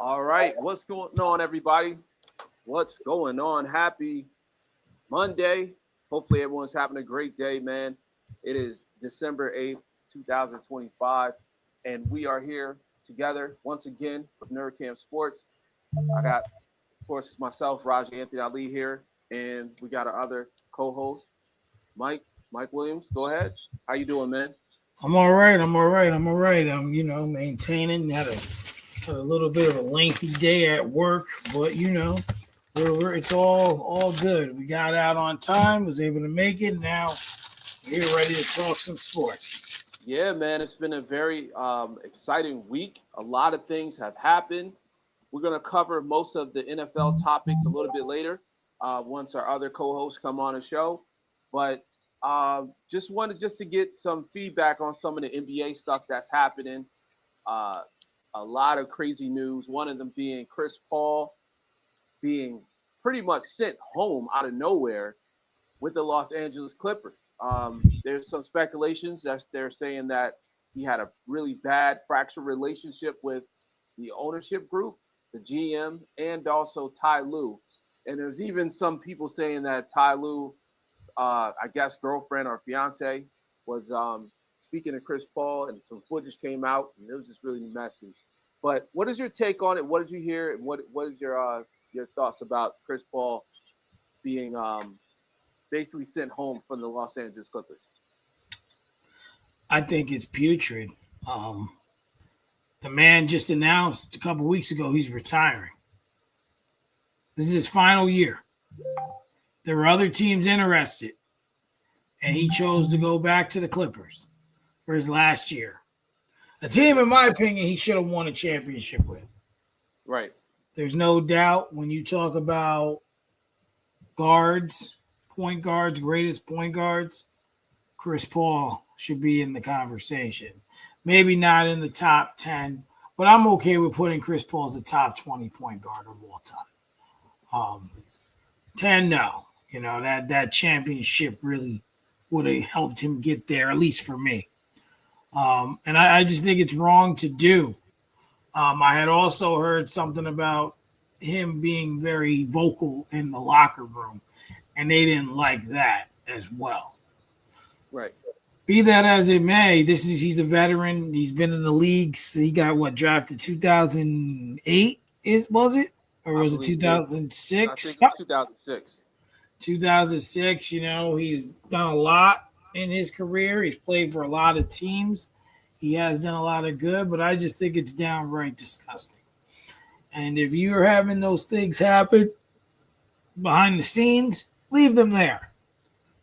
All right, what's going on, everybody? What's going on? Happy Monday. Hopefully, everyone's having a great day, man. It is December 8th, 2025, and we are here together once again with nerdcamp Sports. I got, of course, myself, Raj Anthony Ali here, and we got our other co-host, Mike, Mike Williams. Go ahead. How you doing, man? I'm all right. I'm all right. I'm all right. I'm, maintaining. Had a little bit of a lengthy day at work, but we're it's all good. We got out on time. Was able to make it. Now we're ready to talk some sports. Yeah, man, it's been a very exciting week. A lot of things have happened. We're going to cover most of the NFL topics a little bit later once our other co-hosts come on the show. But just wanted just to get some feedback on some of the NBA stuff that's happening. Uh, a lot of crazy news. One of them being Chris Paul being pretty much sent home out of nowhere with the Los Angeles Clippers. There's some speculations that they're saying that he had a really bad fractured relationship with the ownership group, the GM, and also Ty Lue. And there's even some people saying that Ty Lue, I guess girlfriend or fiance, was speaking to Chris Paul, and some footage came out, and it was just really messy. But what is your take on it? What did you hear? And what is your thoughts about Chris Paul being basically sent home from the Los Angeles Clippers? I think it's putrid. Um, the man just announced a couple weeks ago he's retiring. This is his final year. There were other teams interested, and he chose to go back to the Clippers for his last year. A team, in my opinion, he should have won a championship with. Right. There's no doubt when you talk about guards, point guards, greatest point guards, Chris Paul should be in the conversation. Maybe not in the top 10, but I'm okay with putting Chris Paul as a top 20 point guard of all time. 10, no. That championship really would have helped him get there, at least for me. And I just think it's wrong to do. I had also heard something about him being very vocal in the locker room, and they didn't like that as well. Right. Be that as it may, he's a veteran. He's been in the league. He got drafted 2008 was it, or I was it believe, yeah. I 2006? think it was 2006. 2006. He's done a lot in his career. He's played for a lot of teams. He has done a lot of good, but I just think it's downright disgusting. And if you're having those things happen behind the scenes, leave them there.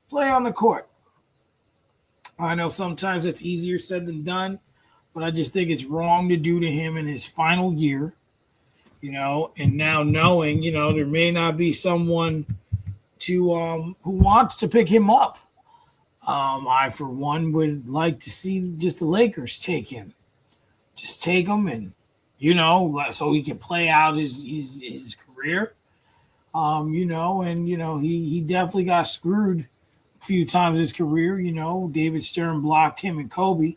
Play on the court. I know sometimes it's easier said than done, but I just think it's wrong to do to him in his final year, and now knowing, there may not be someone who wants to pick him up. I, for one, would like to see just the Lakers take him. Just take him and, so he can play out his career. He definitely got screwed a few times in his career. David Stern blocked him and Kobe,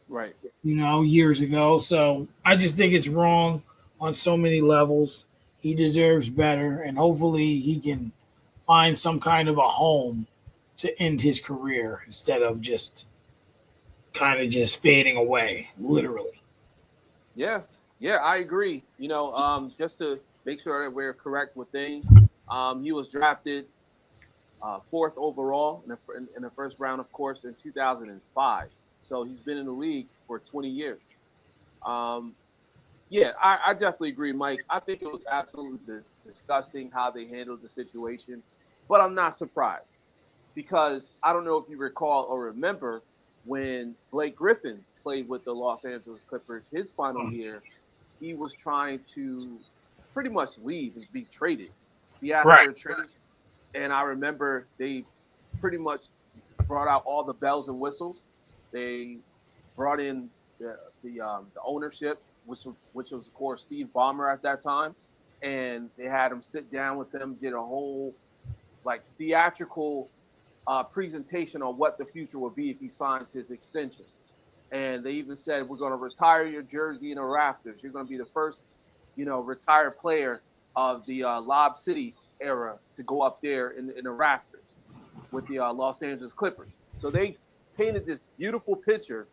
Right. years ago. So I just think it's wrong on so many levels. He deserves better, and hopefully he can find some kind of a home to end his career instead of just kind of just fading away, literally. Yeah. Yeah, I agree. Just to make sure that we're correct with things, he was drafted fourth overall in the first round, of course, in 2005. So he's been in the league for 20 years. Um, yeah, I definitely agree, Mike. I think it was absolutely disgusting how they handled the situation, but I'm not surprised because I don't know if you recall or remember when Blake Griffin played with the Los Angeles Clippers his final year, he was trying to pretty much leave and be traded. He asked Right. for a trade, and I remember they pretty much brought out all the bells and whistles. They brought in the ownership, which was of course Steve Ballmer at that time, and they had him sit down with him, did a whole like theatrical presentation on what the future will be if he signs his extension. And they even said, we're going to retire your jersey in the rafters. You're going to be the first, retired player of the Lob City era to go up there in the rafters with the Los Angeles Clippers. So they painted this beautiful picture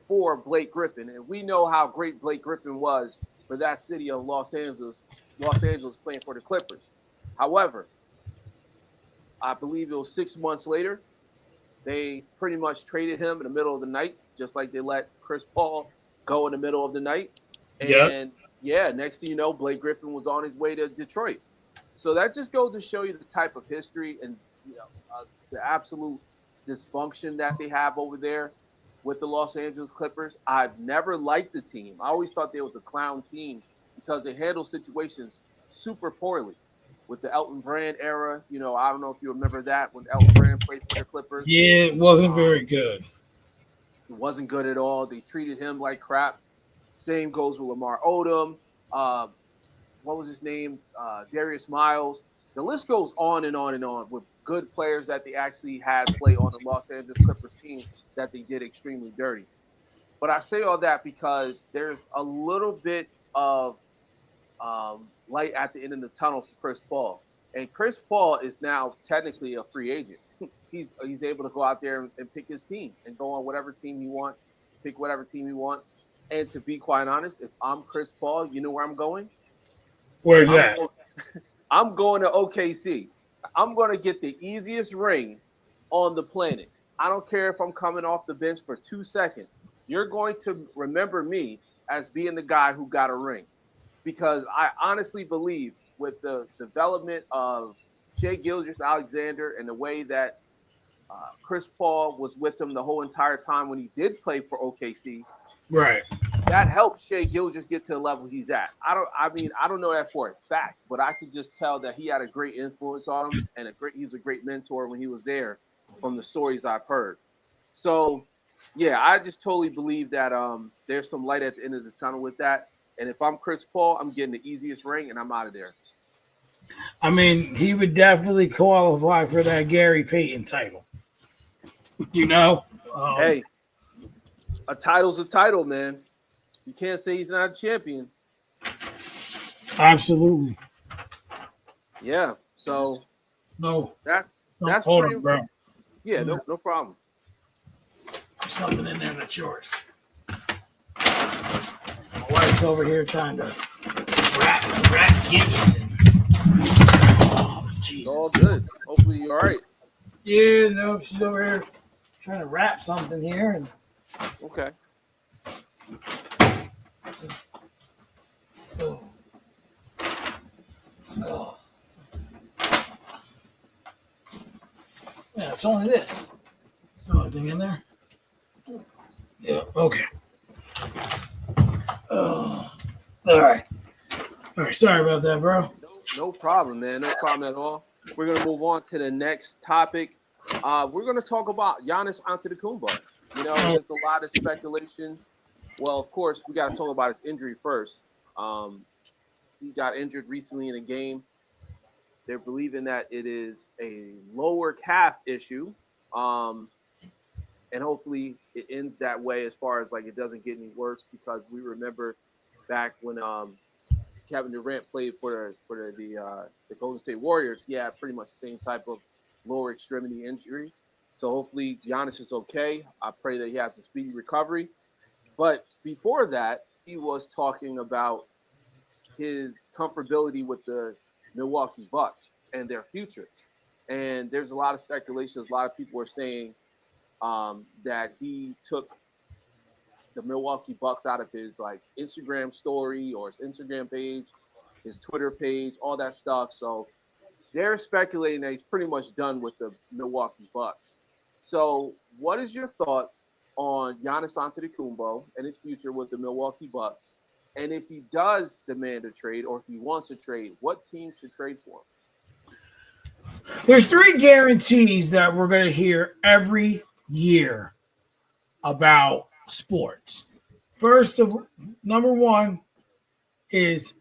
for Blake Griffin. And we know how great Blake Griffin was for that city of Los Angeles playing for the Clippers. However, I believe it was 6 months later, they pretty much traded him in the middle of the night, just like they let Chris Paul go in the middle of the night. Yep. And yeah, next thing you know, Blake Griffin was on his way to Detroit. So that just goes to show you the type of history and the absolute dysfunction that they have over there with the Los Angeles Clippers. I've never liked the team. I always thought they was a clown team because they handle situations super poorly. With the Elton Brand era, I don't know if you remember that when Elton Brand played for the Clippers. Yeah, it wasn't very good. It wasn't good at all. They treated him like crap. Same goes with Lamar Odom. What was his name? Darius Miles. The list goes on and on and on with good players that they actually had play on the Los Angeles Clippers team that they did extremely dirty. But I say all that because there's a little bit of light at the end of the tunnel for Chris Paul. And Chris Paul is now technically a free agent. He's able to go out there and pick his team and go on whatever team he wants, pick whatever team he wants. And to be quite honest, if I'm Chris Paul, you know where I'm going? Where's that? I'm going to OKC. I'm going to get the easiest ring on the planet. I don't care if I'm coming off the bench for 2 seconds. You're going to remember me as being the guy who got a ring. Because I honestly believe with the development of Shai Gilgeous-Alexander and the way that Chris Paul was with him the whole entire time when he did play for OKC, right? That helped Shai Gilgeous get to the level he's at. I don't know that for a fact, but I could just tell that he had a great influence on him and he's a great mentor when he was there from the stories I've heard. So, yeah, I just totally believe that there's some light at the end of the tunnel with that. And if I'm Chris Paul, I'm getting the easiest ring and I'm out of there. I mean, he would definitely qualify for that Gary Payton title. Hey, a title's a title, man. You can't say he's not a champion. Absolutely. Yeah. So no, that's hold pretty, on, bro. Yeah, no problem. Something in there that's yours. My wife's over here trying to wrap gifts. Oh, Jesus. It's all good. Hopefully you're all right. Yeah, no, she's over here trying to wrap something here. And okay. Oh. Oh. Yeah, it's only this. Is there anything in there? Yeah, okay. Oh. All right. Sorry about that, bro. No problem, man. No problem at all. We're going to move on to the next topic. We're going to talk about Giannis Antetokounmpo. There's a lot of speculations. Well, of course, we got to talk about his injury first. He got injured recently in a game. They're believing that it is a lower calf issue. And hopefully it ends that way as far as like it doesn't get any worse, because we remember back when Kevin Durant played for the Golden State Warriors, he had pretty much the same type of lower extremity injury. So hopefully Giannis is okay. I pray that he has a speedy recovery. But before that, he was talking about his comfortability with the Milwaukee Bucks and their future. And there's a lot of speculations. A lot of people are saying that he took the Milwaukee Bucks out of his like Instagram story or his Instagram page, his Twitter page, all that stuff. So they're speculating that he's pretty much done with the Milwaukee Bucks. So what is your thoughts on Giannis Antetokounmpo and his future with the Milwaukee Bucks? And if he does demand a trade or if he wants a trade, what teams should trade for him? There's 3 guarantees that we're going to hear every year about sports. Number 1 is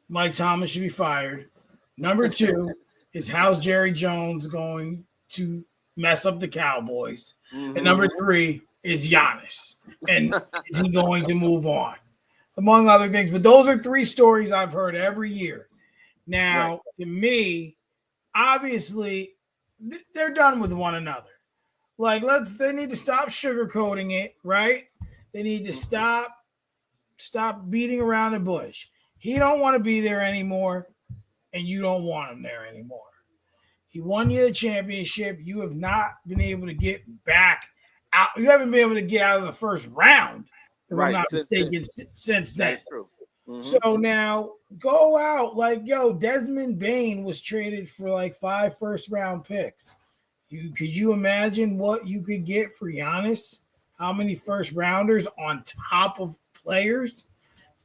Mike Thomas should be fired. Number 2 is how's Jerry Jones going to mess up the Cowboys. Mm-hmm. And number 3 is Giannis, and is he going to move on, among other things. But those are three stories I've heard every year. Right. Now, to me, obviously, they're done with one another. Like, they need to stop sugarcoating it, right? They need to stop beating around the bush. He don't want to be there anymore, and you don't want him there anymore. He won you the championship. You have not been able to get back out. You haven't been able to get out of the first round, if I'm Right. not mistaken, since That then. is true. So now go out. Like, yo, Desmond Bain was traded for like 5 first-round picks. Could you imagine what you could get for Giannis? How many first rounders on top of players?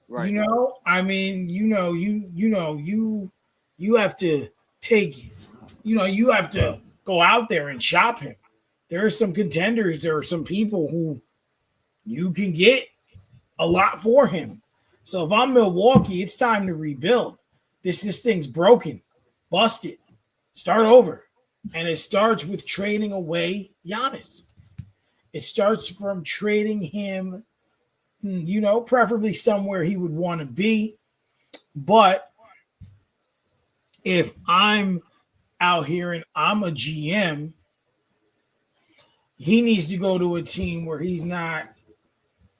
Right. I mean, you have to take, you have to go out there and shop him. There are some contenders. There are some people who you can get a lot for him. So if I'm Milwaukee, it's time to rebuild. This thing's broken, busted, start over. And it starts with trading away Giannis. It starts from trading him, preferably somewhere he would want to be. But if I'm out here and I'm a GM, he needs to go to a team where he's not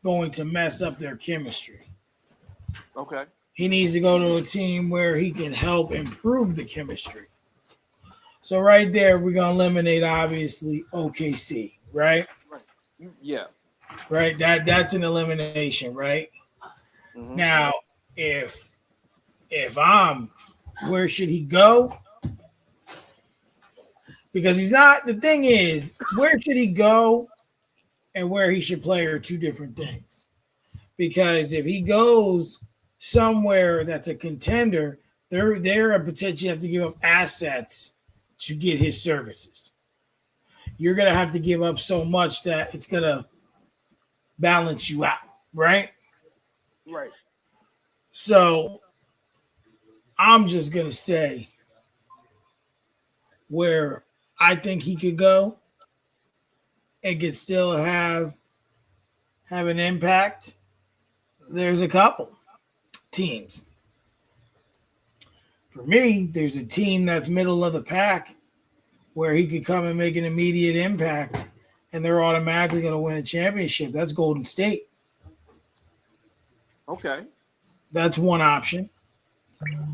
going to mess up their chemistry. Okay. He needs to go to a team where he can help improve the chemistry. So right there, we're going to eliminate, obviously, OKC, right? Right. Yeah. Right? That's an elimination, right? Now, if I'm, where should he go? Because he's not, the thing is, where should he go and where he should play are two different things. Because if he goes somewhere that's a contender, they're a potentially have to give up assets to get his services. You're going to have to give up so much that it's going to balance you out, right? Right. So I'm just going to say where I think he could go and could still have an impact. There's a couple teams. For me, there's a team that's middle of the pack where he could come and make an immediate impact, and they're automatically going to win a championship. That's Golden State. Okay. That's one option.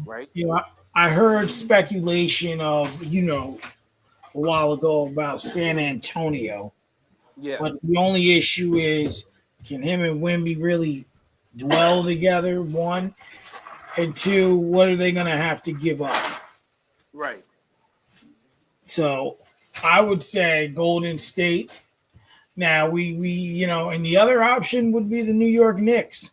Right. I heard speculation of, a while ago about San Antonio. Yeah. But the only issue is, can him and Wemby really dwell together, one? And two, what are they going to have to give up? Right. So I would say Golden State. Now and the other option would be the New York Knicks.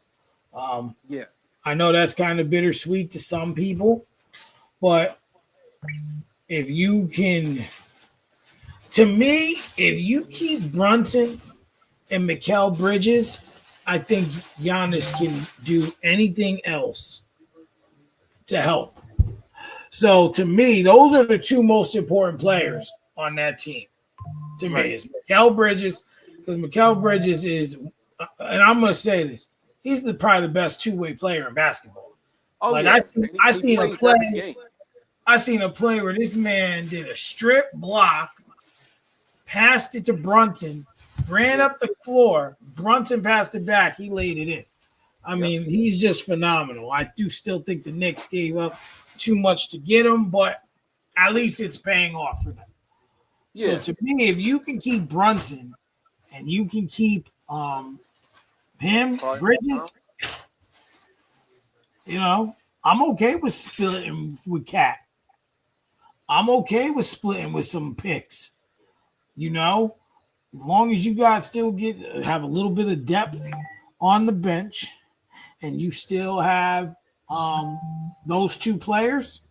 Yeah. I know that's kind of bittersweet to some people, but if you can, to me, if you keep Brunson and Mikal Bridges, I think Giannis can do anything else to help. So to me, those are the two most important players on that team. To me, is Mikal Bridges, because Mikal Bridges is, and I'm going to say this, he's probably the best two-way player in basketball. Oh, like yeah. I seen a play. I seen a play where this man did a strip block, passed it to Brunson, ran up the floor. Brunson passed it back. He laid it in. I mean, he's just phenomenal. I do still think the Knicks gave up too much to get him, but at least it's paying off for them. So to me, if you can keep Brunson and you can keep him, Bridges, I'm okay with splitting with Cat. I'm okay with splitting with some picks. As long as you guys still have a little bit of depth on the bench and you still have those two players,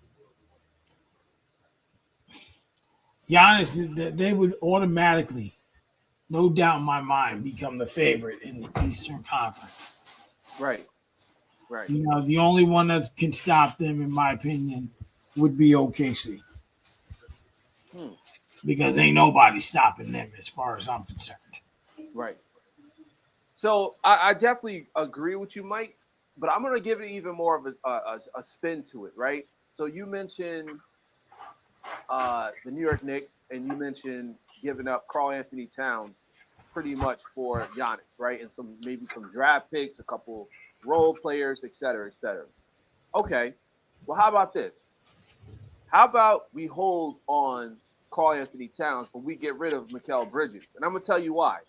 Giannis, they would automatically, no doubt in my mind, become the favorite in the Eastern Conference. Right. Right. The only one that can stop them, in my opinion, would be OKC. Because ain't nobody stopping them as far as I'm concerned. Right. So I definitely agree with you, Mike. But I'm gonna give it even more of a spin to it, right? So you mentioned the New York Knicks, and you mentioned giving up Carl Anthony Towns pretty much for Giannis, right? And some maybe some draft picks, a couple role players, et cetera, et cetera. Okay. Well, how about this? How about we hold on Carl Anthony Towns, but we get rid of Mikal Bridges? And I'm gonna tell you why.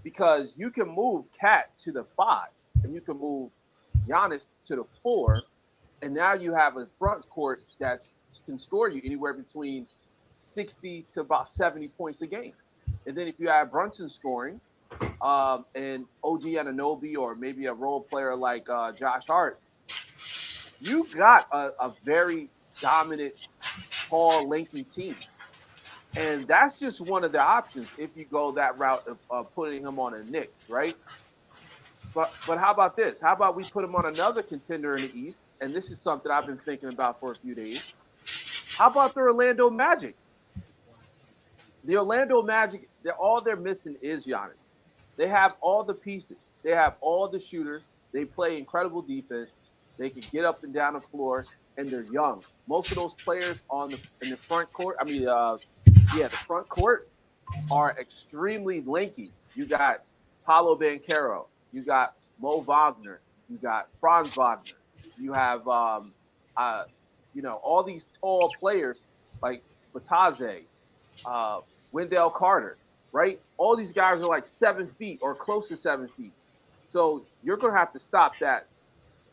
Because you can move Cat to the 5, and you can move Giannis to the 4, and now you have a front court that can score you anywhere between 60 to about 70 points a game. And then if you have Brunson scoring, and OG Ananobi or maybe a role player like Josh Hart, you got a very dominant, tall, lanky team. And that's just one of the options if you go that route of putting him on a Knicks, right? But how about this? How about we put him on another contender in the East? And this is something I've been thinking about for a few days. How about the Orlando Magic? The Orlando Magic, all they're missing is Giannis. They have all the pieces. They have all the shooters. They play incredible defense. They can get up and down the floor, and they're young. Most of those players in the front court, the front court are extremely lanky. You got Paulo Banchero, you got Mo Wagner, you got Franz Wagner, you have uh, all these tall players like Bataze, uh, Wendell Carter, right? All these guys are like 7 feet or close to 7 feet. So you're gonna have to stop that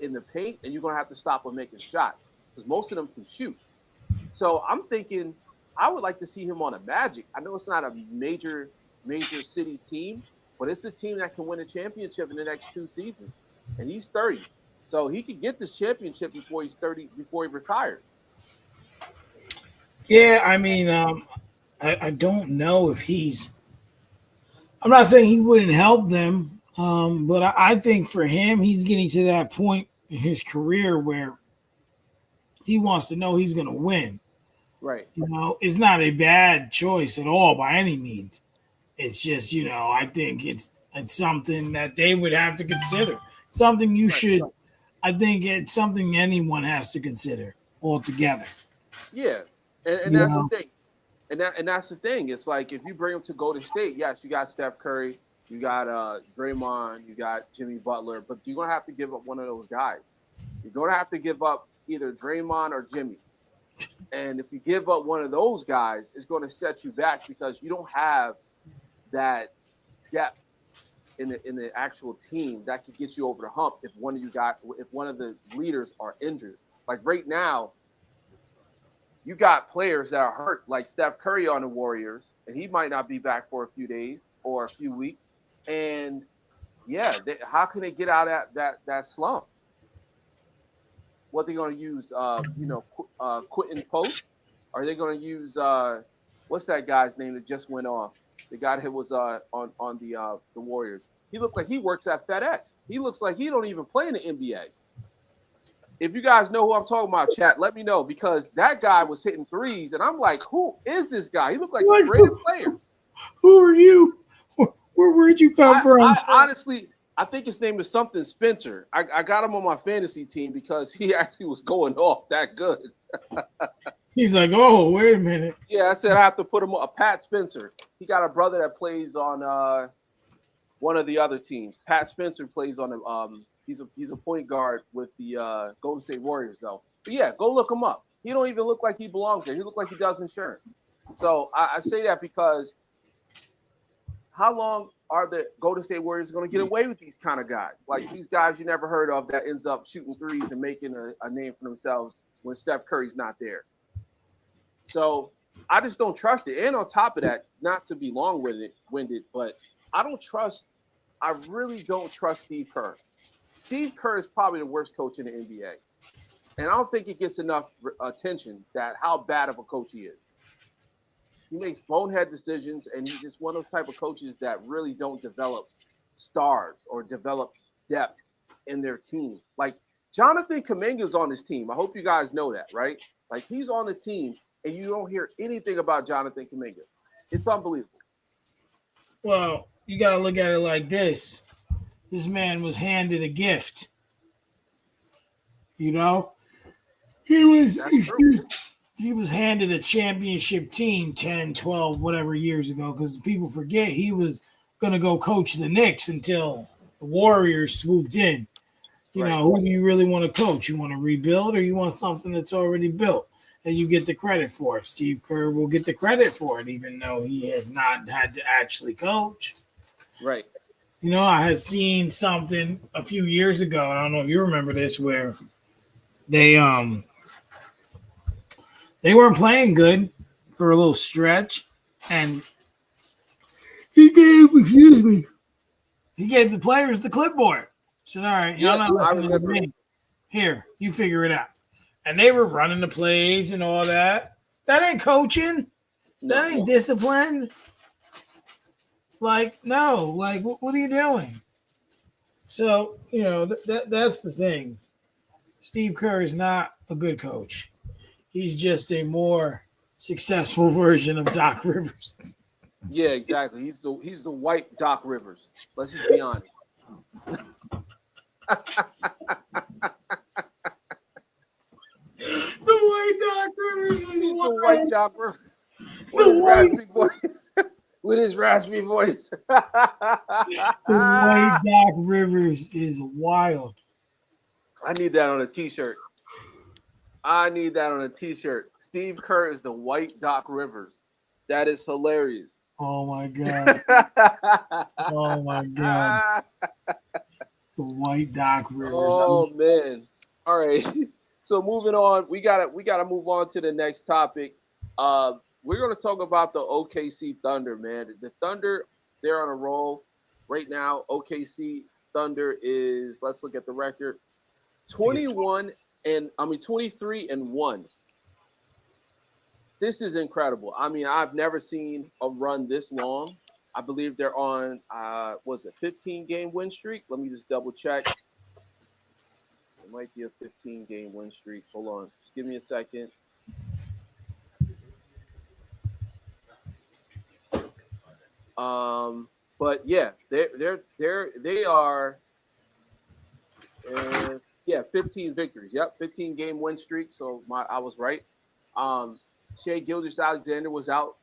in the paint, and you're gonna have to stop them making shots because most of them can shoot. So I'm thinking I would like to see him on a Magic. I know it's not a major city team, but it's a team that can win a championship in the next 2 seasons. And he's 30. So he could get this championship before he's 30, before he retires. Yeah, I mean, I don't know if he's. I'm not saying he wouldn't help them, but I think for him, he's getting to that point in his career where he wants to know he's going to win. Right. It's not a bad choice at all by any means. It's just, I think it's something that they would have to consider. Something you Right. should. I think it's something anyone has to consider altogether. Yeah. And You that's the know, thing. And that's the thing. It's like if you bring him to Golden State, yes, you got Steph Curry, you got Draymond, you got Jimmy Butler, but you're gonna have to give up one of those guys. You're gonna have to give up either Draymond or Jimmy. And if you give up one of those guys, it's going to set you back because you don't have that depth in the actual team that could get you over the hump if one of the leaders are injured. Like right now, you got players that are hurt, like Steph Curry on the Warriors, and he might not be back for a few days or a few weeks. And yeah, how can they get out of that slump? What they're going to use, Quentin Post? Are they going to use what's that guy's name that just went off? The guy that was on the Warriors. He looked like he works at FedEx. He looks like he don't even play in the NBA. If you guys know who I'm talking about, chat, let me know because that guy was hitting threes, and I'm like, who is this guy? He looked like a great player. who are you? Where'd you come from? I honestly, I think his name is something Spencer. I got him on my fantasy team because he actually was going off that good. He's like, oh, wait a minute. Yeah, I said I have to put him on Pat Spencer. He got a brother that plays on one of the other teams. Pat Spencer plays on he's a point guard with the Golden State Warriors though. But yeah, go look him up. He don't even look like he belongs there. He look like he does insurance. So I say that because how long are the Golden State Warriors going to get away with these kind of guys? Like these guys you never heard of that ends up shooting threes and making a name for themselves when Steph Curry's not there. So I just don't trust it. And on top of that, not to be long-winded, but I really don't trust Steve Kerr. Steve Kerr is probably the worst coach in the NBA. And I don't think it gets enough attention that how bad of a coach he is. He makes bonehead decisions, and he's just one of those type of coaches that really don't develop stars or develop depth in their team. Like Jonathan Kuminga's on his team. I hope you guys know that, right? Like he's on the team, and you don't hear anything about Jonathan Kuminga. It's unbelievable. Well, you got to look at it like this. This man was handed a gift. You know, he was That's true. he was handed a championship team 10, 12, whatever years ago, because people forget he was going to go coach the Knicks until the Warriors swooped in. You Right. know, who do you really want to coach? You want to rebuild or you want something that's already built and you get the credit for it? Steve Kerr will get the credit for it, even though he has not had to actually coach. Right. You know, I had seen something a few years ago. I don't know if you remember this, where they they weren't playing good for a little stretch, and he gave the players the clipboard. Said, "All right, y'all Yeah, not I listening to remember. me. Here, you figure it out." And they were running the plays and all that. That ain't coaching. That No. ain't discipline. Like, no. Like, what are you doing? So, you know, that's the thing. Steve Kerr is not a good coach. He's just a more successful version of Doc Rivers. Yeah, exactly. He's the white Doc Rivers. Let's just be honest. The white Doc Rivers is He's the white wild. Doc Rivers with The his white, raspy voice. With his raspy voice. the white Doc Rivers is wild. I need that on a t-shirt. I need that on a t-shirt. Steve Kerr is the white Doc Rivers. That is hilarious. Oh my god. Oh my god. The white Doc Rivers. Oh man. All right. So moving on, we gotta move on to the next topic. We're gonna talk about the OKC Thunder, man. The Thunder, they're on a roll right now. OKC Thunder is, let's look at the record. 21 and 23 and 1. This is incredible. I mean, I've never seen a run this long. I believe they're on was it 15 game win streak? Let me just double check. It might be a 15-game win streak. Hold on. Just give me a second. But yeah, they are yeah, 15 victories. Yep, 15-game win streak. So I was right. Shea Gilgeous-Alexander was out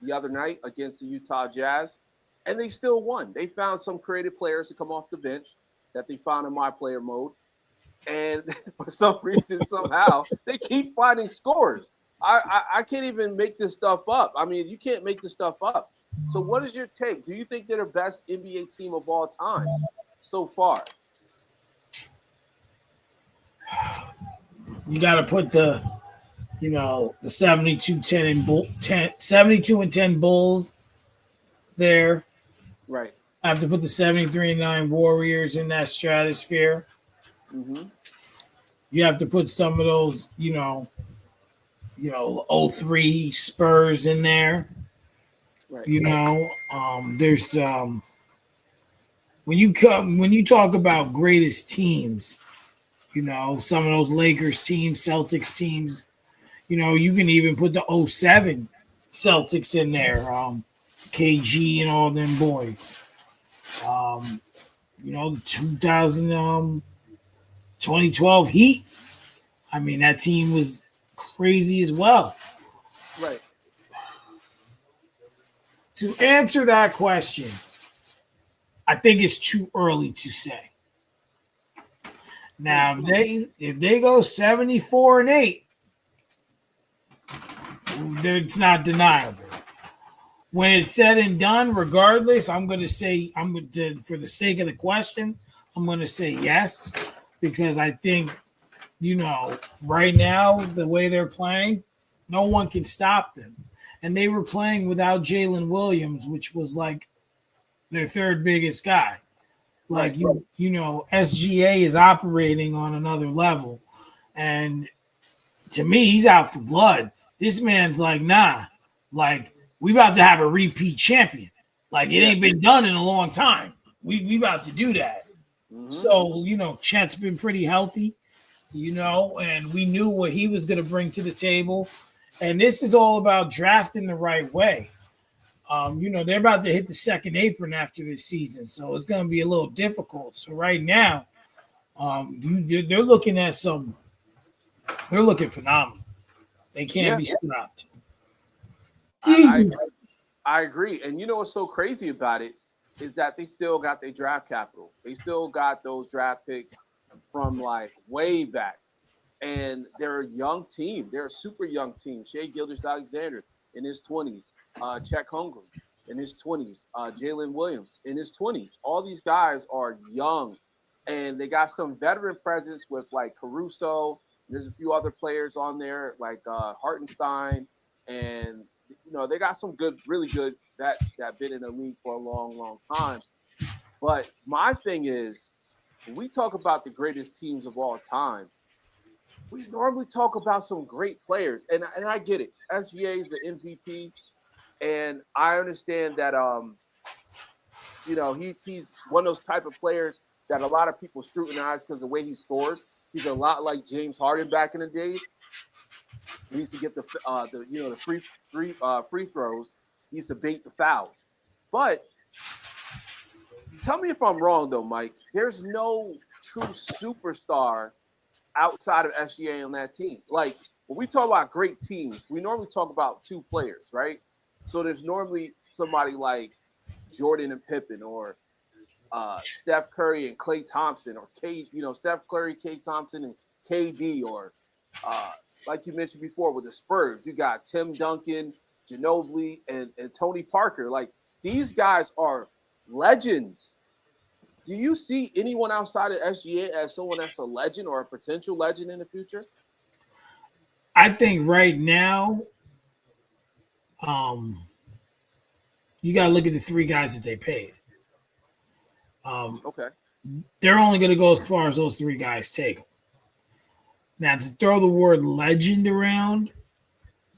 the other night against the Utah Jazz, and they still won. They found some creative players to come off the bench that they found in my player mode, and for some reason, somehow, they keep finding scores. I can't even make this stuff up. I mean, you can't make this stuff up. So, what is your take? Do you think they're the best NBA team of all time so far? You got to put the 72-10 and 72 and 10 Bulls there. Right. I have to put the 73-9 Warriors in that stratosphere. Mm-hmm. You have to put some of those, 03 Spurs in there. Right. There's when you talk about greatest teams, some of those Lakers teams, Celtics teams, you can even put the 07 Celtics in there, KG and all them boys. The 2012 Heat. I mean, that team was crazy as well. Right. To answer that question, I think it's too early to say. Now, if they go 74 and 8, it's not deniable. When it's said and done, regardless, for the sake of the question, I'm going to say yes, because I think, right now, the way they're playing, no one can stop them. And they were playing without Jalen Williams, which was like their third biggest guy. Like, SGA is operating on another level. And to me, he's out for blood. This man's like, nah, like, we about to have a repeat champion. Like, it ain't been done in a long time. We about to do that. Mm-hmm. So, Chet's been pretty healthy, and we knew what he was going to bring to the table. And this is all about drafting the right way. They're about to hit the second apron after this season, so it's going to be a little difficult. So right now, they're looking at some. They're looking phenomenal. They can't Yeah, be stopped. I, I agree. And you know what's so crazy about it is that they still got their draft capital. They still got those draft picks from like way back. And they're a young team. They're a super young team. Shea Gilders Alexander in his 20s, Chet Holmgren in his 20s, Jalen Williams in his 20s. All these guys are young, and they got some veteran presence with like Caruso. There's a few other players on there like Hartenstein, and they got some good, really good vets that been in the league for a long, long time. But my thing is, when we talk about the greatest teams of all time, we normally talk about some great players, and I get it. SGA is the MVP, and I understand that he's one of those type of players that a lot of people scrutinize because the way he scores. He's a lot like James Harden back in the days. He used to get the free throws. He used to bait the fouls. But tell me if I'm wrong though, Mike. There's no true superstar outside of SGA on that team. Like when we talk about great teams, we normally talk about two players, right? So there's normally somebody like Jordan and Pippen, or Steph Curry and Klay Thompson, or Steph Curry, Klay Thompson, and KD, or like you mentioned before with the Spurs, you got Tim Duncan, Ginobili, and Tony Parker. Like these guys are legends. Do you see anyone outside of SGA as someone that's a legend or a potential legend in the future? I think right now, you got to look at the three guys that they paid. Okay. They're only going to go as far as those three guys take them. Now, to throw the word legend around,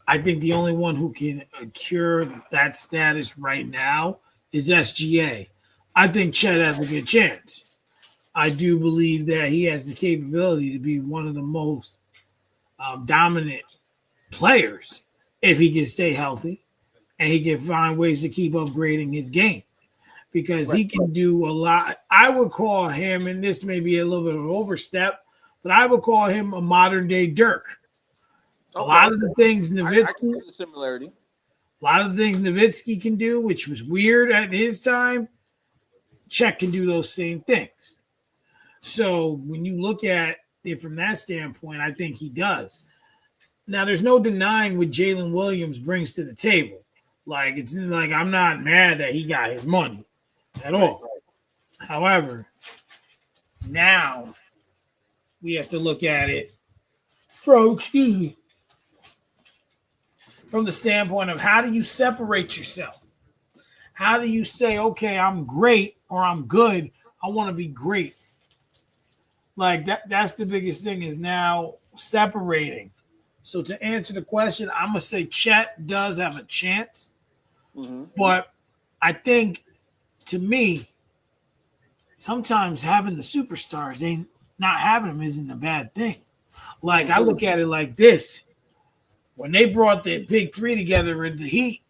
I think the only one who can cure that status right now is SGA. I think Chet has a good chance. I do believe that he has the capability to be one of the most dominant players if he can stay healthy and he can find ways to keep upgrading his game, because he can do a lot. I would call him, and this may be a little bit of an overstep, but I would call him a modern day Dirk. Okay. A lot of the things Nowitzki, I can see the similarity. A lot of the things Nowitzki can do, which was weird at his time, Chet can do those same things. So when you look at it from that standpoint, I think he does. Now, there's no denying what Jalen Williams brings to the table. Like, it's like I'm not mad that he got his money at all. Right. However, now we have to look at it from the standpoint of how do you separate yourself? How do you say, okay, I'm great or I'm good, I want to be great? Like that's the biggest thing is now separating. So to answer the question, I'm going to say Chet does have a chance. Mm-hmm. But I think, to me, sometimes having the superstars not having them isn't a bad thing. Like, I look at it like this. When they brought the big three together in the Heat,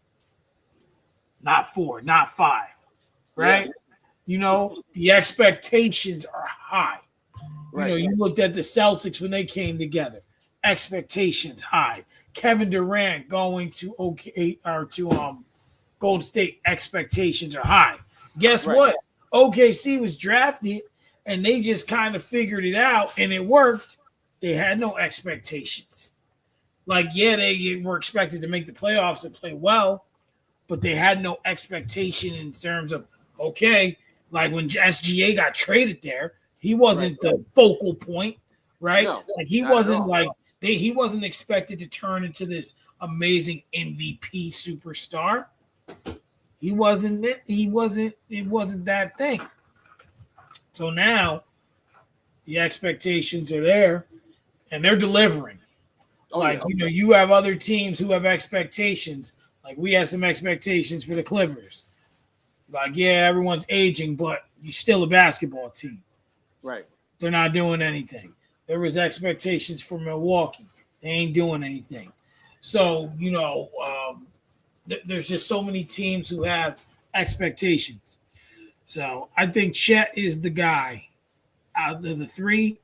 not 4, not 5, right? Yeah. The expectations are high. Right. You looked at the Celtics when they came together. Expectations high. Kevin Durant going to Golden State, expectations are high. Guess what? OKC was drafted and they just kind of figured it out and it worked. They had no expectations. Like, yeah, they were expected to make the playoffs and play well, but they had no expectation in terms of, okay, like when SGA got traded there, he wasn't the focal point, right? No, like he wasn't like he wasn't expected to turn into this amazing MVP superstar. He wasn't. It wasn't that thing. So now the expectations are there, and they're delivering. You have other teams who have expectations. Like we had some expectations for the Clippers. Like, yeah, everyone's aging, but you're still a basketball team. Right. They're not doing anything. There was expectations for Milwaukee. They ain't doing anything. So, there's just so many teams who have expectations. So I think Chet is the guy out of the three.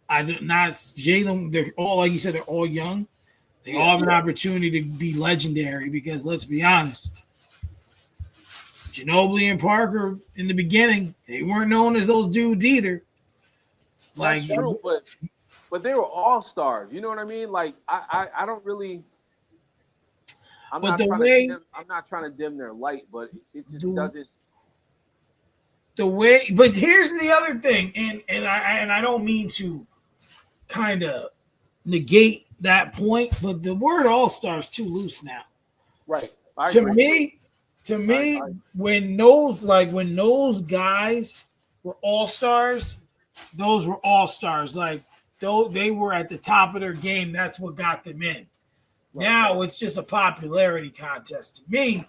I do not Jalen. They're all like you said. They're all young. They all Yeah, have an opportunity to be legendary because let's be honest, Ginobili and Parker in the beginning they weren't known as those dudes either. that's Like true. But they were all stars. You know what I mean? Like I don't really. but the way I'm not trying to dim their light, but it just the doesn't. the way. But here's the other thing, and I don't mean to kind of negate that point, but the word all star is too loose now. Right. I To agree. me, to me, when those guys were all stars, those were all stars. Like though they were at the top of their game, that's what got them in. Right. Now it's just a popularity contest. To me,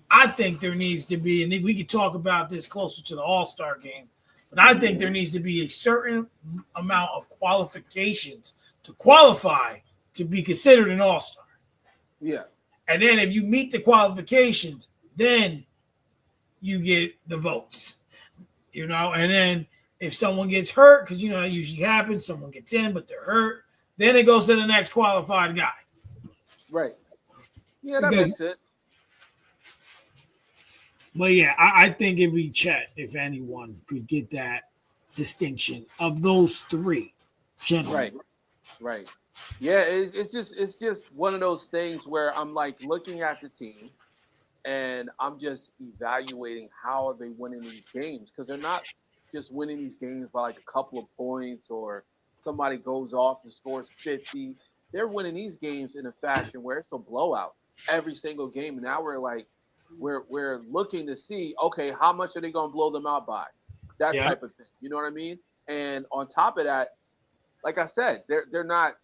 I think there needs to be, and we could talk about this closer to the All Star game, but I think there needs to be a certain amount of qualifications to qualify to be considered an All Star. Yeah. And then if you meet the qualifications, then you get the votes, And then if someone gets hurt, because that usually happens, someone gets in, but they're hurt, then it goes to the next qualified guy. Right. Yeah, that Because, makes sense. but yeah, I think it'd be Chet if anyone could get that distinction of those three gentlemen. Right. Right. Yeah, it's just one of those things where I'm like looking at the team and I'm just evaluating how are they winning these games because they're not just winning these games by like a couple of points or somebody goes off and scores 50. They're winning these games in a fashion where it's a blowout every single game. And now we're looking to see, okay, how much are they going to blow them out by? That Yeah. type of thing. You know what I mean? And on top of that, like I said, they're not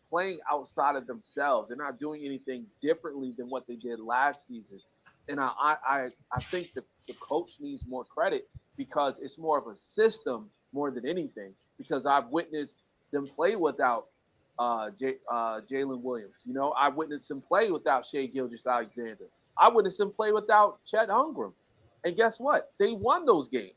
playing outside of themselves. They're not doing anything differently than what they did last season. And I think the coach needs more credit because it's more of a system more than anything. Because I've witnessed them play without Jalen Williams. I witnessed him play without Shea Gilgis Alexander. I witnessed him play without Chet Holmgren. And guess what? They won those games.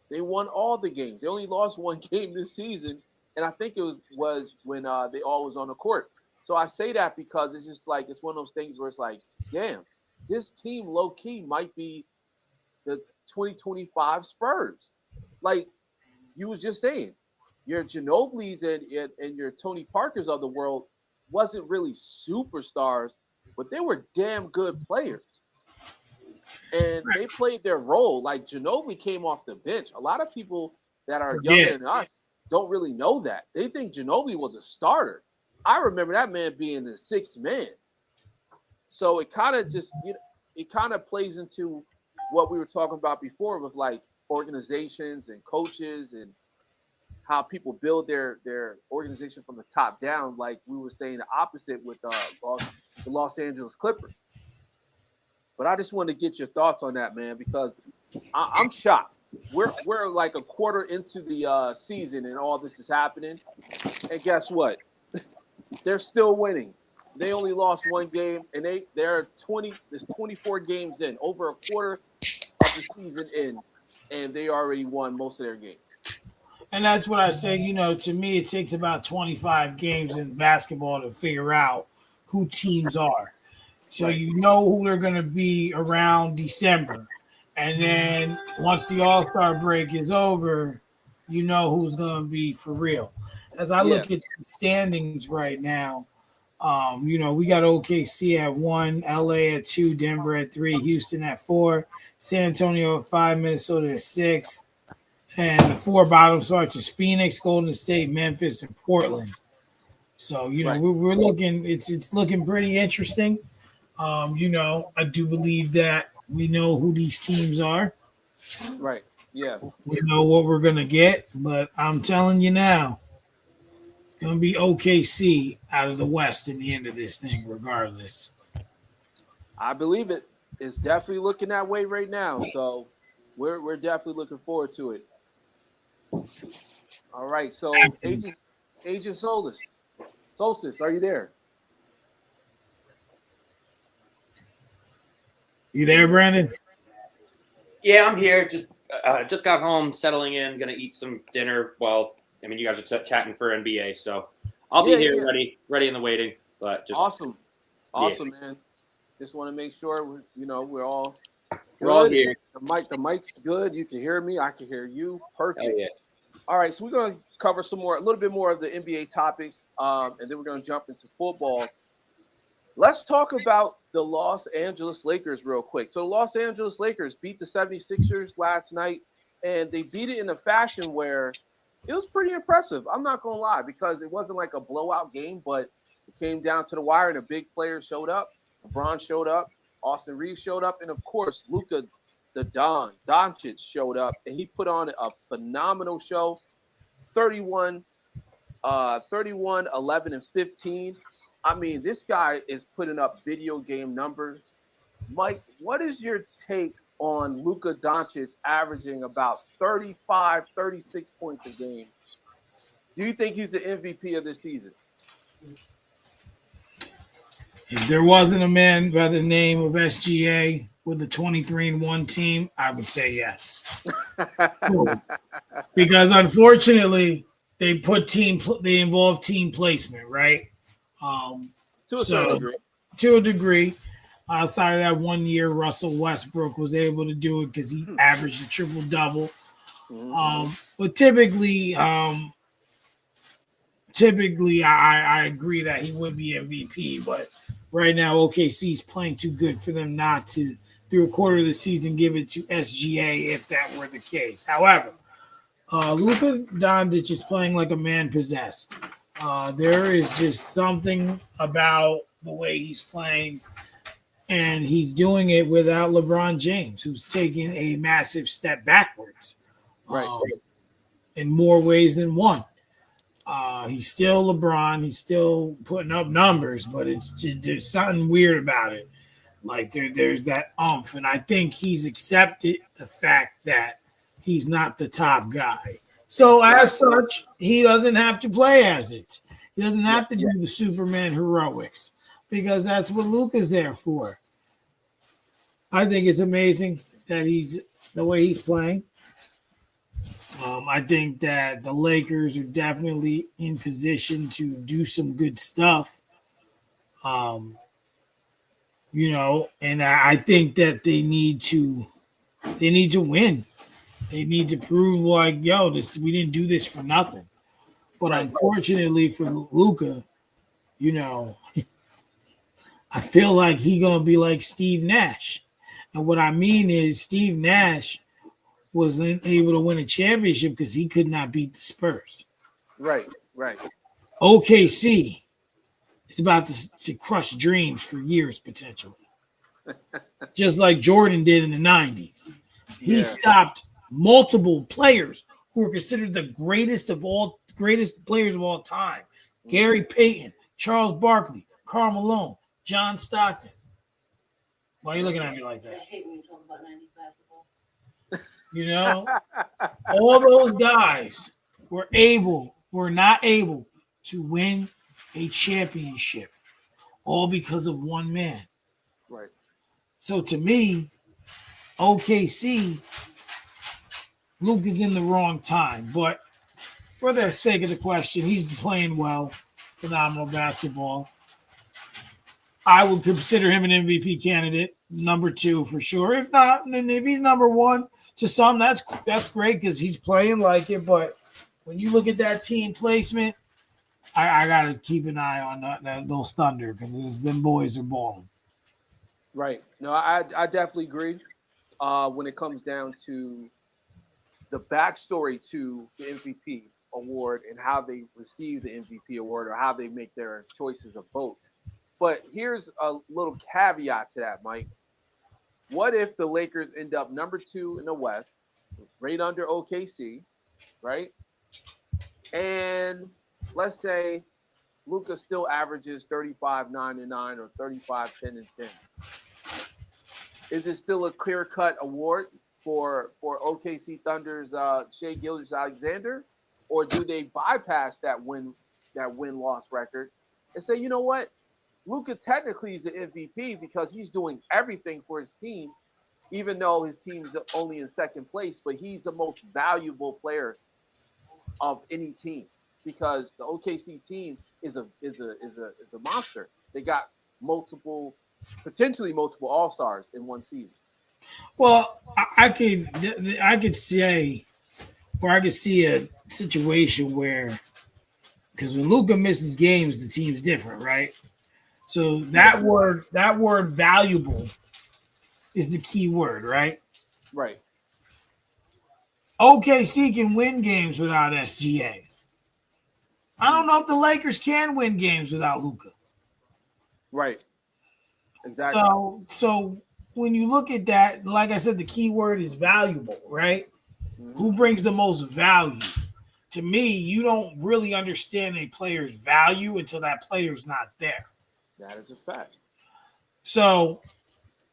They won all the games. They only lost one game this season, and I think it was when they all was on the court. So I say that because it's just like it's one of those things where it's like, damn, this team low key might be the 2025 Spurs. Like you was just saying, your Ginobili's and your Tony Parkers of the world wasn't really superstars, but they were damn good players and they played their role. Like Ginobili came off the bench. A lot of people that are younger Forget. than us don't really know that. They think Ginobili was a starter. I remember that man being the sixth man. So it kind of just it kind of plays into what we were talking about before with like organizations and coaches and how people build their organization from the top down. Like we were saying the opposite with the Los Angeles Clippers. But I just want to get your thoughts on that, man, because I'm shocked. We're like a quarter into the season and all this is happening, and guess what? They're still winning. They only lost one game, and they're 20. There's 24 games in, over a quarter of the season in, and they already won most of their games. And that's what I say. To me, it takes about 25 games in basketball to figure out who teams are. So Right. you know who they're going to be around December. And then once the All Star break is over, you know who's going to be for real. As I Yeah. look at the standings right now, we got OKC at 1, LA at 2, Denver at 3, Houston at 4, San Antonio at 5, Minnesota at 6. And the 4 bottom spots is Phoenix, Golden State, Memphis, and Portland. So, Right. we're looking, it's looking pretty interesting. I do believe that we know who these teams are. Right. Yeah. We know what we're gonna get, but I'm telling you now, it's gonna be OKC out of the West in the end of this thing, regardless. I believe it. It's definitely looking that way right now. So we're definitely looking forward to it. All right. So Agent Solstice, are you there? You there, Brandon? Yeah, I'm here. Just got home, settling in, gonna eat some dinner. Well, I mean, you guys are chatting for NBA, so I'll be here, ready in the waiting. But just awesome, yeah. man. Just want to make sure we're all we're all good. here. The mic's good. You can hear me. I can hear you. Perfect. Oh, yeah. All right, so we're gonna cover a little bit more of the NBA topics, and then we're gonna jump into football. Let's talk about the Los Angeles Lakers real quick. So, Los Angeles Lakers beat the 76ers last night, and they beat it in a fashion where it was pretty impressive. I'm not going to lie, because it wasn't like a blowout game, but it came down to the wire, and a big player showed up. LeBron showed up. Austin Reeves showed up. And, of course, Luka Doncic showed up, and he put on a phenomenal show. 31, 11, and 15. I mean, this guy is putting up video game numbers. Mike, what is your take on Luka Doncic averaging about 35, 36 points a game? Do you think he's the MVP of this season? If there wasn't a man by the name of SGA with a 23-1 team, I would say yes. Because unfortunately, they involve team placement, right? To a certain degree. To a degree. Outside of that 1 year, Russell Westbrook was able to do it because he averaged a triple-double. But typically, I agree that he would be MVP. But right now, OKC is playing too good for them not to, through a quarter of the season, give it to SGA if that were the case. However, Luka Doncic is playing like a man possessed. There is just something about the way he's playing, and he's doing it without LeBron James, who's taking a massive step backwards, in more ways than one. He's still LeBron. He's still putting up numbers, but there's something weird about it. Like there's that umph, and I think he's accepted the fact that he's not the top guy. So as such, he doesn't have to play as it. He doesn't have to do the Superman heroics, because that's what Luka's there for. I think it's amazing that he's the way he's playing. I think that the Lakers are definitely in position to do some good stuff. And I think that they need to win. They need to prove like, we didn't do this for nothing. But unfortunately for Luka, I feel like he's gonna be like Steve Nash. And what I mean is Steve Nash wasn't able to win a championship because he could not beat the Spurs. Right. OKC is about to crush dreams for years potentially. Just like Jordan did in the 90s. He stopped multiple players who were considered the greatest players of all time. Gary Payton, Charles Barkley, Karl Malone, John Stockton. Why are you looking at me like that? I hate when you talk about 90s basketball. All those guys were not able to win a championship, all because of one man. Right. So to me, OKC, Luke is in the wrong time. But for the sake of the question, he's playing well, phenomenal basketball. I would consider him an MVP candidate, number 2 for sure. If not, and if he's number 1 to some, that's great because he's playing like it. But when you look at that team placement, I got to keep an eye on those Thunder because them boys are balling. Right. No, I definitely agree. When it comes down to the backstory to the MVP award and how they receive the MVP award or how they make their choices of vote. But here's a little caveat to that, Mike. What if the Lakers end up number 2 in the West, right under OKC, right? And let's say Luka still averages 35, 9, and 9 or 35, 10, and 10. Is it still a clear-cut award for OKC Thunder's Shai Gilgeous-Alexander, or do they bypass that win-loss record and say, you know what? Luka technically is an MVP because he's doing everything for his team, even though his team's only in second place. But he's the most valuable player of any team because the OKC team is a monster. They got potentially multiple All Stars in one season. Well, I could say, or I could see a situation where, because when Luca misses games, the team's different, right? So that word valuable is the key word, right? Right, OKC can win games without SGA. I don't know if the Lakers can win games without Luca. right, exactly. So when you look at that, like I said, the key word is valuable, right? Hmm. Who brings the most value? To me, you don't really understand a player's value until that player's not there. That is a fact. So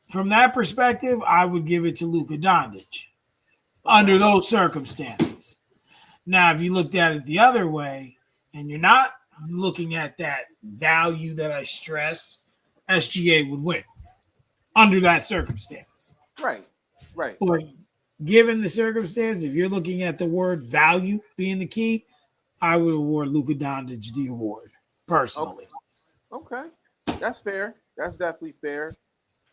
from that perspective, I would give it to Luka Doncic Okay. under those circumstances. Now, if you looked at it the other way and you're not looking at that value that I stress, SGA would win under that circumstance. Right, right. But given the circumstance, if you're looking at the word value being the key, I would award Luka Doncic the award Okay, personally. okay. That's fair. That's definitely fair.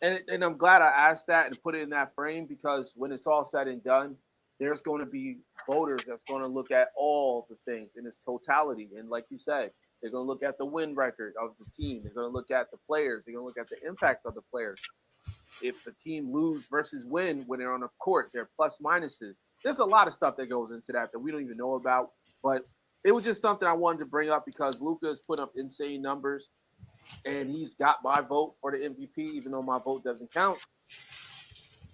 And I'm glad I asked that and put it in that frame because when it's all said and done, there's going to be voters that's going to look at all the things in its totality. And like you said, they're going to look at the win record of the team. They're going to look at the players. They're going to look at the impact of the players. If the team lose versus win when they're on the court, their plus minuses. There's a lot of stuff that goes into that we don't even know about. But it was just something I wanted to bring up because Luka has put up insane numbers and he's got my vote for the MVP, even though my vote doesn't count.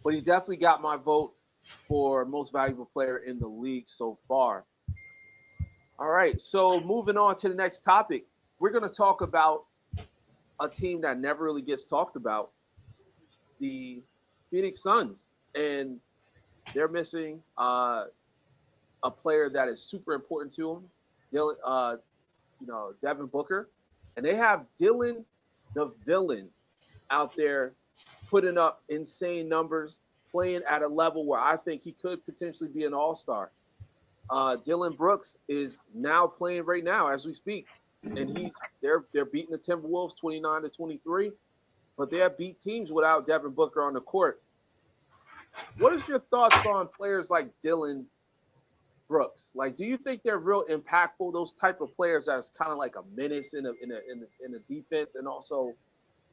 But he definitely got my vote for most valuable player in the league so far. All right, so moving on to the next topic, we're going to talk about a team that never really gets talked about, the Phoenix Suns, and they're missing a player that is super important to them, Dylan, Devin Booker, and they have Dylan the Villain out there putting up insane numbers, playing at a level where I think he could potentially be an All Star. Dylan Brooks is now playing right now as we speak, and they're beating the Timberwolves 29-23, but they have beat teams without Devin Booker on the court. What is your thoughts on players like Dylan Brooks? Like, do you think they're real impactful? Those type of players that's kind of like a menace in a defense, and also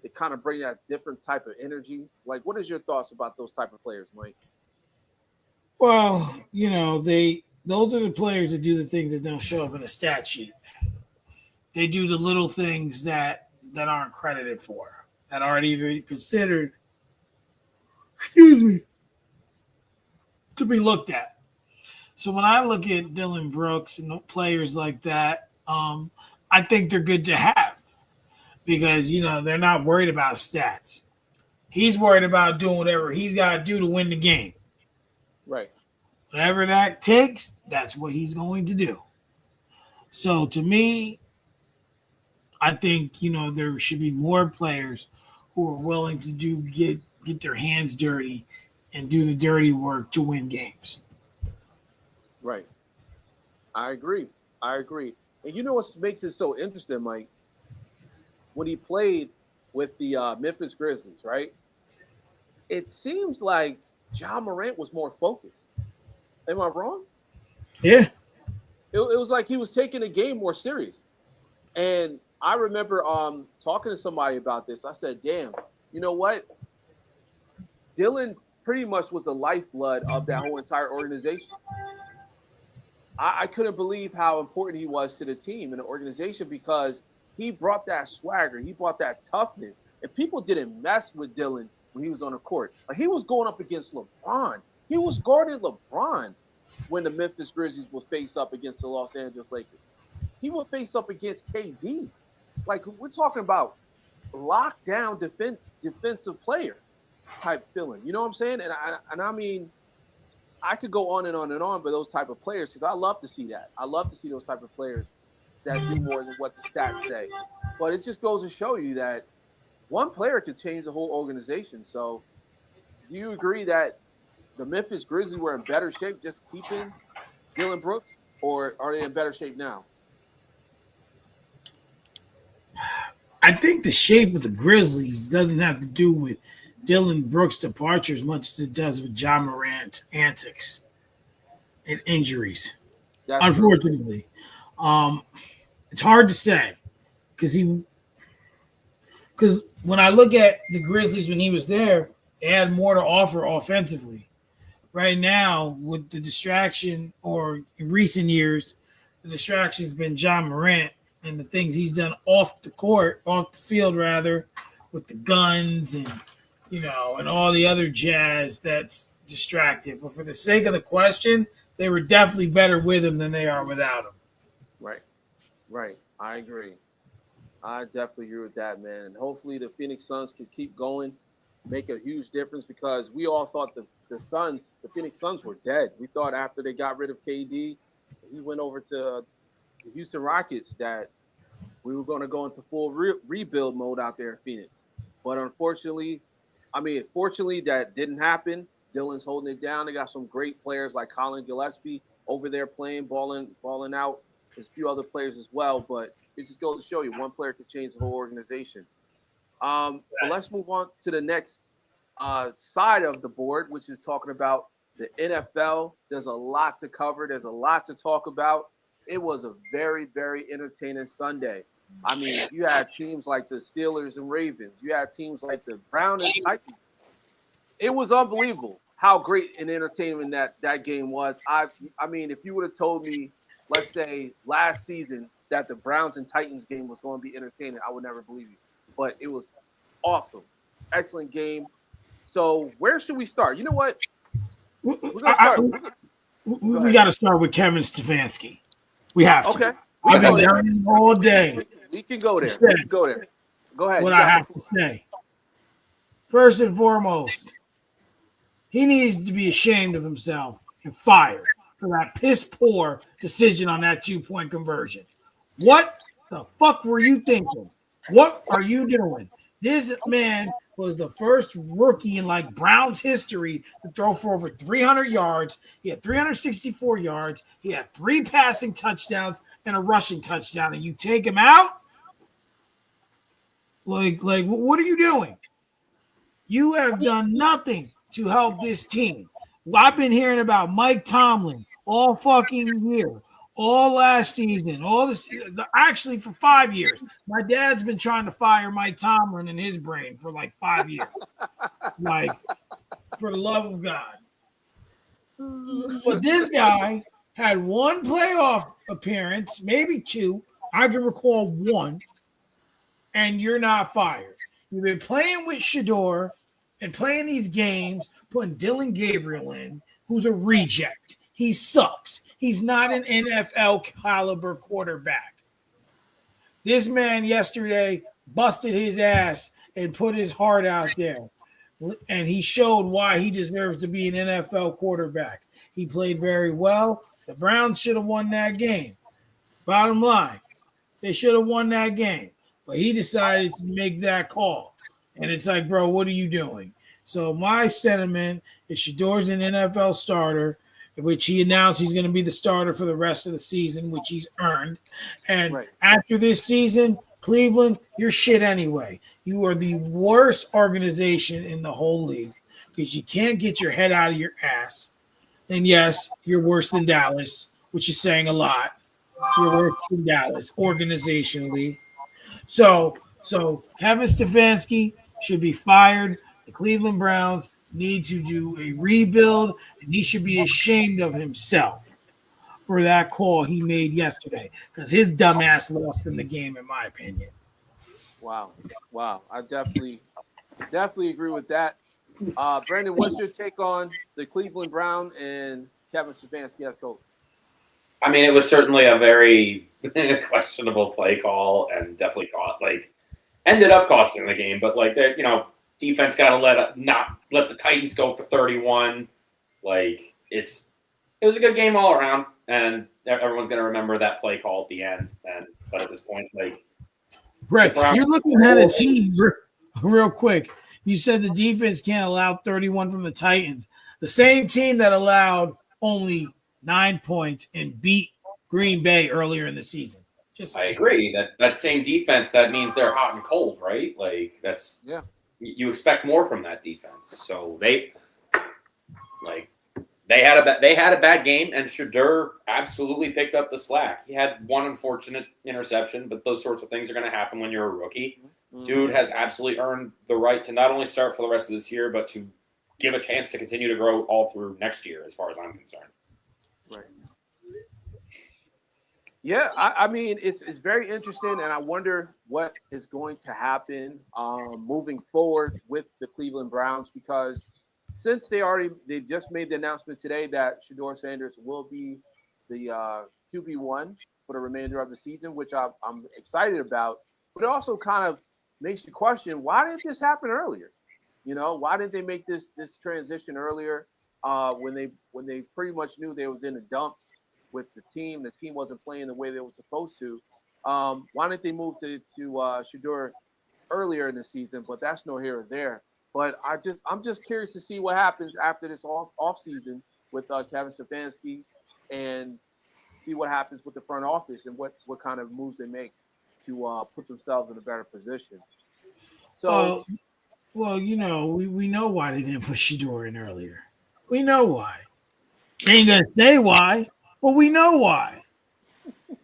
they kind of bring that different type of energy. Like, what is your thoughts about those type of players, Mike? Well, those are the players that do the things that don't show up in a stat sheet. They do the little things that aren't credited for, that aren't even considered, excuse me, to be looked at. So when I look at Dylan Brooks and players like that, I think they're good to have because they're not worried about stats. He's worried about doing whatever he's got to do to win the game. Right. Whatever that takes, that's what he's going to do. So to me, I think there should be more players who are willing to get their hands dirty and do the dirty work to win games. Right. I agree. I agree. And you know what makes it so interesting, Mike? When he played with the Memphis Grizzlies, right? It seems like Ja Morant was more focused. Am I wrong? Yeah. It was like he was taking the game more serious. And I remember talking to somebody about this. I said, damn, you know what? Dylan pretty much was the lifeblood of that whole entire organization. I couldn't believe how important he was to the team and the organization because he brought that swagger, he brought that toughness, and people didn't mess with Dylan when he was on the court. Like he was going up against LeBron. He was guarding LeBron when the Memphis Grizzlies would face up against the Los Angeles Lakers. He would face up against KD. Like we're talking about lockdown defensive player type feeling. You know what I'm saying? And I mean, I could go on and on and on for those type of players because I love to see that. I love to see those type of players that do more than what the stats say. But it just goes to show you that one player could change the whole organization. So, do you agree that the Memphis Grizzlies were in better shape just keeping Dylan Brooks, or are they in better shape now? I think the shape of the Grizzlies doesn't have to do with Dylan Brooks' departure as much as it does with John Morant's antics and injuries. That's true. Unfortunately, um, it's hard to say because when I look at the Grizzlies when he was there, they had more to offer offensively. Right now, with the distraction, or in recent years, the distraction has been John Morant and the things he's done off the court, off the field rather, with the guns and and all the other jazz that's distracted. But for the sake of the question, they were definitely better with him than they are without him. Right. Right. I agree. I definitely agree with that, man. And hopefully the Phoenix Suns can keep going, make a huge difference because we all thought the Phoenix Suns were dead. We thought after they got rid of KD, he went over to the Houston Rockets that we were going to go into full rebuild mode out there in Phoenix. But fortunately, that didn't happen. Dylan's holding it down. They got some great players like Colin Gillespie over there playing, balling out. There's a few other players as well, but it just goes to show you one player could change the whole organization. But let's move on to the next side of the board, which is talking about the NFL. There's a lot to cover. There's a lot to talk about. It was a very, very entertaining Sunday. I mean, you had teams like the Steelers and Ravens. You had teams like the Browns and Titans. It was unbelievable how great and entertaining that game was. I mean, if you would have told me, let's say last season, that the Browns and Titans game was going to be entertaining, I would never believe you. But it was awesome, excellent game. So where should we start? You know what? We're gonna start. We got to start with Kevin Stefanski. We have to. Okay. I've been down all day. We can go there. We can go there. Go ahead. What I have to say. First and foremost, he needs to be ashamed of himself and fired for that piss poor decision on that 2-point conversion. What the fuck were you thinking? What are you doing? This man was the first rookie in like Browns history to throw for over 300 yards. He had 364 yards. He had 3 passing touchdowns and a rushing touchdown. And you take him out? Like what are you doing? You have done nothing to help this team. I've been hearing about Mike Tomlin all fucking year, all last season, all this, actually for 5 years. My dad's been trying to fire Mike Tomlin in his brain for like 5 years. Like, for the love of God. But this guy had 1 playoff appearance, maybe 2. I can recall 1, and you're not fired. You've been playing with Shador and playing these games, putting Dylan Gabriel in, who's a reject. He sucks. He's not an NFL caliber quarterback. This man yesterday busted his ass and put his heart out there. And he showed why he deserves to be an NFL quarterback. He played very well. The Browns should have won that game. Bottom line, they should have won that game. But he decided to make that call. And it's like, bro, what are you doing? So my sentiment is Shador's an NFL starter, which he announced he's going to be the starter for the rest of the season, which he's earned. And after this season, Cleveland, you're shit anyway. You are the worst organization in the whole league because you can't get your head out of your ass. And yes, you're worse than Dallas, which is saying a lot. You're worse than Dallas organizationally. So Kevin Stefanski should be fired. The Cleveland Browns need to do a rebuild, and he should be ashamed of himself for that call he made yesterday because his dumbass lost in the game, in my opinion. Wow. I definitely agree with that. Brandon, what's your take on the Cleveland Brown and Kevin Stefanski as coach? I mean, it was certainly a very questionable play call and definitely ended up costing the game. But defense got to not let the Titans go for 31. It was a good game all around, and everyone's going to remember that play call at the end. But at this point, Right. Browns- You're looking at a team real quick. You said the defense can't allow 31 from the Titans. The same team that allowed only 9 points and beat Green Bay earlier in the season. I agree that same defense. That means they're hot and cold, right? Like that's you expect more from that defense. So they had a bad game, and Shedeur absolutely picked up the slack. He had one unfortunate interception, but those sorts of things are going to happen when you're a rookie. Dude has absolutely earned the right to not only start for the rest of this year, but to give a chance to continue to grow all through next year, as far as I'm concerned. Right. Yeah, I mean, it's very interesting, and I wonder what is going to happen moving forward with the Cleveland Browns, because since they just made the announcement today that Shedeur Sanders will be the QB1 for the remainder of the season, which I'm excited about, but it also kind of makes you question, why didn't this happen earlier? You know, why didn't they make this transition earlier when they pretty much knew they was in the dumps with the team? The team wasn't playing the way they were supposed to. Why didn't they move to Shedeur earlier in the season? But that's no here or there. But I'm just curious to see what happens after this off season with Kevin Stefanski, and see what happens with the front office and what kind of moves they make to put themselves in a better position. So, well, you know, we know why they didn't put Shedeur in earlier. We know why. They ain't gonna say why, but we know why.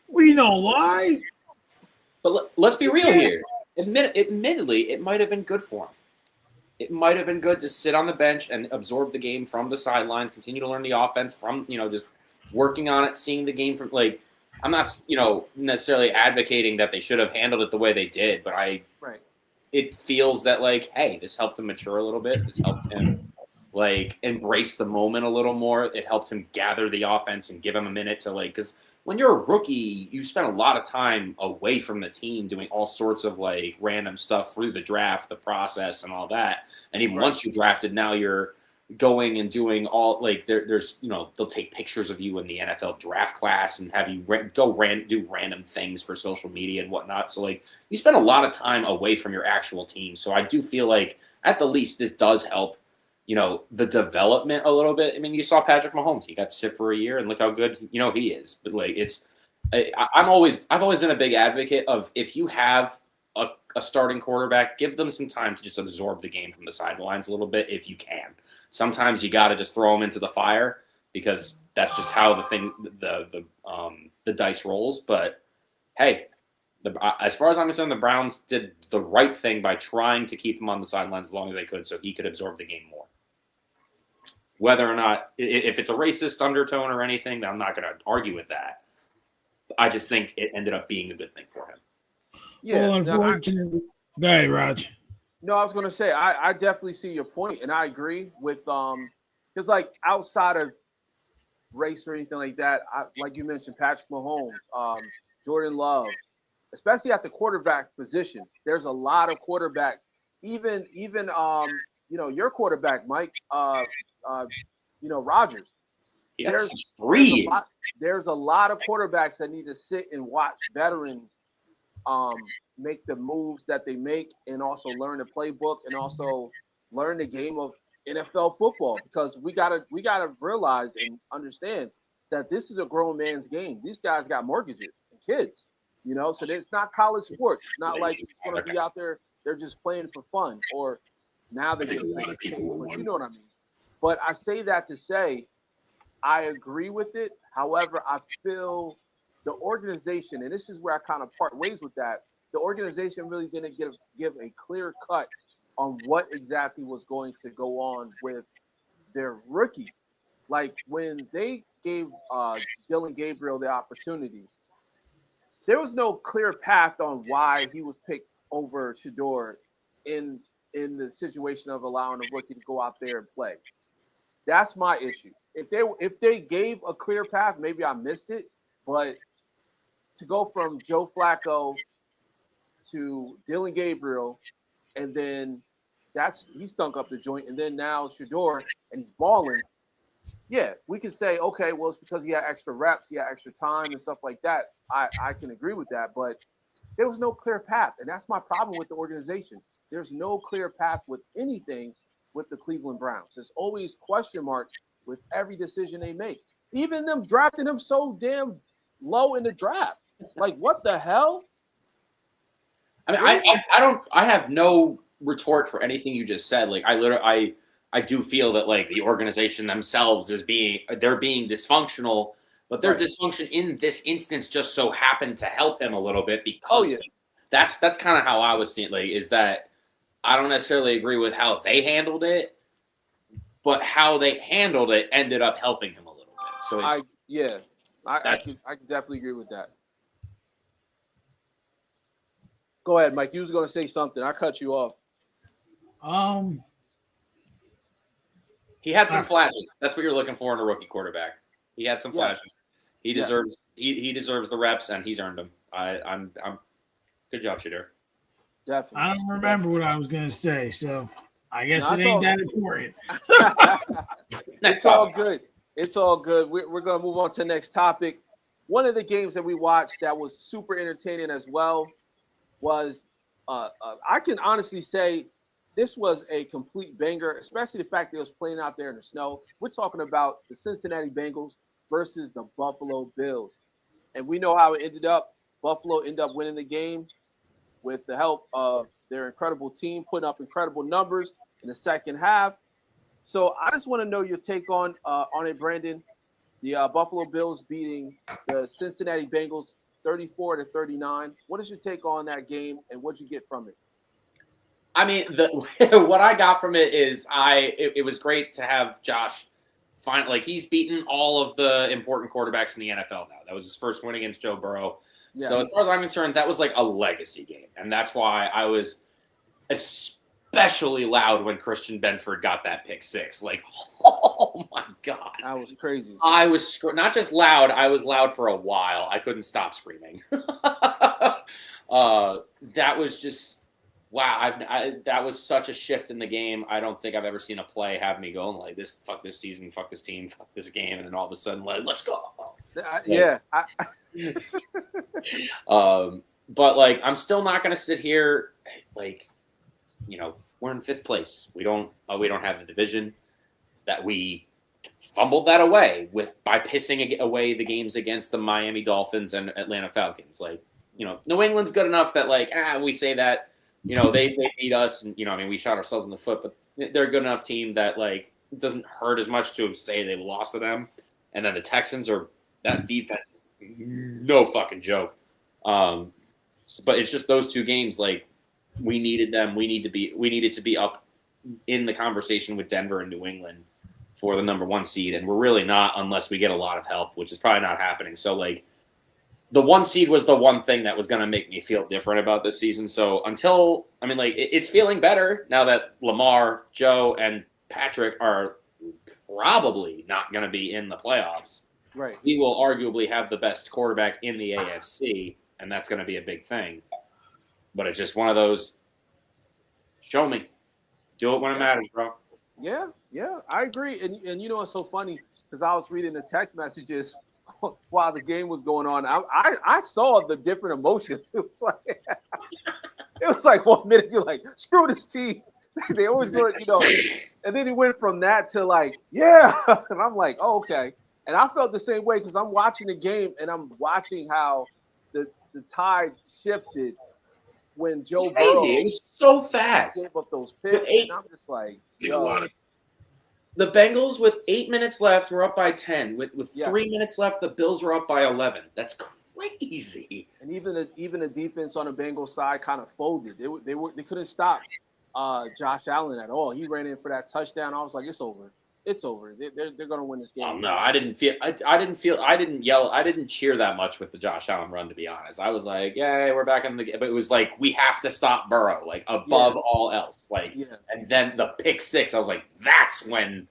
We know why. But let's be real here. Admittedly, it might have been good for him. It might have been good to sit on the bench and absorb the game from the sidelines, continue to learn the offense from, just working on it, seeing the game from, like, I'm not, necessarily advocating that they should have handled it the way they did, but it feels that, like, hey, this helped him mature a little bit. This helped him, like, embrace the moment a little more. It helped him gather the offense and give him a minute to, like, because when you're a rookie, you spend a lot of time away from the team doing all sorts of, like, random stuff through the draft, the process, and all that. And even once you're drafted, now you're going and doing all, like, there's they'll take pictures of you in the NFL draft class and have you do random things for social media and whatnot. So, like, you spend a lot of time away from your actual team. So I do feel like at the least this does help, the development a little bit. I mean, you saw Patrick Mahomes; he got to sit for a year, and look how good he is. But, like, I've always been a big advocate of, if you have a starting quarterback, give them some time to just absorb the game from the sidelines a little bit if you can. Sometimes you got to just throw them into the fire, because that's just how the dice rolls. But hey, as far as I'm concerned, the Browns did the right thing by trying to keep him on the sidelines as long as they could, so he could absorb the game more. Whether or not, if it's a racist undertone or anything, I'm not going to argue with that. I just think it ended up being a good thing for him. Yeah, well, unfortunately, go ahead, Raj. No, I was going to say, I definitely see your point, and I agree with because, like, outside of race or anything like that, like you mentioned, Patrick Mahomes, Jordan Love, especially at the quarterback position, there's a lot of quarterbacks, even your quarterback, Mike, Rodgers. There's a lot of quarterbacks that need to sit and watch veterans make the moves that they make, and also learn the playbook, and also learn the game of NFL football, because we gotta realize and understand that this is a grown man's game. These guys got mortgages and kids, so it's not college sports. It's not like it's going to be out there, they're just playing for fun, or now they get paid, but you know what I mean. But I say that to say I agree with it. However, I feel the organization, and this is where I kind of part ways with that, the organization really didn't give a clear cut on what exactly was going to go on with their rookies. Like, when they gave Dylan Gabriel the opportunity, there was no clear path on why he was picked over Shedeur in the situation of allowing a rookie to go out there and play. That's my issue. If they gave a clear path, maybe I missed it, but to go from Joe Flacco to Dylan Gabriel, and then he stunk up the joint, and then now Shedeur, and he's balling. Yeah, we can say, okay, well, it's because he had extra reps, he had extra time and stuff like that. I can agree with that, but There was no clear path, and that's my problem with the organization. There's no clear path with anything with the Cleveland Browns. There's always question marks with every decision they make. Even them drafting him so damn low in the draft. Like, what the hell? I mean, I have no retort for anything you just said. Like, I do feel that like the organization themselves they're being dysfunctional, but their dysfunction in this instance just so happened to help him a little bit because that's kind of how I was seeing. Like, is that I don't necessarily agree with how they handled it, but how they handled it ended up helping him a little bit. So I can definitely agree with that. Go ahead, Mike. You was going to say something. I cut you off. He had some flashes. That's what you're looking for in a rookie quarterback. He had some flashes. He deserves he deserves the reps, and he's earned them. I'm good job, Shadir. Definitely. I don't remember what I was going to say, so I guess it ain't that important. It's all good. It's all good. We're going to move on to the next topic. One of the games that we watched that was super entertaining as well was I can honestly say this was a complete banger, especially the fact that it was playing out there in the snow. We're talking about the Cincinnati Bengals versus the Buffalo Bills. And we know how it ended up. Buffalo ended up winning the game with the help of their incredible team, putting up incredible numbers in the second half. So I just want to know your take on it, Brandon. The Buffalo Bills beating the Cincinnati Bengals 34-39. What is your take on that game, and what did you get from it? I mean, what I got from it is it was great to have Josh find like he's beaten all of the important quarterbacks in the NFL now. That was his first win against Joe Burrow. Yeah. So as far as I'm concerned, that was like a legacy game, and that's why I was especially loud when Christian Benford got that pick six. Like, oh my God, that was crazy. I was not just loud; I was loud for a while. I couldn't stop screaming. That was just. Wow, that was such a shift in the game. I don't think I've ever seen a play have me going like this. Fuck this season, fuck this team, fuck this game, and then all of a sudden, like, let's go. But like, I'm still not gonna sit here. Like, we're in fifth place. We don't have the division. That we fumbled that away by pissing away the games against the Miami Dolphins and Atlanta Falcons. Like, New England's good enough that like, we say that. They beat us, and we shot ourselves in the foot. But they're a good enough team that like it doesn't hurt as much to say they lost to them. And then the Texans are that defense, no fucking joke. But it's just those two games. Like we needed them. We needed to be up in the conversation with Denver and New England for the number 1 seed, and we're really not unless we get a lot of help, which is probably not happening. So like. The 1 seed was the one thing that was going to make me feel different about this season. So it's feeling better now that Lamar, Joe, and Patrick are probably not going to be in the playoffs. Right. We will arguably have the best quarterback in the AFC, and that's going to be a big thing. But it's just one of those, show me. Do it when it matters, bro. Yeah, I agree. And what's so funny? Because I was reading the text messages while the game was going on. I saw the different emotions. It was like 1 minute you're like, screw this team. They always do it, and then he went from that to like, yeah. And I'm like, oh, okay. And I felt the same way because I'm watching the game and I'm watching how the tide shifted when Joe Burrow it was so fast. Gave up those picks, and I'm just like, yo. The Bengals with 8 minutes left were up by 10. With 3 minutes left, the Bills were up by 11. That's crazy. And even the defense on the Bengals side kind of folded. They couldn't stop Josh Allen at all. He ran in for that touchdown. I was like, it's over. It's over. They're going to win this game. Oh no, I didn't yell. I didn't cheer that much with the Josh Allen run, to be honest. I was like, yeah, we're back in the game. But it was like, we have to stop Burrow, like above all else. Like, and then the pick six, I was like, that's when,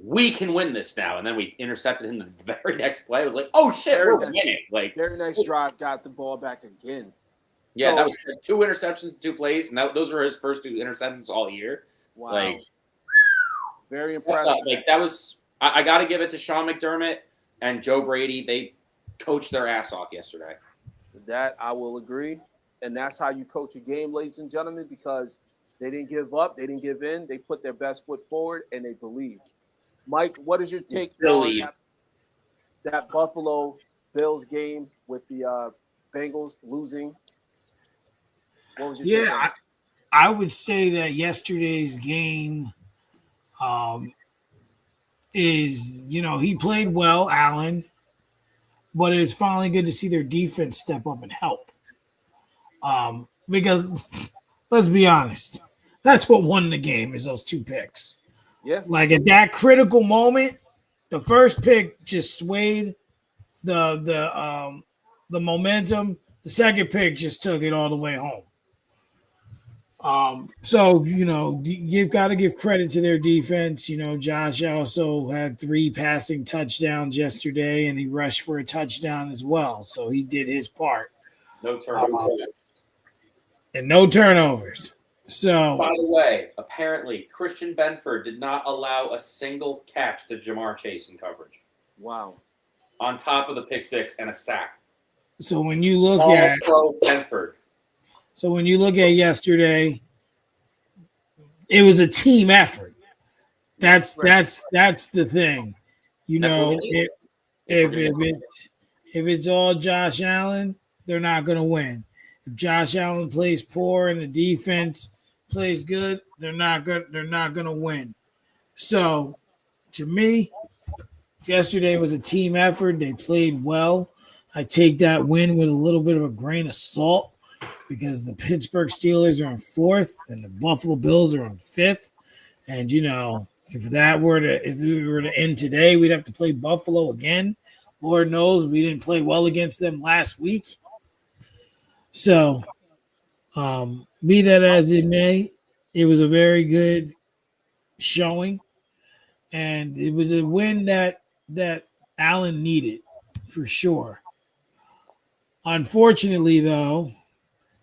we can win this now. And then we intercepted him the very next play. I was like, oh shit, we're winning. Like, very next drive, got the ball back again. Yeah, that was 2 interceptions, 2 plays, and those were his first 2 interceptions all year. Wow. Like, very impressive. That was I got to give it to Sean McDermott and Joe Brady. They coached their ass off yesterday. That I will agree. And that's how you coach a game, ladies and gentlemen, because they didn't give up, they didn't give in, they put their best foot forward, and they believed. Mike, what is your take on Believe. that Buffalo Bills game with the Bengals losing? What was your take on Yeah, that? I would say that yesterday's game um, is, he played well, Allen, but it's finally good to see their defense step up and help. Because let's be honest, that's what won the game is those two picks. Yeah, Like at that critical moment, the first pick just swayed the momentum. The second pick just took it all the way home. So you've got to give credit to their defense. Josh also had 3 passing touchdowns yesterday, and he rushed for a touchdown as well. So he did his part. No turnovers. And no turnovers. So By the way, apparently Christian Benford did not allow a single catch to Jamar Chase in coverage. wow. On top of the pick six and a sack. So when you look All at pro Benford. So when you look at yesterday, it was a team effort. That's the thing. If it's all Josh Allen, they're not going to win. If Josh Allen plays poor and the defense plays good, they're not going to win. So, to me, yesterday was a team effort. They played well. I take that win with a little bit of a grain of salt because the Pittsburgh Steelers are in 4th and the Buffalo Bills are in 5th. And if we were to end today, we'd have to play Buffalo again. Lord knows we didn't play well against them last week. So, be that as it may, it was a very good showing, and it was a win that Allen needed for sure. Unfortunately, though,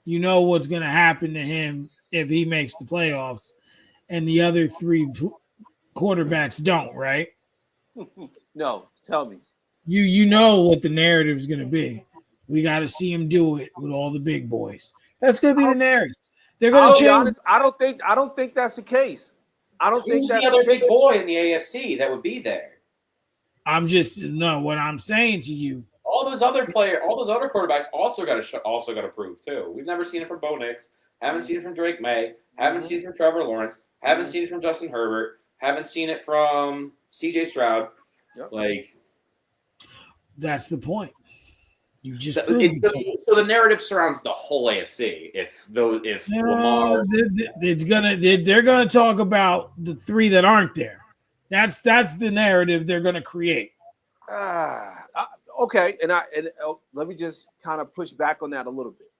what's going to happen to him if he makes the playoffs, and the other 3 quarterbacks don't, right? No, tell me. You know what the narrative is going to be. We got to see him do it with all the big boys. That's going to be the narrative. They're going to change. I'll be honest. I don't think that's the case. I don't think Who's that's the other the case. big boy in the AFC that would be there? What I'm saying to you. All those other quarterbacks also got to prove too. We've never seen it from Bo Nix. Haven't seen it from Drake May. Haven't seen it from Trevor Lawrence. Haven't seen it from Justin Herbert. Haven't seen it from C.J. Stroud. Yep. That's the point. You just so the narrative surrounds the whole AFC. If Lamar, they're gonna talk about the 3 that aren't there. That's the narrative they're gonna create. Okay, and let me just kind of push back on that a little bit,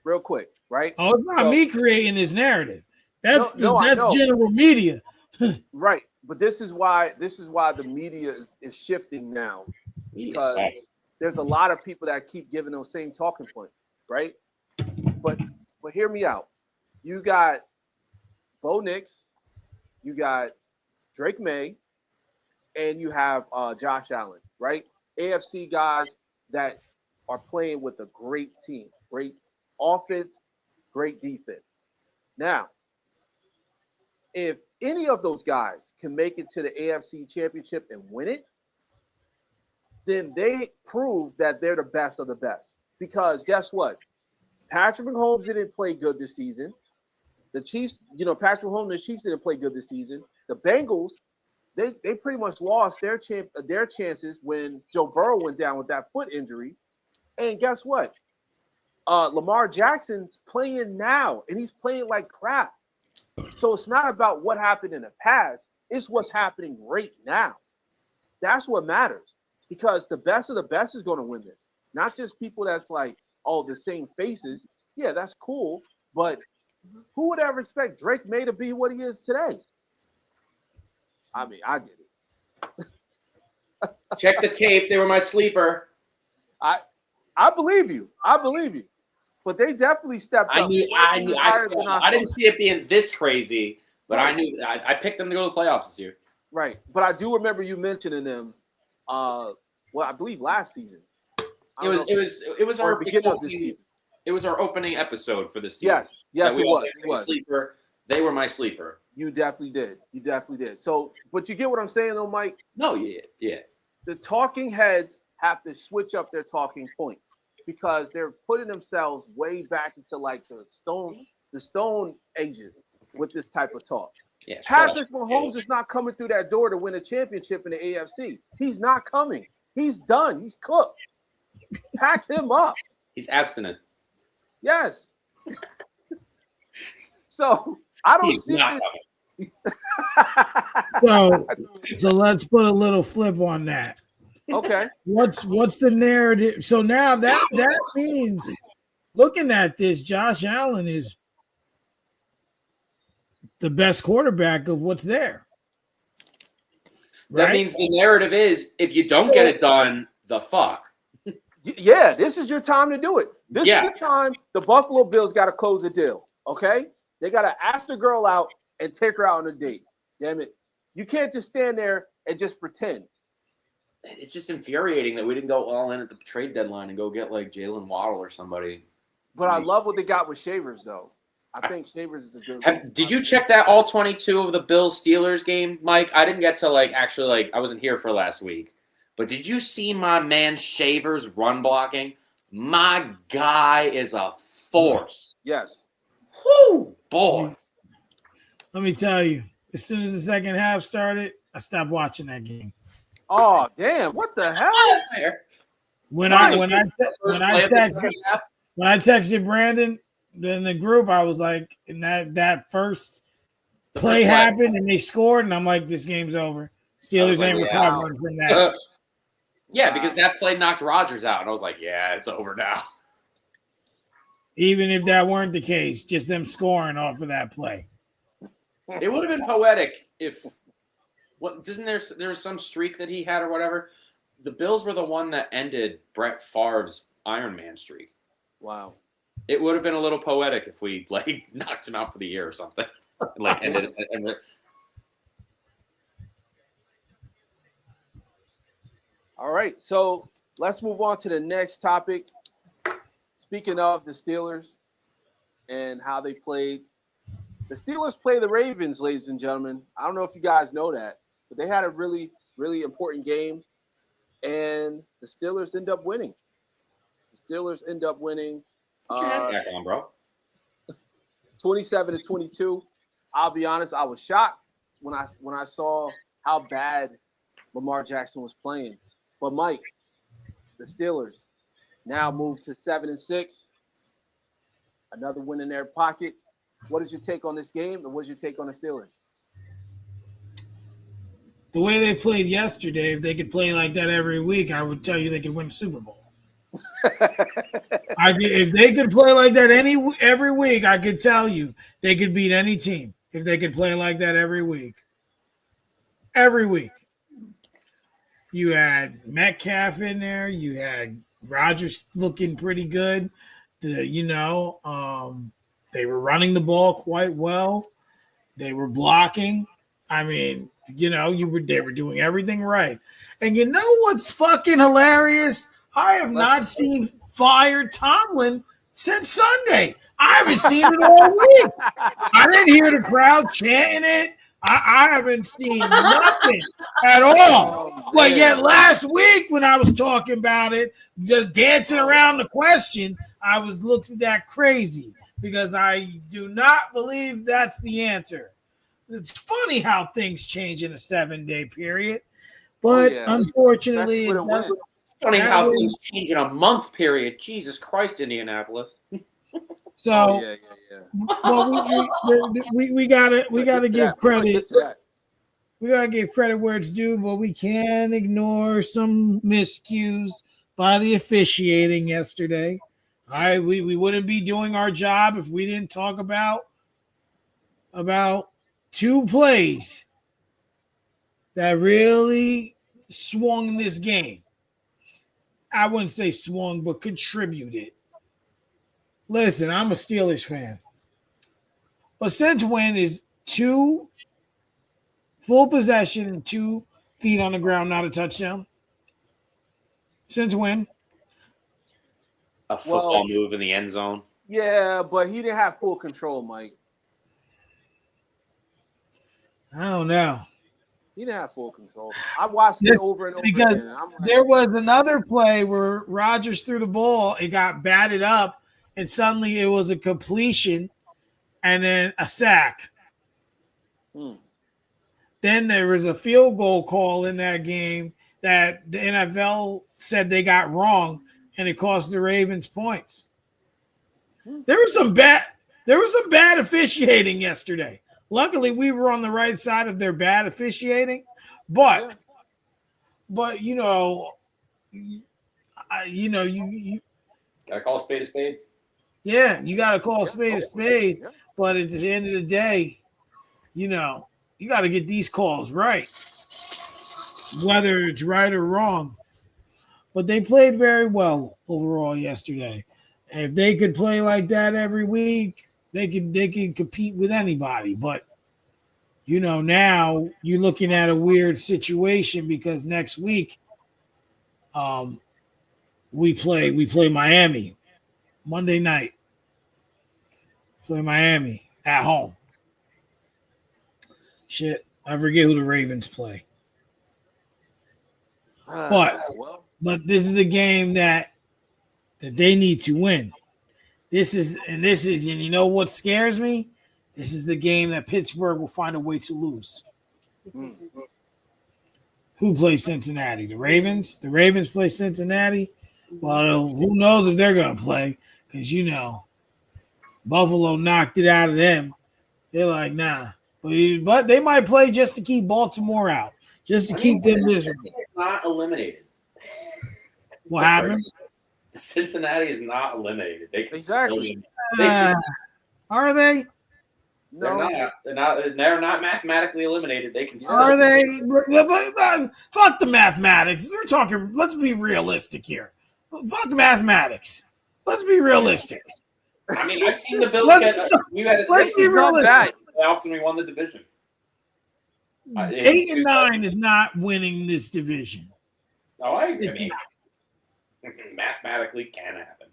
real quick, right? Oh, it's not me creating this narrative. That's general media. Right, but this is why the media is shifting now, because there's a lot of people that keep giving those same talking points, right? But hear me out. You got Bo Nix, you got Drake May, and you have Josh Allen, right? AFC guys that are playing with a great team, great offense, great defense. Now, if any of those guys can make it to the AFC Championship and win it, then they prove that they're the best of the best. Because guess what? Patrick Mahomes didn't play good this season. The Chiefs, Patrick Mahomes and the Chiefs didn't play good this season. The Bengals, they pretty much lost their chances when Joe Burrow went down with that foot injury. And guess what? Lamar Jackson's playing now, and he's playing like crap. So it's not about what happened in the past. It's what's happening right now. That's what matters. Because the best of the best is going to win this. Not just people that's like, the same faces. Yeah, that's cool. But who would ever expect Drake May to be what he is today? I mean, I get it. Check the tape. They were my sleeper. I believe you. But they definitely stepped up. I didn't see it being this crazy, but I knew I picked them to go to the playoffs this year. Right. But I do remember you mentioning them, I believe last season. I It don't was know. it was Or our beginning of this opening- season. It was our opening episode for this season. Yes, That we it all was. did. It was. Sleeper. They were my sleeper. You definitely did. You definitely did. So, but you get what I'm saying, though, Mike. No, yeah. The talking heads have to switch up their talking point because they're putting themselves way back into like the stone ages with this type of talk. Yeah. Patrick Mahomes is not coming through that door to win a championship in the AFC. He's not coming. He's done. He's cooked. Pack him up. He's abstinent. Yes. So I don't He's see not this. coming. So let's put a little flip on that. Okay. What's the narrative? So now that means looking at this, Josh Allen is the best quarterback of what's there. That Right? means the narrative is if you don't get it done, the fuck. Yeah, this is your time to do it. This Yeah. is the time the Buffalo Bills got to close the deal. Okay, they got to ask the girl out and take her out on a date. Damn it, you can't just stand there and just pretend. It's just infuriating that we didn't go all in at the trade deadline and go get like Jalen Waddle or somebody. But I love what they got with Shavers, though. I think Shavers is a good. Did you check that all 22 of the Bills Steelers game, Mike? I didn't get to I wasn't here for last week. But did you see my man Shavers run blocking? My guy is a force. Yes. Whoo, boy. Let me tell you, as soon as the second half started, I stopped watching that game. Oh damn! What the hell? When I texted Brandon in the group, I was like, and that first play happened and they scored, and I'm like, this game's over. Steelers ain't recovering from that. Yeah, because that play knocked Rodgers out, and I was like, yeah, it's over now. Even if that weren't the case, just them scoring off of that play. It would have been poetic if there's some streak that he had or whatever. The Bills were the one that ended Brett Favre's Iron Man streak. Wow. It would have been a little poetic if we knocked him out for the year or something. Ended it. All right, so let's move on to the next topic. Speaking of the Steelers and how they played, the Steelers play the Ravens, ladies and gentlemen. I don't know if you guys know that, but they had a really, really important game, and the Steelers end up winning. The Steelers end up winning. Put your head back on, bro. 27-22. I'll be honest, I was shocked when I saw how bad Lamar Jackson was playing. But Mike, the Steelers now move to 7-6. Another win in their pocket. What is your take on this game, and what is your take on the Steelers? The way they played yesterday, if they could play like that every week, I would tell you they could win the Super Bowl. If they could play like that every week, I could tell you they could beat any team if they could play like that every week. Every week. You had Metcalf in there. You had Rodgers looking pretty good. They were running the ball quite well. They were blocking. I mean, they were doing everything right. And you know what's fucking hilarious? I have not seen fired Tomlin since Sunday. I haven't seen it all week. I didn't hear the crowd chanting it. I haven't seen nothing at all. But yet last week when I was talking about it, just dancing around the question, I was looking that crazy because I do not believe that's the answer. It's funny how things change in a 7-day period. But unfortunately, it's funny how things change in a month period. Jesus Christ, Indianapolis. So, well, we gotta give credit. We gotta give credit where it's due, but we can't ignore some miscues by the officiating yesterday. We wouldn't be doing our job if we didn't talk about two plays that really swung this game. I wouldn't say swung, but contributed. Listen, I'm a Steelers fan. But since when is 2 full possession and 2 feet on the ground not a touchdown? Since when? A football Well, move in the end zone. yeah, but he didn't have full control, Mike. I don't know. He didn't have full control. I watched it This- over and over because again. And I'm like, there was another play where Rodgers threw the ball, it got batted up, and suddenly it was a completion and then a sack. hmm. Then there was a field goal call in that game that the NFL said they got wrong, and it cost the Ravens points. There was some bad officiating yesterday. Luckily, we were on the right side of their bad officiating, but you know, you Gotta call a spade a spade. yeah, you got to call a spade a spade. Yeah. But at the end of the day, you know, you got to get these calls right, whether it's right or wrong. But they played very well overall yesterday. And if they could play like that every week, they can compete with anybody. But you know, now you're looking at a weird situation because next week, we play Miami Monday night. Play Miami at home. Shit, I forget who the Ravens play. But this is a game that they need to win. This is and you know what scares me? This is the game that Pittsburgh will find a way to lose. Who plays Cincinnati? The Ravens? The Ravens play Cincinnati? Well, who knows if they're going to play? Because, you know, Buffalo knocked it out of them. They're like, nah. But they might play just to keep Baltimore out, just to keep them miserable. Not eliminated. What happened? Cincinnati is not eliminated. They can Exactly. Are they? No. They're not mathematically eliminated. They can still. Are they? Fuck the mathematics. We're talking. Let's be realistic here. Fuck mathematics. Let's be realistic. I mean, I've seen the Bills we had a let's be realistic. Playoffs and we won the division. 8 and 9 is not winning this division. Oh, I mean, mathematically can happen.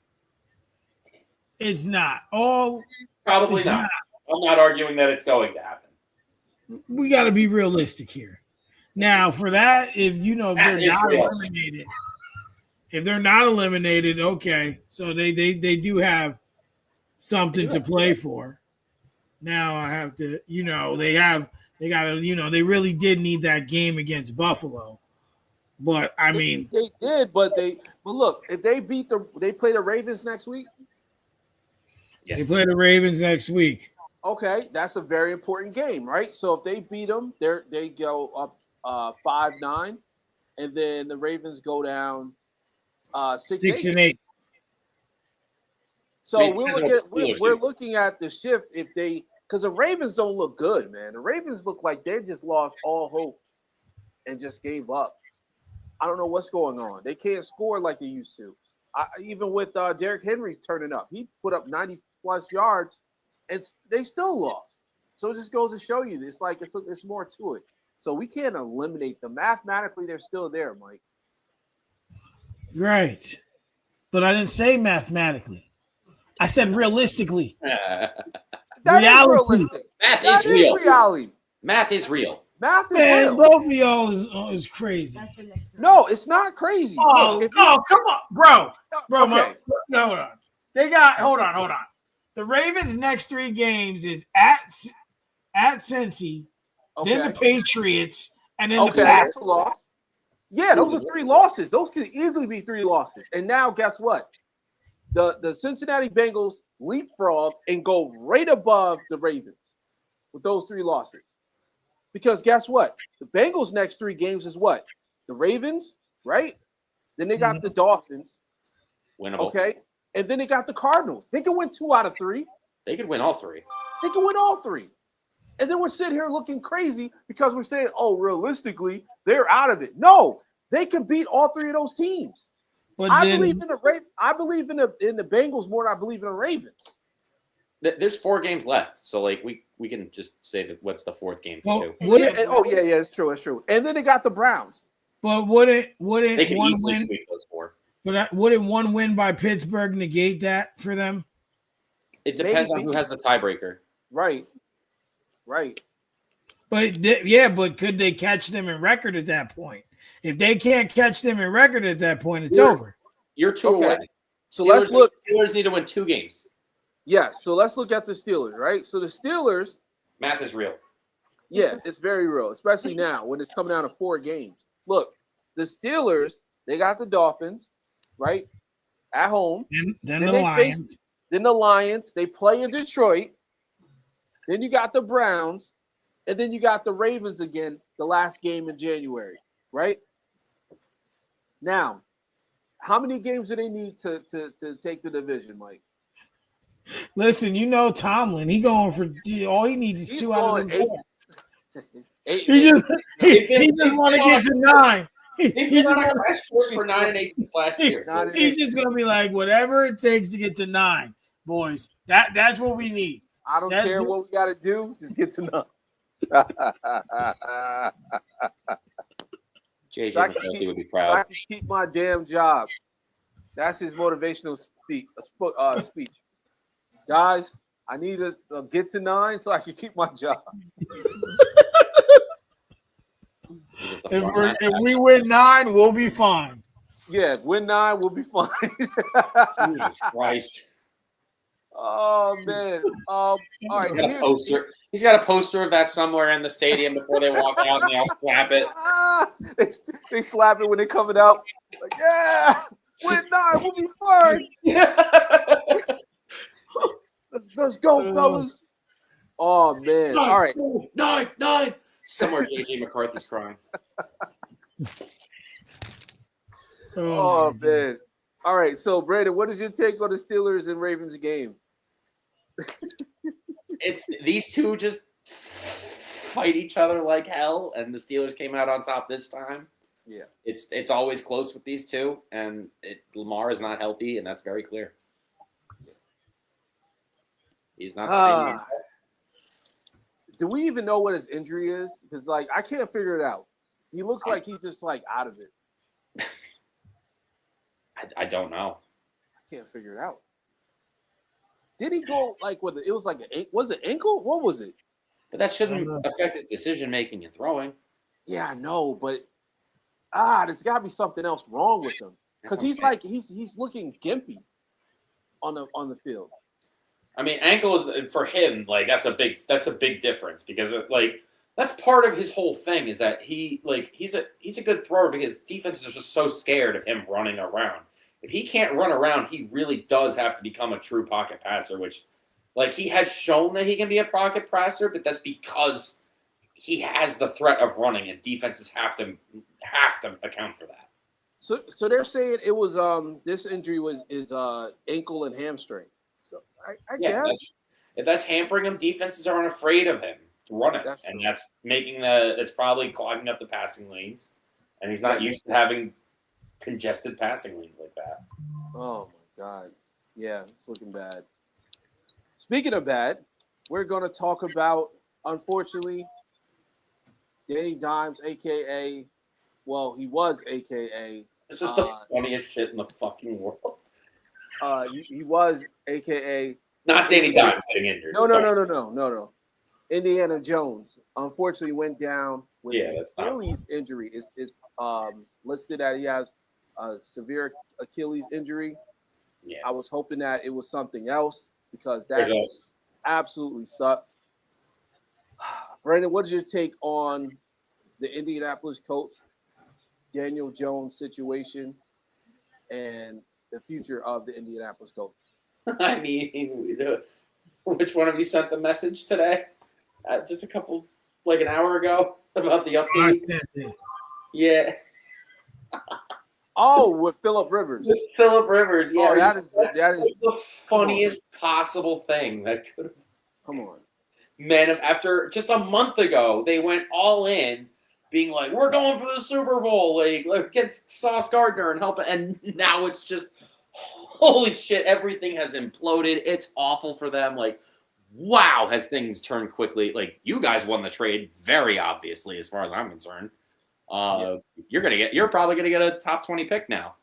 It's not. Probably not. I'm not arguing that it's going to happen. We got to be realistic here. Now, for that, if they're not eliminated, okay. So they do have something to play for. Now I have to, they got to, they really did need that game against Buffalo. But I mean, they did, but look, if they they play the Ravens next week. Yes. They play the Ravens next week. Okay, that's a very important game, right? So if they beat them, they go up 5-9, and then the Ravens go down 6-8. So we're looking at the shift because the Ravens don't look good, man. The Ravens look like they just lost all hope and just gave up. I don't know what's going on. They can't score like they used to. Even with Derrick Henry's turning up, he put up 90+ yards, and they still lost. So it just goes to show you, it's more to it. So we can't eliminate them. Mathematically, they're still there, Mike. Right. But I didn't say mathematically. I said realistically. That is realistic. Math is real. Reality. Math is real. Math is real. Both of y'all is crazy. No, it's not crazy. Oh, come on, bro. Okay. Hold on. The Ravens' next 3 games is at Cincy, then the Patriots, and then the Packers. That's a loss. Yeah, those are 3 losses. Those could easily be 3 losses. And now, guess what? The Cincinnati Bengals leapfrog and go right above the Ravens with those 3 losses. Because guess what? The Bengals' next 3 games is what? The Ravens, right? Then they got the Dolphins. Winnable. Okay. And then they got the Cardinals. They can win 2 out of 3. They could win all 3. They can win all 3. And then we're sitting here looking crazy because we're saying, oh, realistically, they're out of it. No, they can beat all 3 of those teams. But I believe in the Bengals more than I believe in the Ravens. There's 4 games left, so we can just say that what's the 4th game? It's true. And then they got the Browns. But wouldn't they can one easily win? sweep those 4. But wouldn't one win by Pittsburgh negate that for them? It depends on Maybe. who has the tiebreaker. Right. But could they catch them in record at that point? If they can't catch them in record at that point, it's over. You're two Okay. away. So let's look. Steelers need to win 2 games. Yeah, so let's look at the Steelers, right? So the Steelers, Math is real. yeah, it's very real, especially now when it's coming down to 4 games. Look, the Steelers, they got the Dolphins, right? At home. Then the Lions. Then the Lions. They play in Detroit. Then you got the Browns. And then you got the Ravens again, the last game in January, right? Now, how many games do they need to take the division, Mike? Listen, Tomlin. He going for all he needs is 2 out of them 4. He just want to get to 9. He's on a crash course for 9-8 since last year. He's just gonna be like, whatever it takes to get to 9, boys. That's what we need. I don't care what we got to do. Just get to 9. JJ So McCarthy would be I proud. can keep my damn job. That's his motivational speech. Guys, I need to get to 9 so I can keep my job. If we win 9, we'll be fine. Yeah, win 9, we'll be fine. Jesus Christ. Oh man. All right. He's got a poster of that somewhere in the stadium before they walk out, and they all slap it. They slap it when they're coming out. Like, yeah, win 9, we'll be fine. Let's go, fellas. Oh man. All right. 9. Somewhere JJ McCarthy's crying. Oh man. All right. So Brandon, what is your take on the Steelers and Ravens game? It's these two just fight each other like hell, and the Steelers came out on top this time. Yeah. It's always close with these two, and Lamar is not healthy, and that's very clear. He's not the same. Do we even know what his injury is? Because I can't figure it out. He looks like he's just out of it. I don't know. I can't figure it out. Did he go with it? It was was it ankle? What was it? But that shouldn't affect his decision making and throwing. Yeah, I know, but there's got to be something else wrong with him because he's looking gimpy on the field. I mean, ankle is for him that's a big difference because that's part of his whole thing is that he's a good thrower because defenses are just so scared of him running around. If he can't run around, he really does have to become a true pocket passer, which he has shown that he can be a pocket passer, but that's because he has the threat of running, and defenses have to account for that. So they're saying it was this injury is ankle and hamstring. So I guess if that's hampering him, defenses aren't afraid of him running, and that's making it's probably clogging up the passing lanes, and he's not used to having congested passing lanes like that. Oh my God. Yeah, it's looking bad. Speaking of bad, we're going to talk about, unfortunately, Danny Dimes, aka, he was aka. This is the funniest shit in the fucking world. He was aka. Not Danny Dimes getting injured. No. Indiana Jones unfortunately went down with an Achilles injury. It's listed that he has a severe Achilles injury. Yeah. I was hoping that it was something else because that absolutely sucks. Brandon, what is your take on the Indianapolis Colts, Daniel Jones situation, and the future of the Indianapolis Colts? I mean, which one of you sent the message today? Just an hour ago about the update. Yeah. Oh, with Phillip Rivers. With Phillip Rivers, yeah. Oh, that is the funniest possible thing that could have. Come on. Man, after just a month ago, they went all in, being like, "We're going for the Super Bowl, against Sauce Gardner and help." And now it's just, holy shit! Everything has imploded. It's awful for them. Wow, has things turned quickly. You guys won the trade, very obviously, as far as I'm concerned. You're probably gonna get a top 20 pick now.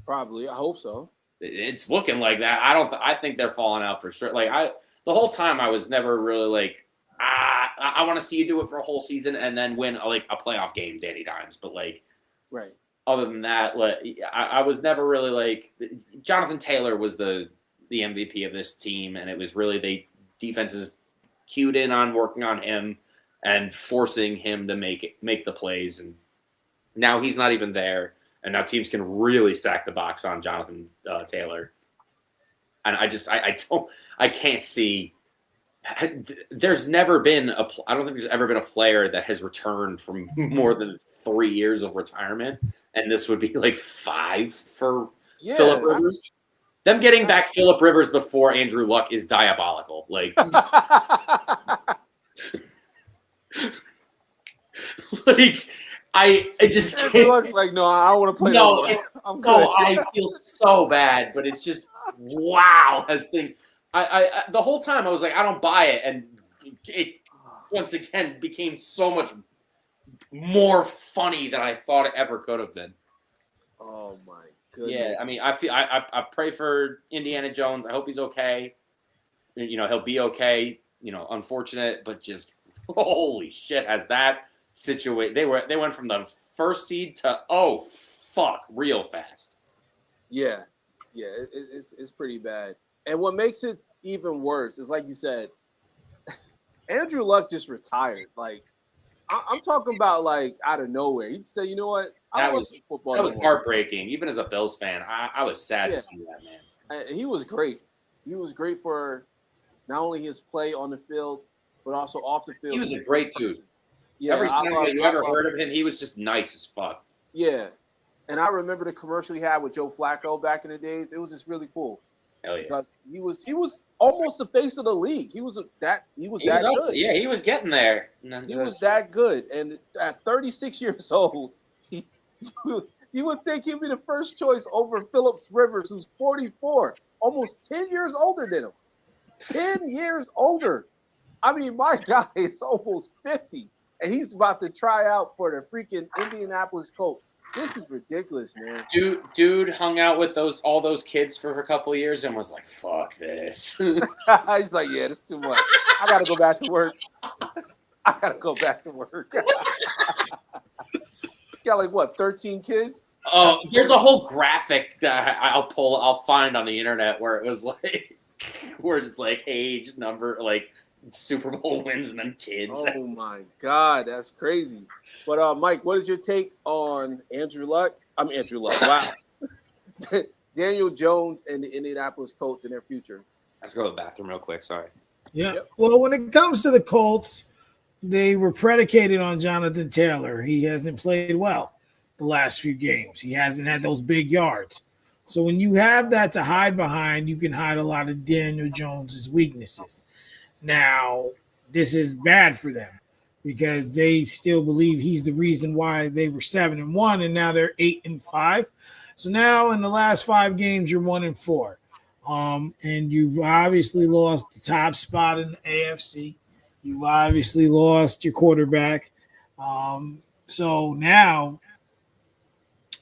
Probably. I hope so. It's looking like that. I think they're falling out for sure. Like the whole time I was never really like, I want to see you do it for a whole season and then win like a playoff game, Danny Dimes. But like, right. Other than that, like, I was never really like Jonathan Taylor was the MVP of this team, and it was really defenses cued in on working on him and forcing him to make the plays, and now he's not even there, and now teams can really stack the box on Jonathan Taylor, and I can't see. There's never been I don't think there's ever been a player that has returned from more than 3 years of retirement, and this would be like 5 for Phillip Rivers. Them getting back Phillip Rivers before Andrew Luck is diabolical. Like, like I just Andrew Luck's like, no, I don't want to play. No, it's so I feel so bad, but it's just wow. As thing, I the whole time I was like, I don't buy it, and it once again became so much more funny than I thought it ever could have been. Oh my goodness. Yeah, I mean, I pray for Indiana Jones. I hope he's okay. You know, he'll be okay. You know, unfortunate, but just holy shit, has that situation? They went from the first seed to real fast. Yeah, it's pretty bad. And what makes it even worse is, like you said, Andrew Luck just retired. Like, I'm talking about like out of nowhere. He said, "You know what? That was heartbreaking. Even as a Bills fan, I was sad to see that, man. He was great. He was great for not only his play on the field, but also off the field. He was a great dude. Yeah, every time you ever heard of him, he was just nice as fuck. Yeah, and I remember the commercial he had with Joe Flacco back in the days. It was just really cool. Hell yeah! Because he was almost the face of the league. He was that good. Yeah, he was getting there. He was that good, and at 36 years old, you would think he'd be the first choice over Phillips Rivers, who's 44, almost 10 years older than him. 10 years older. I mean, my guy is almost 50, and he's about to try out for the freaking Indianapolis Colts. This is ridiculous, man. Dude hung out with all those kids for a couple of years and was like, "Fuck this." He's like, "Yeah, that's too much. I gotta go back to work. He's got like what, 13 kids? Oh, there's a whole graphic that I'll find on the internet where it was like, where it's like age, number, like Super Bowl wins and then kids. Oh my God, that's crazy. But Mike, what is your take on Andrew Luck? Wow. Daniel Jones and the Indianapolis Colts in their future. Let's go to the bathroom real quick. Sorry. Yeah. Yep. Well, when it comes to the Colts, they were predicated on Jonathan Taylor. He hasn't played well the last few games. He hasn't had those big yards. So when you have that to hide behind, you can hide a lot of Daniel Jones's weaknesses. Now, this is bad for them because they still believe he's the reason why they were 7-1 and now they're 8-5. So now in the last 5 games, you're 1-4. And you've obviously lost the top spot in the AFC. You've obviously lost your quarterback. So now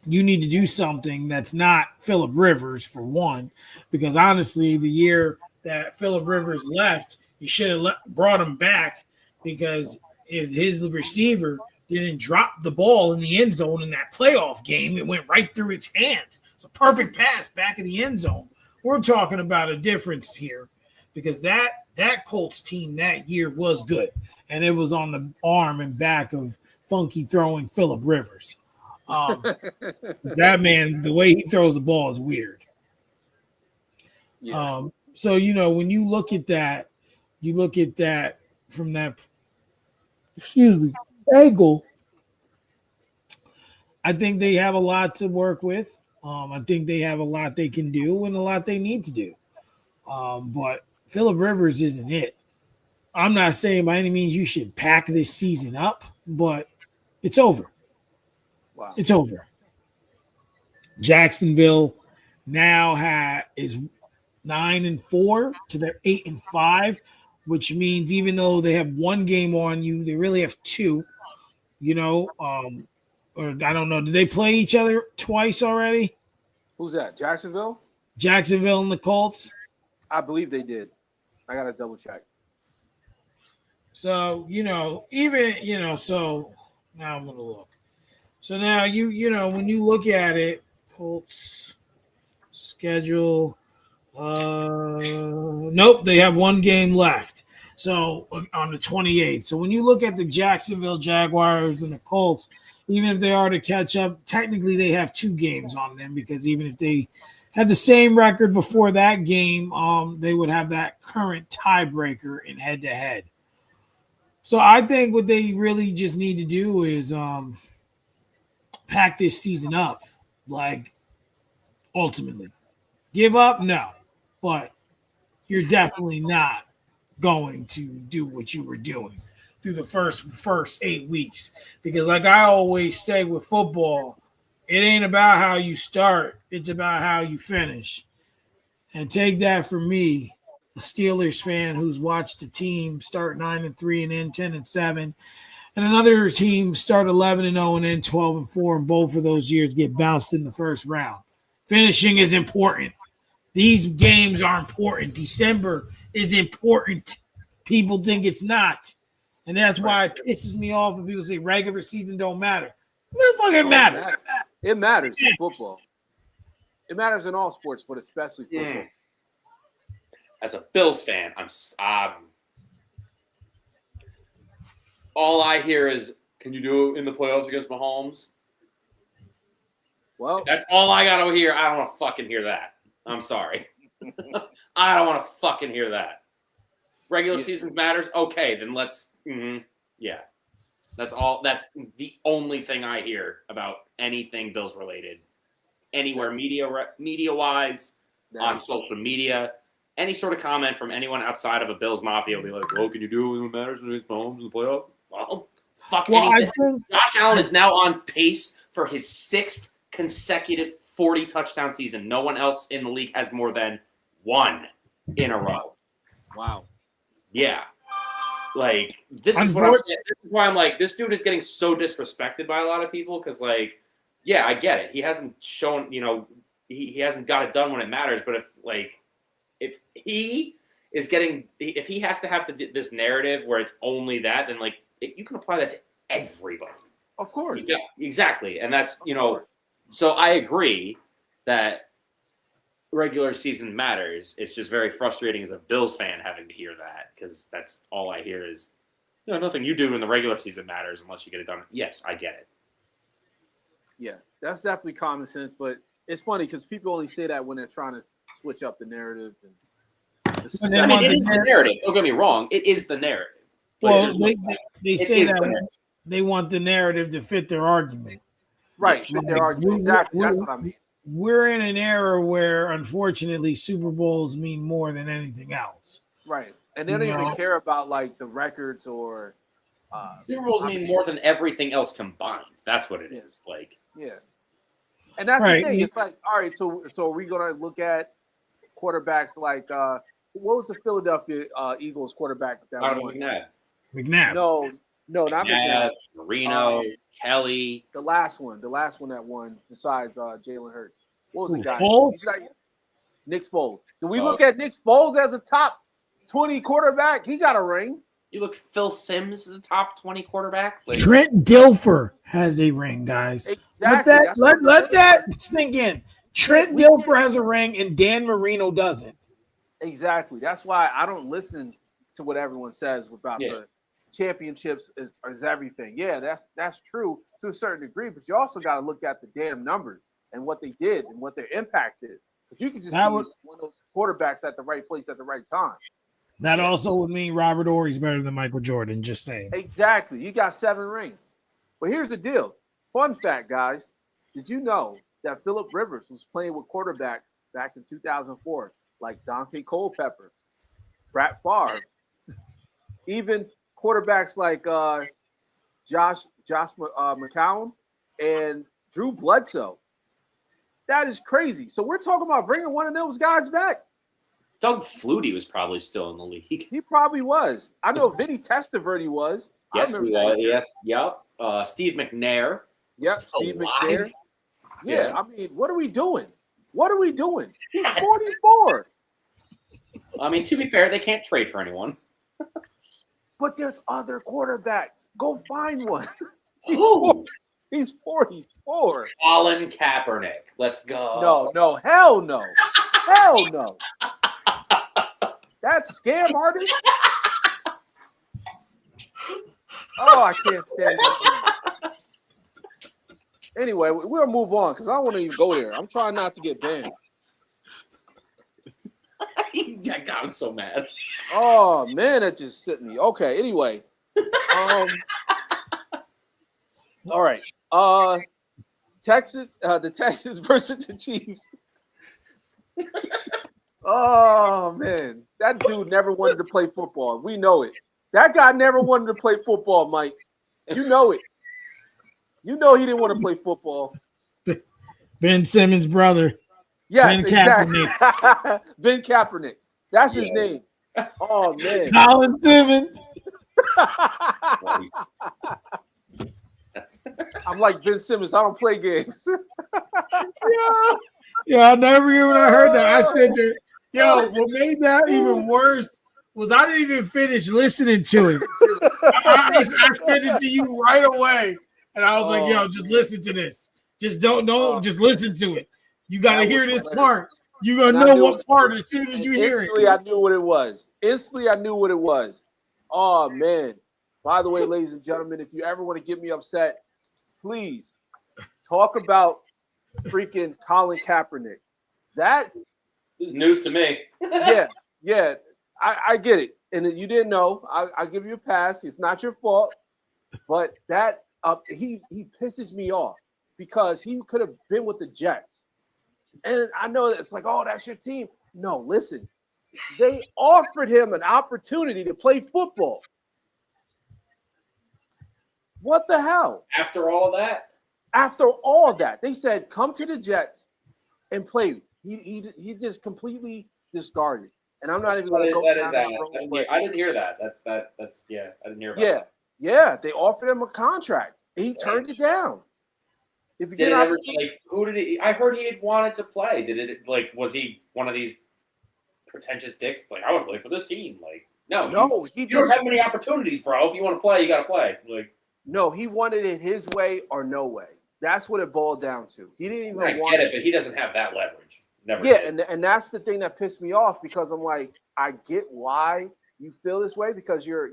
you need to do something that's not Phillip Rivers, for one, because honestly, the year that Phillip Rivers left, you should have brought him back, because if his receiver didn't drop the ball in the end zone in that playoff game, it went right through his hands. It's a perfect pass back in the end zone. We're talking about a difference here, because that Colts team that year was good, and it was on the arm and back of funky throwing Phillip Rivers. That man, the way he throws the ball is weird. Yeah. So, when you look at that from that, angle, I think they have a lot to work with. I think they have a lot they can do and a lot they need to do. But Phillip Rivers isn't it. I'm not saying by any means you should pack this season up, but it's over. Wow. It's over. Jacksonville now is 9-4 to their 8-5, which means even though they have 1 game on you, they really have 2. Or I don't know. Did they play each other twice already? Who's that? Jacksonville? Jacksonville and the Colts. I believe they did. I gotta double check. So, so now I'm gonna look. So now when you look at it, Colts schedule. Nope, they have one game left. So on the 28th. So when you look at the Jacksonville Jaguars and the Colts, even if they are to catch up, technically they have 2 games on them, because even if they had the same record before that game, they would have that current tiebreaker in head-to-head. So I think what they really just need to do is pack this season up, like, ultimately. Give up? No. But you're definitely not going to do what you were doing through the first 8 weeks. Because like I always say with football, it ain't about how you start, it's about how you finish. And take that from me, a Steelers fan who's watched the team start 9-3 and end 10-7, and another team start 11-0 and end 12-4, and both of those years get bounced in the first round. Finishing is important. These games are important. December is important. People think it's not. And that's why it pisses me off when people say regular season don't matter. It matters. It matters in football. It matters in all sports, but especially football. As a Bills fan, I'm all I hear is, "Can you do it in the playoffs against Mahomes?" Well, That's all I got to hear. I don't want to fucking hear that. I'm sorry. I don't want to fucking hear that. Regular seasons matters? Okay, then let's yeah. That's all. That's the only thing I hear about anything Bills related. Anywhere media-wise, on social media, any sort of comment from anyone outside of a Bills Mafia will be like, "Oh, can you do it when it matters against Mahomes in the playoffs?" Well, fuck anything. Josh Allen is now on pace for his 6th consecutive 40 touchdown season. No one else in the league has more than 1 in a row. Wow. Yeah. Like, this is what I'm saying. This is why I'm like, this dude is getting so disrespected by a lot of people, because, like, yeah, I get it. He hasn't shown, he hasn't got it done when it matters. But if he is getting, if he has to have this narrative where it's only that, then, like, you can apply that to everybody. Of course. Yeah, exactly. And that's, so I agree that regular season matters. It's just very frustrating as a Bills fan having to hear that, because that's all I hear is, nothing you do in the regular season matters unless you get it done. Yes, I get it. Yeah, that's definitely common sense, but it's funny because people only say that when they're trying to switch up the narrative. It is the narrative. Don't get me wrong. It is the narrative. Well, they say that they want the narrative to fit their argument. Right, fit their argument. Exactly. That's what I mean. We're in an era where, unfortunately, Super Bowls mean more than anything else. Right. And they don't even care about, like, the records or Super Bowls mean more than everything else combined. That's what it is. Like, yeah. And that's the thing. It's like, all right, so are we gonna look at quarterbacks like what was the Philadelphia Eagles quarterback that won? McNabb. No, not McNabb. Marino, Kelly. The last one that won besides Jalen Hurts. What was the guy? Foles? Nick Foles. Do we look at Nick Foles as a top 20 quarterback? He got a ring. You look Phil Simms as a top 20 quarterback. Like, Trent Dilfer has a ring, guys. Exactly. Let that sink in. Trent Dilfer has a ring and Dan Marino doesn't. Exactly. That's why I don't listen to what everyone says about the championships is everything. Yeah, that's true to a certain degree, but you also got to look at the damn numbers and what they did and what their impact is. But you can just be one of those quarterbacks at the right place at the right time. That also would mean Robert Ory's better than Michael Jordan, just saying. Exactly. You got 7 rings. But here's the deal. Fun fact, guys. Did you know that Phillip Rivers was playing with quarterbacks back in 2004, like Dante Culpepper, Brett Favre, even quarterbacks like Josh McCown and Drew Bledsoe? That is crazy. So we're talking about bringing one of those guys back. Doug Flutie was probably still in the league. He probably was. I know Vinny Testaverde was. Yes, he was. Yes, yep. Steve McNair. Yep, Steve McNair. Yeah, I mean, what are we doing? What are we doing? He's 44. I mean, to be fair, they can't trade for anyone. But there's other quarterbacks. Go find one. Who? He's 44. Colin Kaepernick. Let's go. No. Hell no. Hell no. That scam artist? Oh, I can't stand that. Anyway, we'll move on because I don't want to even go there. I'm trying not to get banned. I'm so mad. Oh man, that just sent me. Okay, anyway. All right. Texas, the Texans versus the Chiefs. Oh man, that dude never wanted to play football. We know it. That guy never wanted to play football, Mike. You know it. You know he didn't want to play football. Ben Simmons' brother. Yes, Ben exactly. Kaepernick. Ben Kaepernick. That's his name. Oh man. Colin Simmons. I'm like Ben Simmons. I don't play games. Yeah, I never even heard that. I said that. Yo, what made that even worse was I didn't even finish listening to it. I sent it to you right away, and I was like, "Yo, just listen to this. Just just listen to it. You got to hear this part. You gonna know what part as soon as you hear it." Instantly, I knew what it was. Oh man. By the way, ladies and gentlemen, if you ever want to get me upset, please talk about freaking Colin Kaepernick. That This is news to me. yeah. I get it. And you didn't know. I give you a pass. It's not your fault. But that he pisses me off because he could have been with the Jets. And I know it's like, oh, that's your team. No, listen. They offered him an opportunity to play football. What the hell? After all of that? After all of that, they said, come to the Jets and play. He just completely discarded. And I'm not even going to go down that road. I didn't hear that. That's I didn't hear about that. Yeah. They offered him a contract. He turned it down. If you did it ever, like, who did he? I heard he had wanted to play. Did it, like, was he one of these pretentious dicks? Like, I want to play for this team. Like, no, you don't have many opportunities, bro. If you want to play, you got to play. Like, no, he wanted it his way or no way. That's what it boiled down to. He didn't even want it, but he doesn't have that leverage. Never. Yeah, and that's the thing that pissed me off because I'm like, I get why you feel this way because you're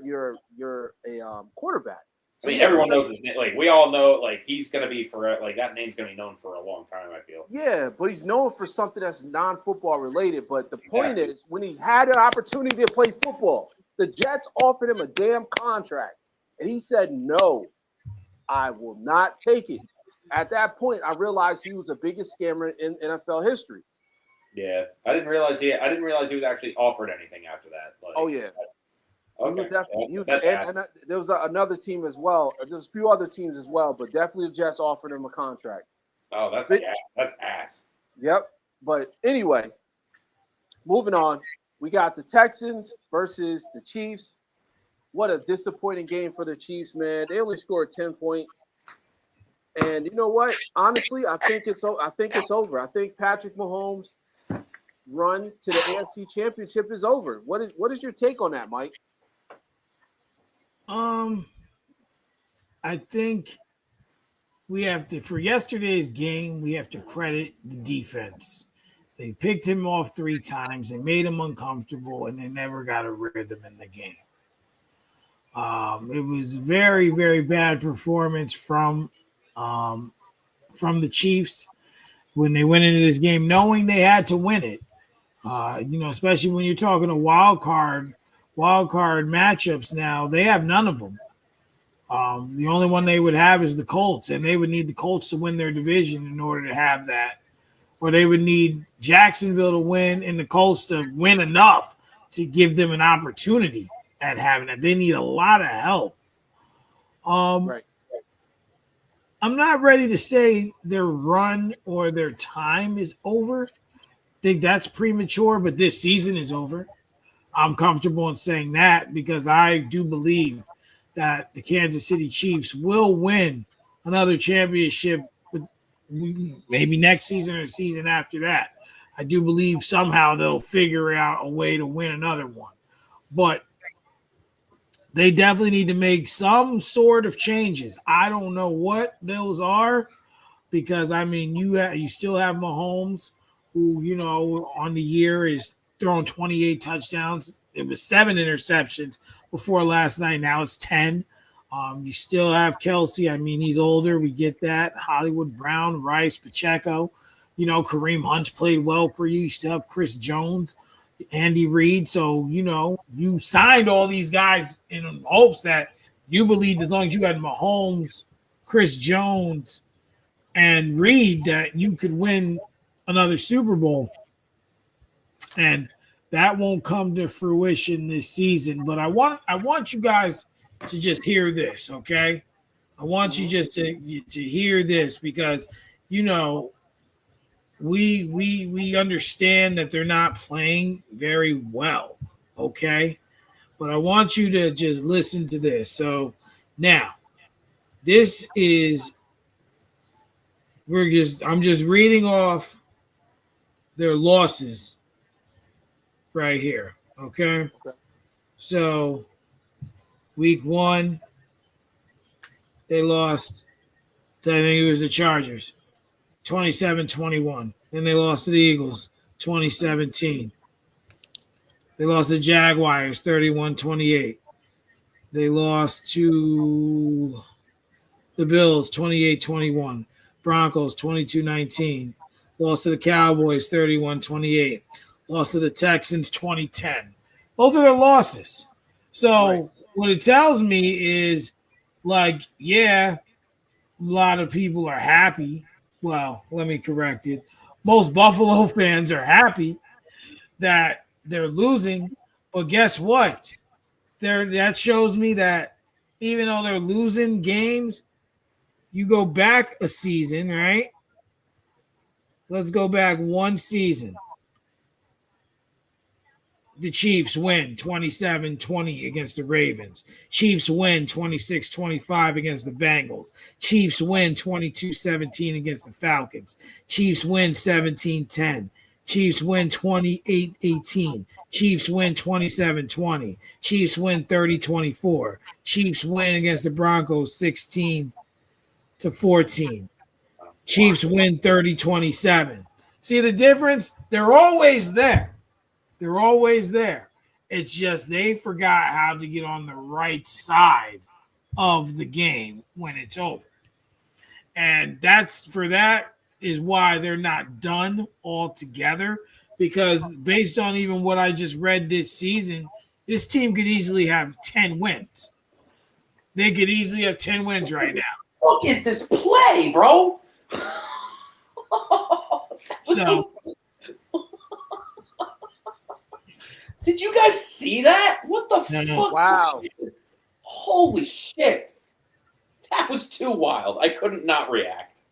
a quarterback. So, I mean, everyone knows his name. Like, we all know, like, he's going to be like, that name's going to be known for a long time, I feel. Yeah, but he's known for something that's non-football related. But the point is, when he had an opportunity to play football, the Jets offered him a damn contract. And he said, no, I will not take it. At that point, I realized he was the biggest scammer in NFL history. Yeah, I didn't realize he was actually offered anything after that. Like, oh yeah. Okay. He was definitely. And there was another team as well. There's a few other teams as well, but definitely the Jets offered him a contract. Oh, that's ass. Yep. But anyway, moving on. We got the Texans versus the Chiefs. What a disappointing game for the Chiefs, man. They only scored 10 points. And you know what? Honestly, I think it's over. I think Patrick Mahomes' run to the AFC Championship is over. What is your take on that, Mike? I think we have to, for yesterday's game, we have to credit the defense. They picked him off 3 times. They made him uncomfortable, and they never got a rhythm in the game. It was very, very bad performance from the Chiefs when they went into this game, knowing they had to win it. Especially when you're talking a wild card matchups now, they have none of them. The only one they would have is the Colts, and they would need the Colts to win their division in order to have that. Or they would need Jacksonville to win and the Colts to win enough to give them an opportunity at having that. They need a lot of help. Right. I'm not ready to say their run or their time is over. I think that's premature, but this season is over. I'm comfortable in saying that because I do believe that the Kansas City Chiefs will win another championship maybe next season or the season after that. I do believe somehow they'll figure out a way to win another one. But they definitely need to make some sort of changes. I don't know what those are because, I mean, you still have Mahomes, who, on the year is throwing 28 touchdowns. It was 7 interceptions before last night. Now it's 10. You still have Kelsey. I mean, he's older. We get that. Hollywood Brown, Rice, Pacheco. Kareem Hunt's played well for you. You still have Chris Jones, Andy Reid. So, you signed all these guys in hopes that you believed as long as you had Mahomes, Chris Jones, and Reid that you could win another Super Bowl. And that won't come to fruition this season. But I want you guys to just hear this, okay? I want you just to hear this because, we understand that they're not playing very well, okay? But I want you to just listen to this. So now, this is I'm just reading off their losses right here, okay? So week 1, they lost, I think it was the Chargers, 27-21. Then they lost to the Eagles, 2017. They lost to the Jaguars, 31-28. They lost to the Bills, 28-21. Broncos, 22-19. Lost to the Cowboys, 31-28. Lost to the Texans, 2010. Those are their losses. So what it tells me is, a lot of people are happy. Well, let me correct it. Most Buffalo fans are happy that they're losing. But guess what? That shows me that even though they're losing games, you go back a season, right? Let's go back one season. The Chiefs win 27-20 against the Ravens. Chiefs win 26-25 against the Bengals. Chiefs win 22-17 against the Falcons. Chiefs win 17-10. Chiefs win 28-18. Chiefs win 27-20. Chiefs win 30-24. Chiefs win against the Broncos 16-14. Chiefs win 30-27. See the difference? They're always there. They're always there. It's just they forgot how to get on the right side of the game when it's over. And that is why they're not done altogether. Because based on even what I just read this season, this team could easily have 10 wins. They could easily have 10 wins right now. What is this play, bro? So did you guys see that? What the fuck? Wow. Holy shit. That was too wild. I couldn't not react.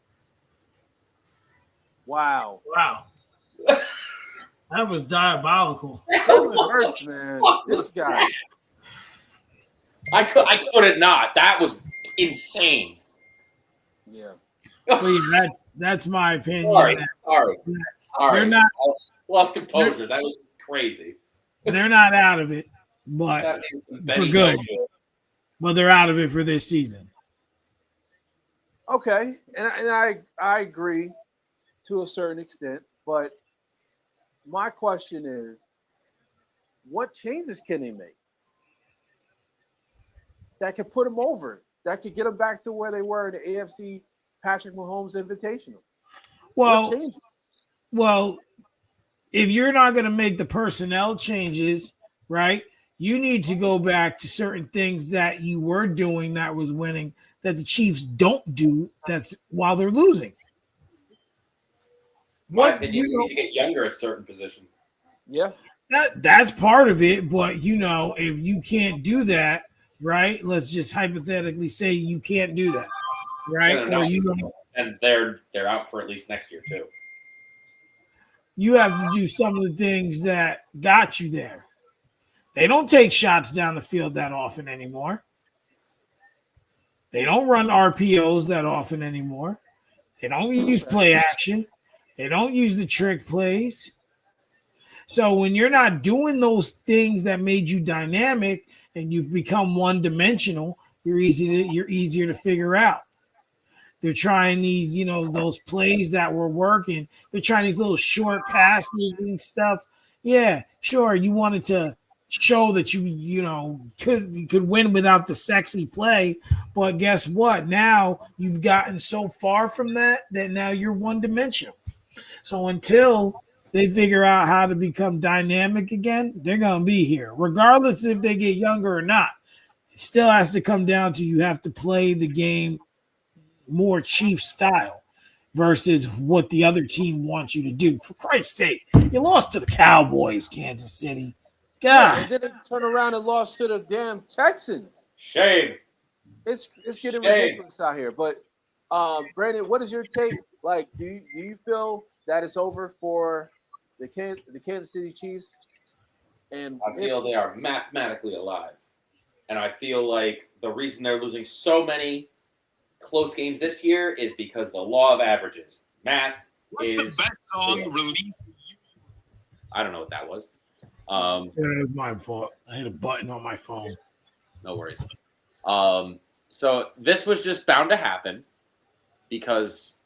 Wow. That was diabolical. Jalen Hurts, man. This guy. I couldn't not. That was insane. Yeah. Well, that's my opinion. Sorry. They're not. I lost composure. That was crazy. They're not out of it, but we're good. But they're out of it for this season. Okay, and I agree to a certain extent, but my question is, what changes can they make that could put them over, that could get them back to where they were in the AFC Patrick Mahomes Invitational? Well, if you're not going to make the personnel changes, right, you need to go back to certain things that you were doing that was winning that the Chiefs don't do that's while they're losing. You need to get younger at certain positions. Yeah. That's part of it, but if you can't do that, right? Let's just hypothetically say you can't do that, right? And they're out for at least next year too. You have to do some of the things that got you there. They don't take shots down the field that often anymore. They don't run RPOs that often anymore. They don't use play action. They don't use the trick plays. So when you're not doing those things that made you dynamic and you've become one dimensional, you're easier to figure out. They're trying these, those plays that were working. They're trying these little short passes and stuff. Yeah, sure. You wanted to show that you could win without the sexy play, but guess what? Now you've gotten so far from that now you're one dimensional. So until they figure out how to become dynamic again, they're gonna be here, regardless if they get younger or not. It still has to come down to you have to play the game more Chief style versus what the other team wants you to do. For Christ's sake, you lost to the Cowboys, Kansas City. Yeah, God, and then they turn around and lost to the damn Texans. Shame. It's getting Shame. ridiculous out here. But Brandon, what is your take? Like, do you feel that it's over for the Kansas City Chiefs? And I feel they are mathematically alive. And I feel like the reason they're losing so many close games this year is because the law of averages. Math What's is the best song real. released? I don't know what that was. it was my fault. I hit a button on my phone. No worries. So this was just bound to happen because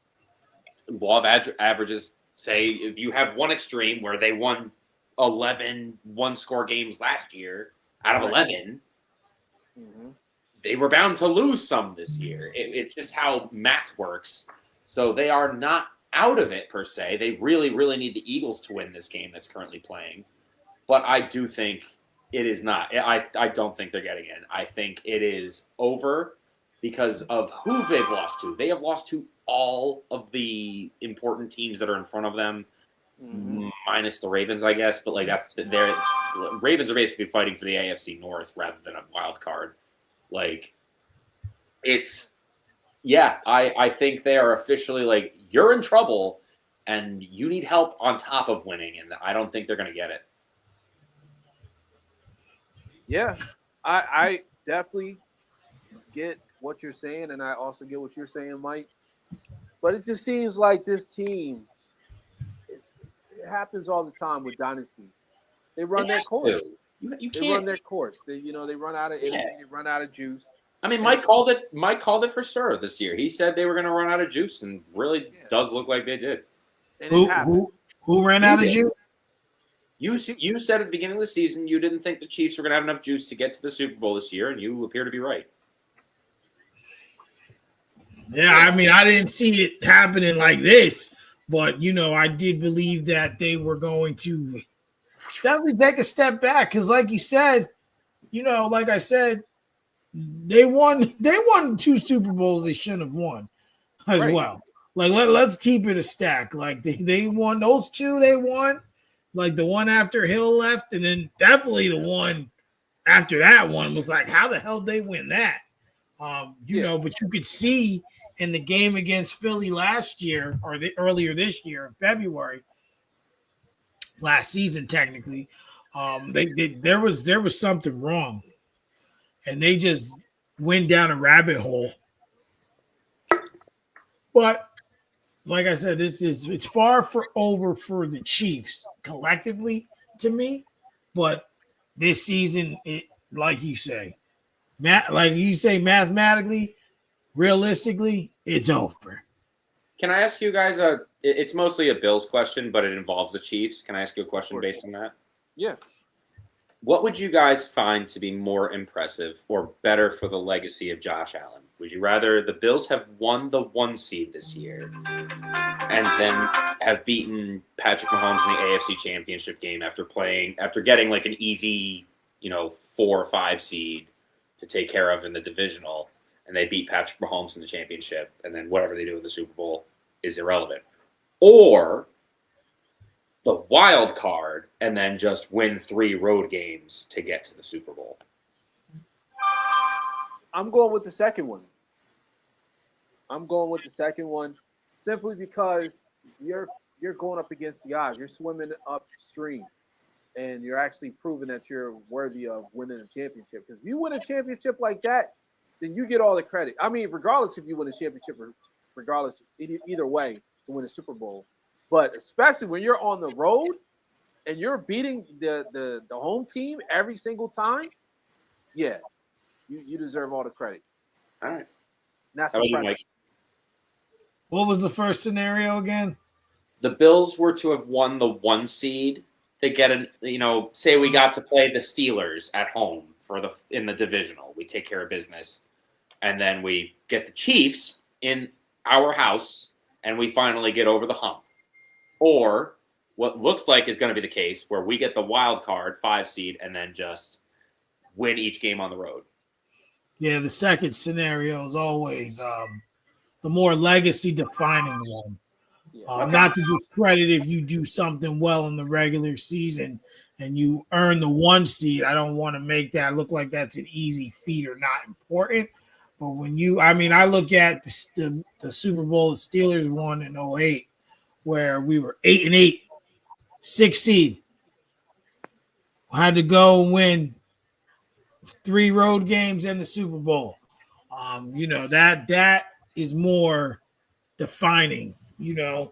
law of averages say if you have one extreme where they won 11 one-score games last year out of 11, they were bound to lose some this year. It's just how math works. So they are not out of it per se. They really, really need the Eagles to win this game that's currently playing. But I do think it is not. I don't think they're getting in. I think it is over because of who they've lost to. They have lost to all of the important teams that are in front of them, minus the Ravens, I guess. But like the Ravens are basically fighting for the AFC North rather than a wild card. Like I think they are officially like you're in trouble and you need help on top of winning, and I don't think they're going to get it. Yeah, I definitely get what you're saying, and I also get what you're saying, Mike. But it just seems like this team, it happens all the time with dynasties. They run their course. You They can't run their course. They run out of energy. They run out of juice. I mean, Mike called it for sure this year. He said they were going to run out of juice, and really does look like they did. And it happened. Who ran out of juice? You said at the beginning of the season you didn't think the Chiefs were going to have enough juice to get to the Super Bowl this year, and you appear to be right. Yeah, I mean, I didn't see it happening like this, but I did believe that they were going to definitely take a step back because, like you said, like I said, they won 2 Super Bowls they shouldn't have won as well. Like let's keep it a stack. Like they won those 2 they won, like the one after Hill left, and then definitely the one after that one was like, how the hell did they win that? But you could see in the game against Philly last year or earlier this year in February, last season technically, there was something wrong, and they just went down a rabbit hole. But like I said, it's far over for the Chiefs collectively to me, but this season, like you say, mathematically, realistically, it's over. Can I ask you guys it's mostly a Bills question, but it involves the Chiefs. Can I ask you a question based on that? Yeah. What would you guys find to be more impressive or better for the legacy of Josh Allen? Would you rather the Bills have won the 1 seed this year and then have beaten Patrick Mahomes in the AFC Championship game after getting like an easy, 4 or 5 seed to take care of in the divisional, and they beat Patrick Mahomes in the championship, and then whatever they do in the Super Bowl is irrelevant? Or the wild card and then just win 3 road games to get to the Super Bowl? I'm going with the second one. Simply because you're going up against the odds. You're swimming upstream, and you're actually proving that you're worthy of winning a championship. Because if you win a championship like that, then you get all the credit. I mean, regardless if you win a championship regardless, either way, to win a Super Bowl. But especially when you're on the road and you're beating the home team every single time, yeah, you deserve all the credit. All right. And that's How about you, impressive. Mike? What was the first scenario again? The Bills were to have won the 1 seed. They get say we got to play the Steelers at home in the divisional. We take care of business. And then we get the Chiefs in our house and we finally get over the hump. Or what looks like is going to be the case where we get the wild card 5 seed and then just win each game on the road. Yeah, the second scenario is always the more legacy defining one. Yeah. Okay. Not to discredit if you do something well in the regular season and you earn the 1 seed. I don't want to make that look like that's an easy feat or not important. But when I look at the Super Bowl the Steelers won in 2008, where we were 8-8, 6 seed. Had to go and win 3 road games and the Super Bowl. That is more defining, than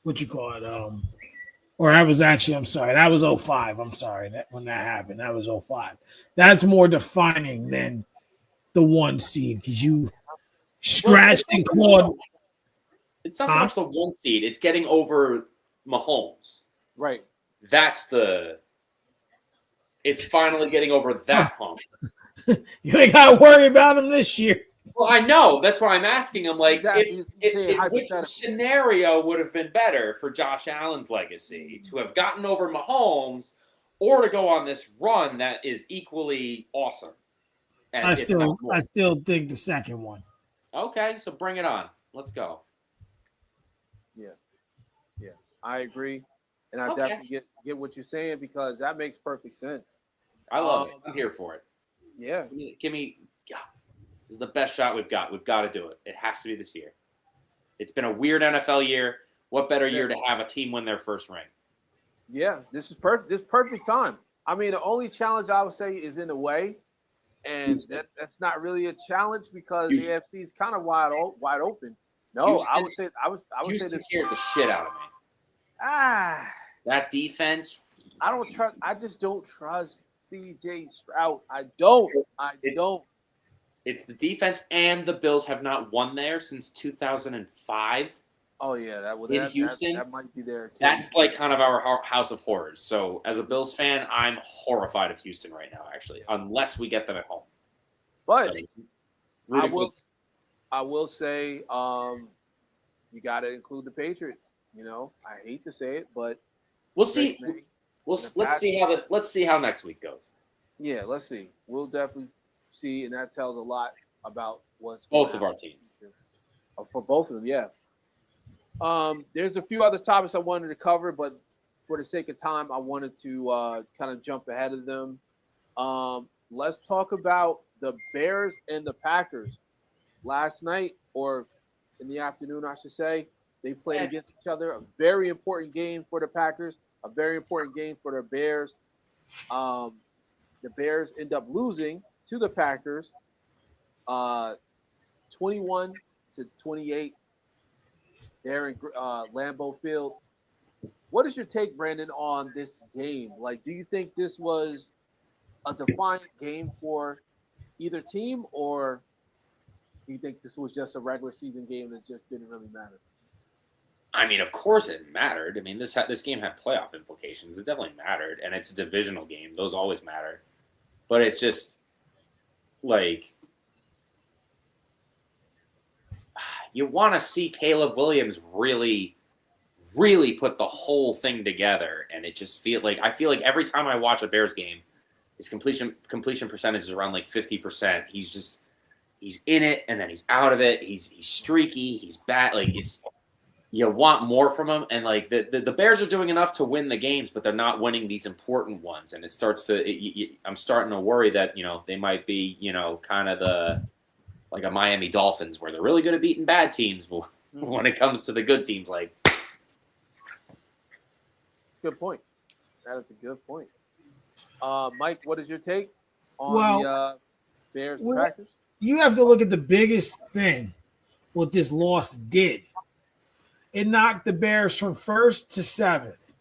what you call it. Or that was actually, I'm sorry, that was 05. I'm sorry when that happened. That was 05. That's more defining than the 1 seed because you scratched and clawed. It's not so much the 1 seed; it's getting over Mahomes. Right. It's finally getting over that hump. You ain't got to worry about him this year. Well, I know. That's why I'm asking him. Like, Exactly. which scenario would have been better for Josh Allen's legacy to have gotten over Mahomes, or to go on this run that is equally awesome? And I still think the second one. Okay, so bring it on. Let's go. Yeah, I agree, and I Okay. definitely get what you're saying because that makes perfect sense. I love it. I'm here for it. Yeah, Give me. This is the best shot we've got. We've got to do it. It has to be this year. It's been a weird NFL year. What better year to have a team win their first ring? yeah, this is perfect. This is perfect time. I mean, the only challenge I would say is in the way, and that's not really a challenge because the AFC is kind of wide open. No, I would say Houston this scares the shit out of me. That defense. I don't trust. I just don't trust C.J. Stroud. I don't. It's the defense, and the Bills have not won there since 2005. Oh yeah, in Houston. That might be there. Too. That's like kind of our house of horrors. So as a Bills fan, I'm horrified of Houston right now. Actually, unless we get them at home. But So, I will say, you got to include the Patriots. I hate to say it, but we'll see. Let's see how next week goes. Yeah, let's see. We'll definitely see, and that tells a lot about what's both of our teams. For both of them, yeah. There's a few other topics I wanted to cover, but for the sake of time, I wanted to kind of jump ahead of them. Let's talk about the Bears and the Packers. Last night, or in the afternoon, I should say, they played against each other. A very important game for the Packers, a very important game for the Bears. The Bears end up losing to the Packers 21-28 there in Lambeau Field. What is your take, Brandon, on this game? Like, do you think this was a defiant game for either team, or do you think this was just a regular season game that just didn't really matter? I mean, of course it mattered. I mean, this game had playoff implications. It definitely mattered, and it's a divisional game. Those always matter. But it's just like you want to see Caleb Williams really, really put the whole thing together, and it just I feel like every time I watch a Bears game, his completion percentage is around like 50%. He's in it and then he's out of it. He's streaky. He's bad. Like you want more from him, and like the Bears are doing enough to win the games, but they're not winning these important ones. And it starts to. I'm starting to worry that they might be kind of like a Miami Dolphins where they're really good at beating bad teams, but when it comes to the good teams, like. It's a good point. That is a good point. Mike, what is your take on the Bears and Packers? you have to look at the biggest thing what this loss did. It knocked the Bears from first to seventh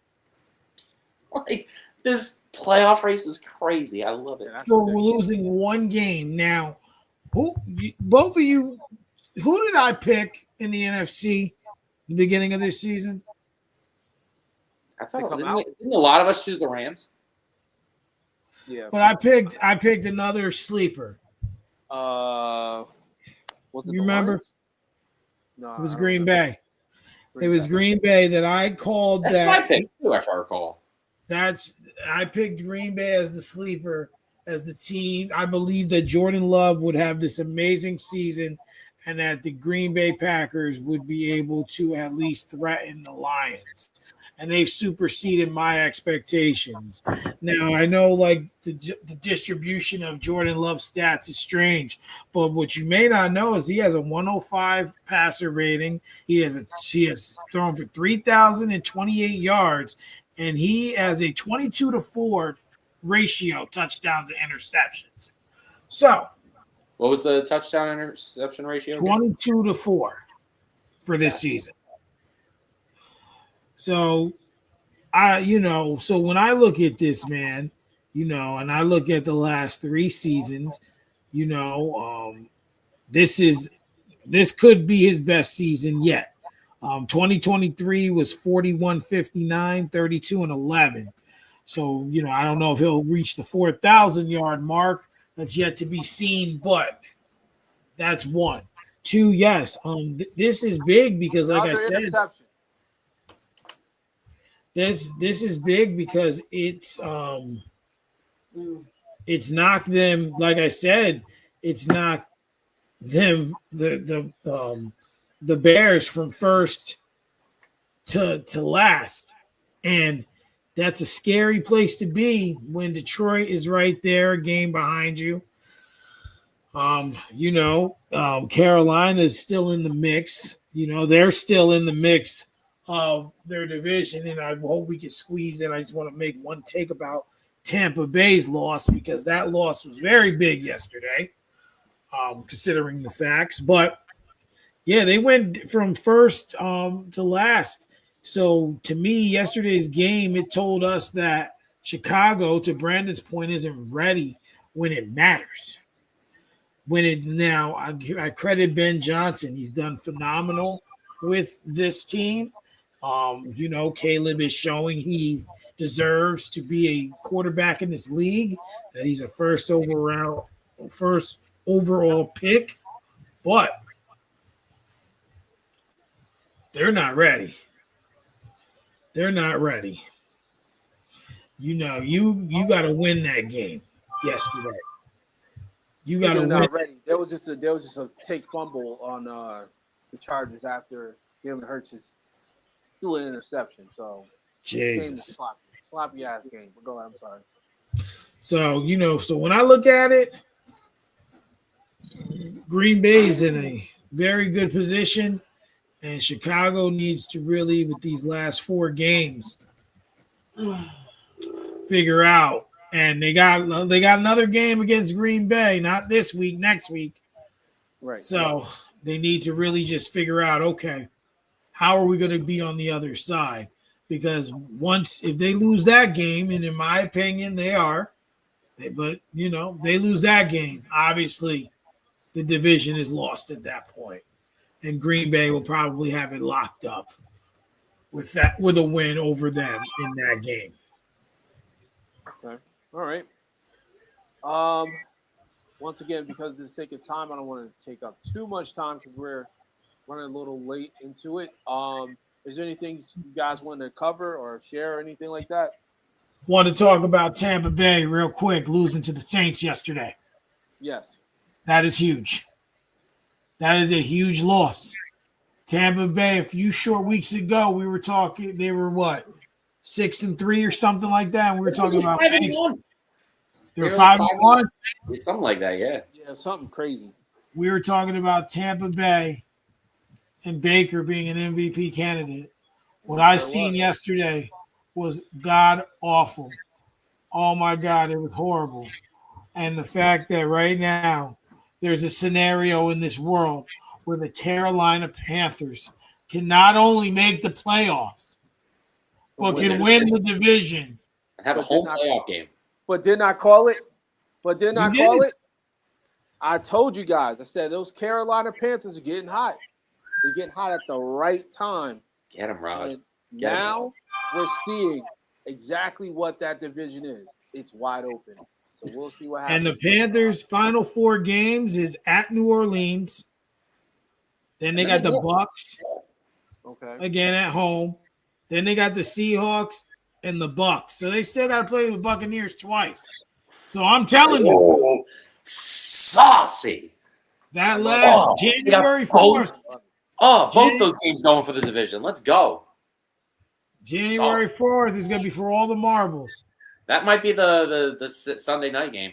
Like, this playoff race is crazy. I love it. Yeah, for losing one game. Now, both of you, who did I pick in the NFC the beginning of this season? I They thought come didn't, out? didn't a lot of us choose the Rams? Yeah. But I picked another sleeper. Was it You the remember? Lions? No, It was I don't Green remember. Bay. It was Green Bay that I called That's that. my pick too, if I recall. I picked Green Bay as the sleeper, as the team. I believe that Jordan Love would have this amazing season and that the Green Bay Packers would be able to at least threaten the Lions. And they've superseded my expectations. Now, I know like the distribution of Jordan Love stats is strange, but what you may not know is he has a 105 passer rating. He has thrown for 3,028 yards, and he has a 22-4 ratio touchdowns to interceptions. So What was the touchdown interception ratio again? 22-4 for this season. So so when I look at this, man, and I look at the last three seasons, this could be his best season yet. 2023 was 41-59, 32-11. So, I don't know if he'll reach the 4,000 yard mark. That's yet to be seen, but that's one. Two, yes. This is big because, like I said, interception. this is big because it's knocked them. Like I said, it's knocked them the Bears from first to last, and that's a scary place to be when Detroit is right there, a game behind you. Carolina is still in the mix. They're still in the mix of their division, and I hope we can squeeze in. I just want to make one take about Tampa Bay's loss because that loss was very big yesterday, considering the facts. But yeah, they went from first to last. So to me, yesterday's game, it told us that Chicago, to Brandon's point, isn't ready when it matters. I credit Ben Johnson. He's done phenomenal with this team. Caleb is showing he deserves to be a quarterback in this league, that he's a first overall pick, but they're not ready. They're not ready. You got to win that game yesterday. You got to win. Not ready. There was just a take fumble on the Chargers after Jalen Hurts just threw an interception. So this game is sloppy ass game. But go ahead. I'm sorry. So so when I look at it, Green Bay's in a very good position. And Chicago needs to really, with these last four games, figure out. And they got another game against Green Bay, not this week, next week. Right. So they need to really just figure out, okay, how are we going to be on the other side? Because if they lose that game, and in my opinion, they are, they lose that game, obviously the division is lost at that point. And Green Bay will probably have it locked up with a win over them in that game. Okay. All right. Once again, because of the sake of time, I don't want to take up too much time because we're running a little late into it. Is there anything you guys want to cover or share or anything like that? Want to talk about Tampa Bay real quick, losing to the Saints yesterday. Yes. That is huge. That is a huge loss. Tampa Bay, a few short weeks ago, we were talking, they were what, 6-3 or something like that. And we were talking about 5-1. They were 5-1. Something like that, yeah. Yeah, something crazy. We were talking about Tampa Bay and Baker being an MVP candidate. What I seen yesterday was god awful. Oh my God, it was horrible. And the fact that right now there's a scenario in this world where the Carolina Panthers can not only make the playoffs, but can win the division. I had a But home did not- playoff game. But did not call it. But did not You call did. it. I told you guys. I said those Carolina Panthers are getting hot. They're getting hot at the right time. Get him, Raj. And Get him. now we're seeing exactly what that division is. It's wide open. So we'll see what And happens. the Panthers' final 4 games is at New Orleans. Then they got the Bucks Okay. again at home. Then they got the Seahawks and the Bucks. So they still got to play the Buccaneers twice. So I'm telling you, Oh, saucy. that last Oh, January they got 4th, Oh, both those teams going for the division. Let's go. January 4th is going to be for all the marbles. That might be the Sunday night game.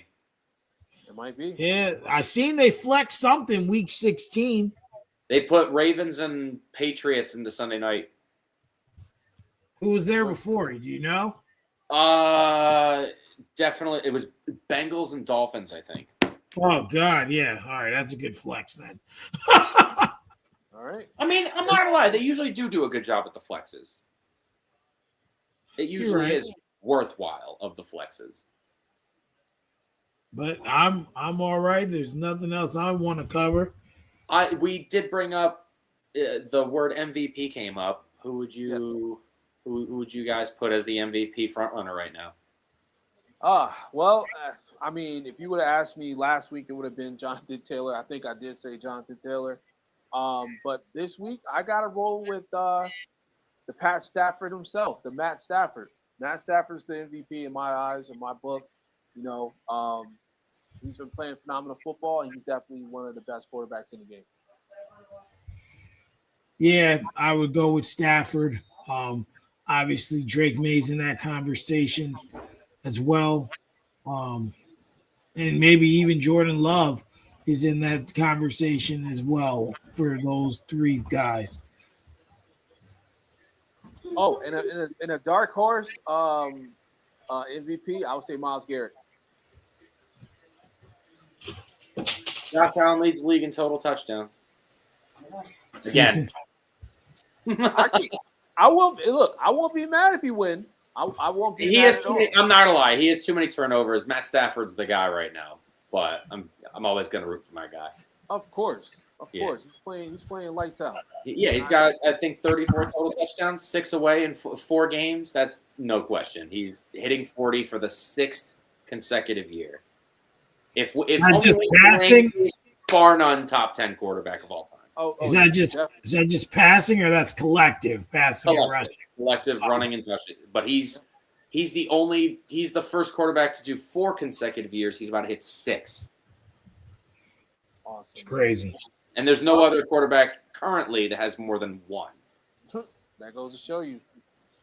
It might be. Yeah, I seen they flex something week 16. They put Ravens and Patriots into Sunday night. Who was there before? Do you know? Definitely. It was Bengals and Dolphins, I think. Oh, God, yeah. All right, that's a good flex then. All right. I mean, I'm not gonna lie. They usually do a good job at the flexes. It usually right. is worthwhile of the flexes. But I'm all right. There's nothing else I want to cover. We did bring up the word MVP came up. Who would you guys put as the MVP frontrunner right now? Well, I mean, if you would have asked me last week, it would have been Jonathan Taylor. I think I did say Jonathan Taylor. But this week, I got to roll with the Pat Stafford himself, the Matt Stafford. Matt Stafford's the MVP in my eyes, in my book. You know, he's been playing phenomenal football, and he's definitely one of the best quarterbacks in the game. Yeah, I would go with Stafford. Obviously, Drake May's in that conversation as well. And maybe even Jordan Love is in that conversation as well for those 3 guys. Oh, in a dark horse MVP, I would say Myles Garrett. Josh Allen leads the league in total touchdowns. Again. I won't be mad if he win. I won't be mad at all. I'm not gonna lie. He has too many turnovers. Matt Stafford's the guy right now, but I'm always gonna root for my guy. Of course. He's playing lights out. Yeah, he's got I think 34 total touchdowns, 6 away in 4 games. That's no question. He's hitting 40 for the 6th consecutive year. If just passing, bar none, top 10 quarterback of all time. Is that just passing or that's collective passing and rushing? Collective running and rushing. But he's the first quarterback to do 4 consecutive years. He's about to hit 6. Awesome. It's crazy. And there's no other quarterback currently that has more than 1. That goes to show you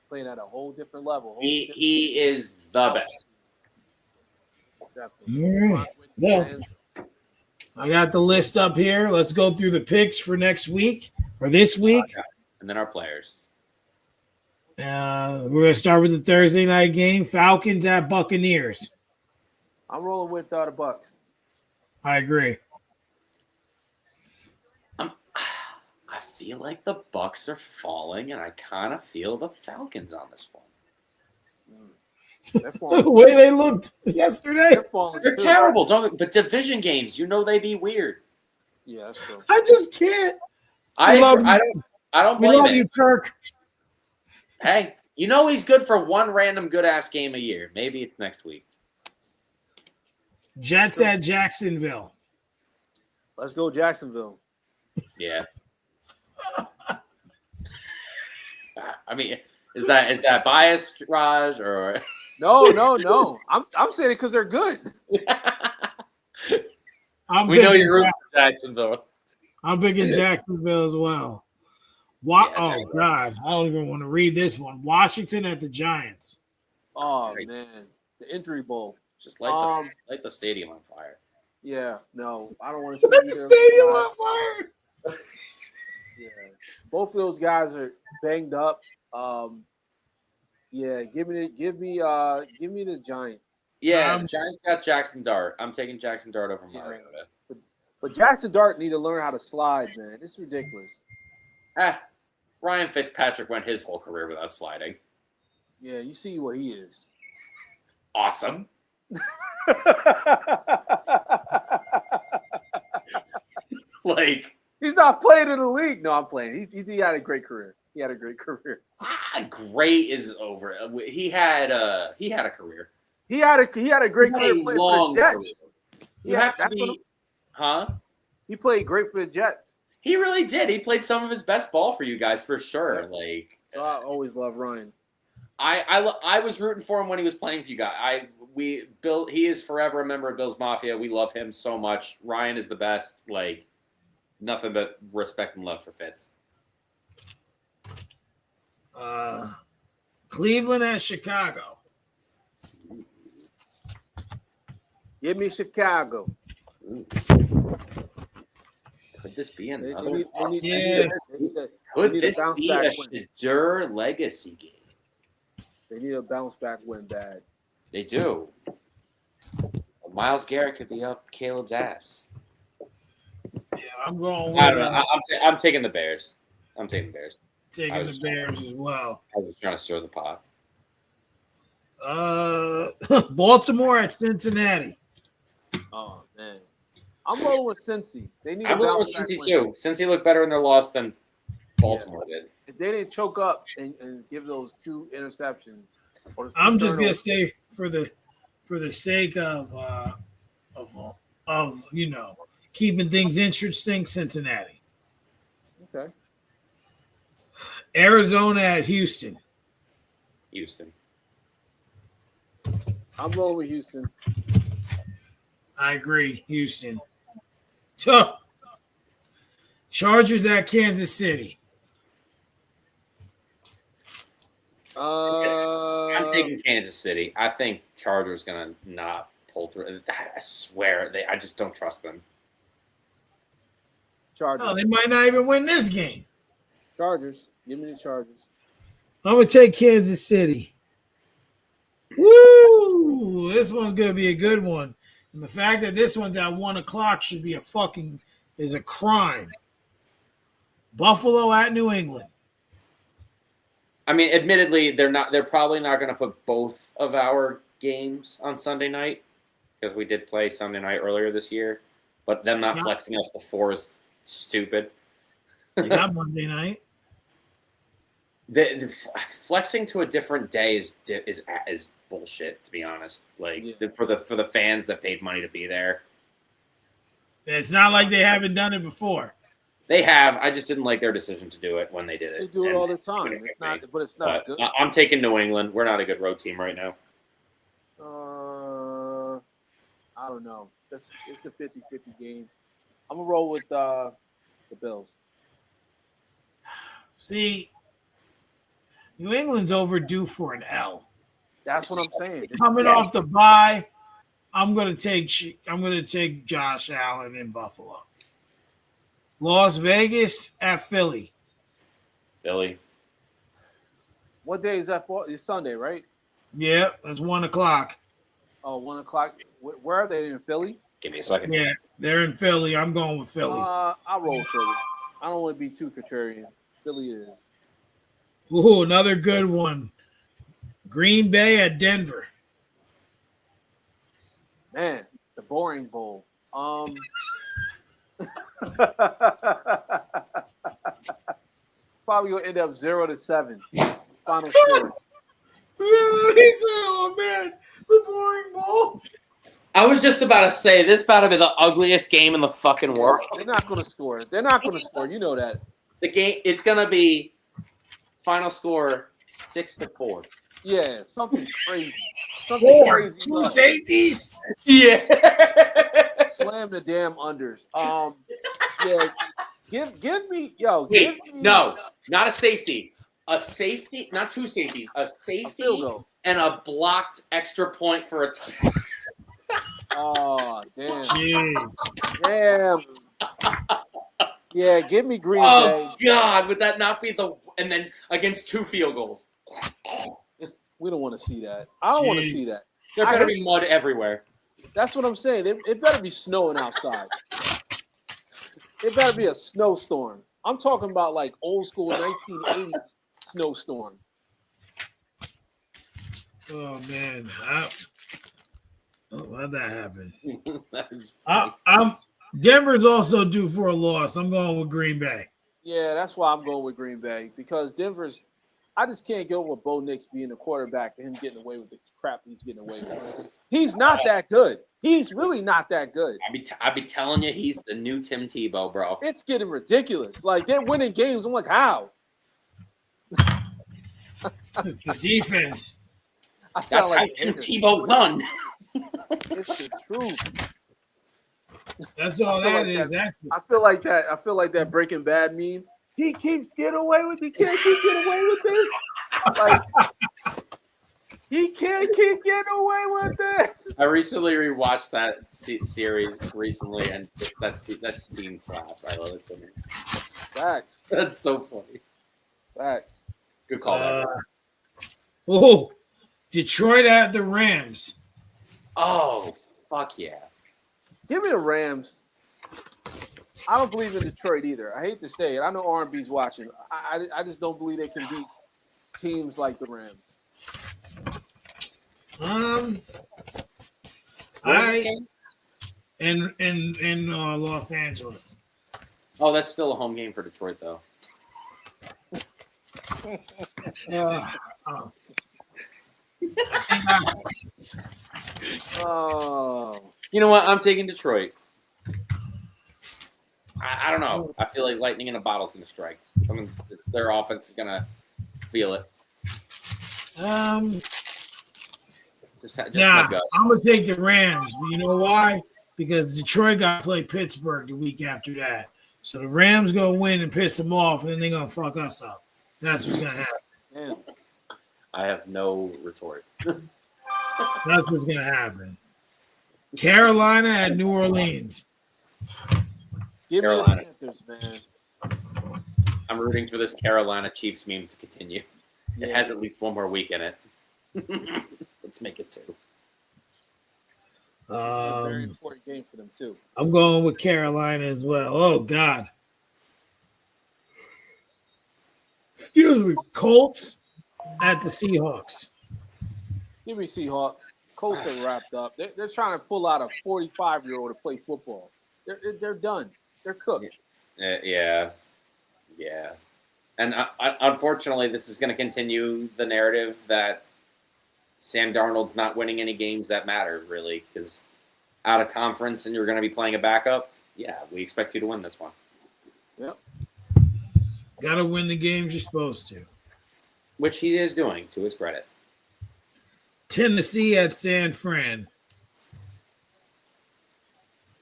playing at a whole different level. He is the best. Definitely. All right. Well, I got the list up here. Let's go through the picks for next week or this week. Okay. And then our players. We're going to start with the Thursday night game. Falcons at Buccaneers. I'm rolling with the Bucs. I agree. I feel like the Bucs are falling, and I kind of feel the Falcons on this one. The way they looked yesterday. They're terrible. But division games, they be weird. Yeah, that's true. I just can't. I don't blame love it. you, Kirk. Hey, he's good for one random good-ass game a year. Maybe it's next week. Jets at Jacksonville. Let's go Jacksonville. Yeah. I mean, is that biased, Raj, or No. I'm saying it because they're good. We know you're rooting for Jacksonville. I'm picking Jacksonville as well. Oh God, I don't even want to read this one. Washington at the Giants. Oh man, the injury bowl. Just light the stadium on fire. Yeah, no, I don't want to see the stadium on fire. Yeah, both of those guys are banged up. Yeah, give me the Giants. Yeah, Giants got Jackson Dart. I'm taking Jackson Dart over Mariota. But Jackson Dart need to learn how to slide, man. It's ridiculous. Ryan Fitzpatrick went his whole career without sliding. Yeah, you see what he is. Awesome. Like, he's not playing in the league. No, I'm playing. He had a great career. He had a great career. great is over. He had a career. He had a great career playing for the Jets. You have to be, huh? He played great for the Jets. He really did. He played some of his best ball for you guys for sure. Yeah. Like, so I always love Ryan. I was rooting for him when he was playing for you guys. He is forever a member of Bill's Mafia. We love him so much. Ryan is the best. Like, nothing but respect and love for Fitz. Cleveland at Chicago. Give me Chicago. Ooh. Could this be another? Could this be a Shadur legacy game? They need a bounce back win bad. They do. Miles Garrett could be up Caleb's ass. Yeah, I'm going with I don't know. I'm taking the Bears. I'm taking the Bears. Taking the Bears as well. I was trying to stir the pot. Baltimore at Cincinnati. Oh man, I'm rolling with Cincy. They need. I'm rolling with Cincy too. Cincy looked better in their loss than Baltimore did. If they didn't choke up and give those 2 interceptions, I'm just gonna say for the sake of keeping things interesting, Cincinnati. Okay. Arizona at Houston. Houston. I'm rolling with Houston. I agree, Houston. Chargers at Kansas City. I'm taking Kansas City. I think Chargers gonna not pull through. I swear, I just don't trust them. Chargers. Oh, they might not even win this game. Chargers. Give me the Chargers. I'm gonna take Kansas City. Woo! This one's gonna be a good one, and the fact that this one's at 1:00 should be is a crime. Buffalo at New England. I mean, admittedly, they're probably not going to put both of our games on Sunday night because we did play Sunday night earlier this year. But them not flexing us to 4 is stupid. You got Monday night. The flexing to a different day is bullshit, to be honest. Like for the fans that paid money to be there. It's not like they haven't done it before. They have. I just didn't like their decision to do it when they did it. They do it all the time. It's not good. I'm taking New England. We're not a good road team right now. I don't know. It's a 50-50 game. I'm going to roll with the Bills. See, New England's overdue for an L. That's what I'm saying. Coming off the bye, I'm gonna take Josh Allen in Buffalo. Las Vegas at Philly. Philly. What day is that for? It's Sunday, right? Yeah, it's 1:00. Oh, 1:00. Where are they in Philly? Give me a second. Yeah, they're in Philly. I'm going with Philly. I'll roll Philly. I don't want to be too contrarian. Philly is. Ooh, another good one. Green Bay at Denver. Man, the boring bowl. Probably gonna end up 0-7. Final score. He said, "Oh man, the boring bowl." I was just about to say this about to be the ugliest game in the fucking world. They're not gonna score. You know that. The game. It's gonna be final score 6-4. Yeah, something crazy. Crazy. 2 safeties. Yeah. Slam the damn unders. Yeah. Give me. No, not a safety. A safety, not 2 safeties. A safety and a blocked extra point for a touchdown. Oh, damn. Jeez. Damn. Yeah, give me Green Bay. Oh, God, would that not be and then against 2 field goals? We don't want to see that. I don't want to see that. There better be mud everywhere. That's what I'm saying. It better be snowing outside. It better be a snowstorm. I'm talking about like old school 1980s snowstorm. Oh man, how'd that happen? That is I'm Denver's also due for a loss. I'm going with Green Bay. Yeah, that's why I'm going with Green Bay because Denver's. I just can't get over Bo Nix being the quarterback and him getting away with the crap he's getting away with. He's not that good. He's really not that good. I be telling you, he's the new Tim Tebow, bro. It's getting ridiculous. Like they're winning games. I'm like, how? It's the defense. I That's sound how like a Tim hater. Tebow won. It's the truth. That's all I feel that like is. that- That's the, I feel like that. I feel like that Breaking Bad meme. He keeps getting away with. He can't keep getting away with this. Like he can't keep getting away with this. I recently rewatched that series recently, and that scene slaps. I love it. Facts. That's so funny. Facts. Good call, that. oh, Detroit at the Rams. Oh, fuck yeah. Give me the Rams. I don't believe in Detroit either. I hate to say it. I know R&B's watching. I just don't believe they can beat teams like the Rams. In Los Angeles. Oh, that's still a home game for Detroit, though. Oh. You know what? I'm taking Detroit. I don't know. I feel like lightning in a bottle is going to strike. Their offense is going to feel it. Just my gut. I'm gonna take the Rams. But you know why? Because Detroit got to play Pittsburgh the week after that. So the Rams gonna win and piss them off, and then they're gonna fuck us up. That's what's gonna happen. Man. I have no retort. That's what's gonna happen. Carolina at New Orleans. Give Carolina. me the Panthers, man. I'm rooting for this Carolina Chiefs meme to continue. It Yeah. has at least one more week in it. Let's make it 2. It's a very important game for them too. I'm going with Carolina as well. Oh God. Excuse me. Colts at the Seahawks. Give me Seahawks. Colts are wrapped up. They're trying to pull out a 45-year-old to play football. They're done. They're cooked. Yeah. And unfortunately, this is going to continue the narrative that Sam Darnold's not winning any games that matter, really, because out of conference and you're going to be playing a backup. Yeah, we expect you to win this one. Yep. Got to win the games you're supposed to. Which he is doing, to his credit. Tennessee at San Fran.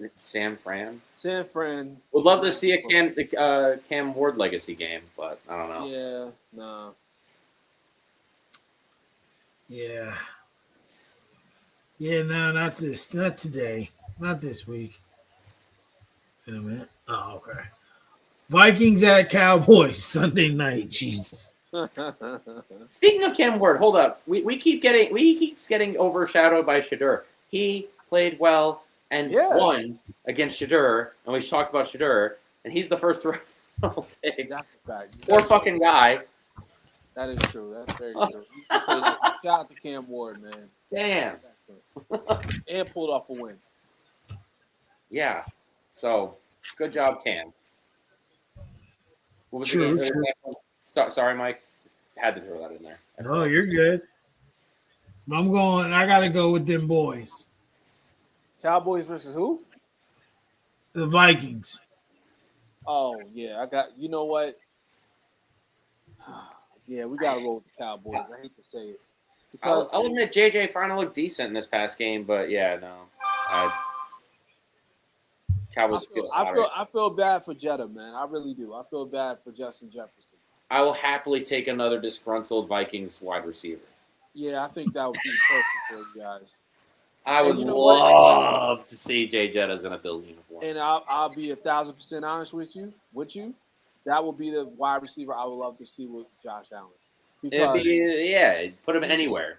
It's San Fran. San Fran. Would love to see a Cam Ward legacy game, but I don't know. Yeah, nah. Yeah. Yeah, no, not this. Not today. Not this week. Wait a minute. Oh, okay. Vikings at Cowboys Sunday night. Jesus. Speaking of Cam Ward, hold up. We keeps getting overshadowed by Shadur. He played well and won against Shadur, and we talked about Shadur, and he's the first throw. That's a fact. Poor fucking guy. That is true. That's very true. Shout out to Cam Ward, man. Damn. And pulled off a win. Yeah. So good job, Cam. What was True, the game? true. Sorry, Mike. Just had to throw that in there. No, you're good. I got to go with them boys. Cowboys versus who? The Vikings. Oh, yeah. You know what? Yeah, we got to roll with the Cowboys. I hate to say it. Because I'll admit JJ finally looked decent in this past game, but yeah, no. Cowboys I feel bad for Jetta, man. I really do. I feel bad for Justin Jefferson. I will happily take another disgruntled Vikings wide receiver. Yeah, I think that would be perfect for you guys. I would you know love to see Jay Jettas in a Bills uniform. And I'll be 1,000% honest with you. That would be the wide receiver I would love to see with Josh Allen. Because put him anywhere.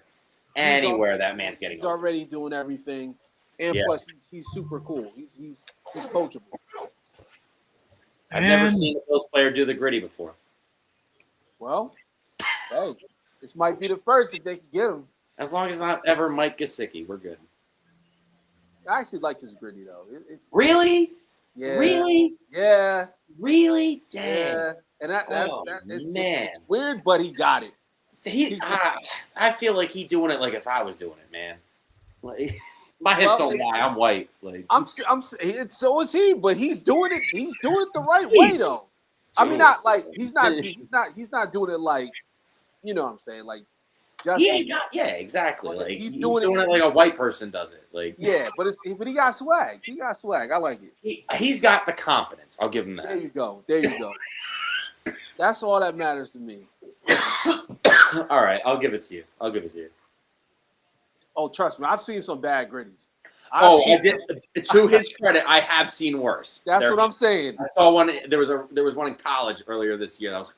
Anywhere that man's getting. He's already doing everything. And plus he's super cool. He's coachable. I've never And- seen a Bills player do the gritty before. Well, hey, this might be the first if they can get him. As long as not ever Mike Gesicki, we're good. I actually like his gritty though. It's Really? yeah, Really? yeah, Really? Dang. yeah. And that's Oh, it's man. weird, but he got it. I feel like he doing it like if I was doing it, man. Like, my hips don't lie. I'm white. Like So is he, but he's doing it. He's doing it the right way though. I mean, not like he's not doing it like, you know what I'm saying, like Justin. Yeah, exactly. Like, Like he's he's doing doing it like a white person does it. Like Yeah, but he got swag. He got swag. I like it. he's got the confidence. I'll give him There that. you go. There you go. That's all that matters to me. All right, I'll give it to you. Oh, trust me, I've seen some bad gritties. I did. To his credit, I have seen worse. That's what I'm saying. I saw one. There was one in college earlier this year. That was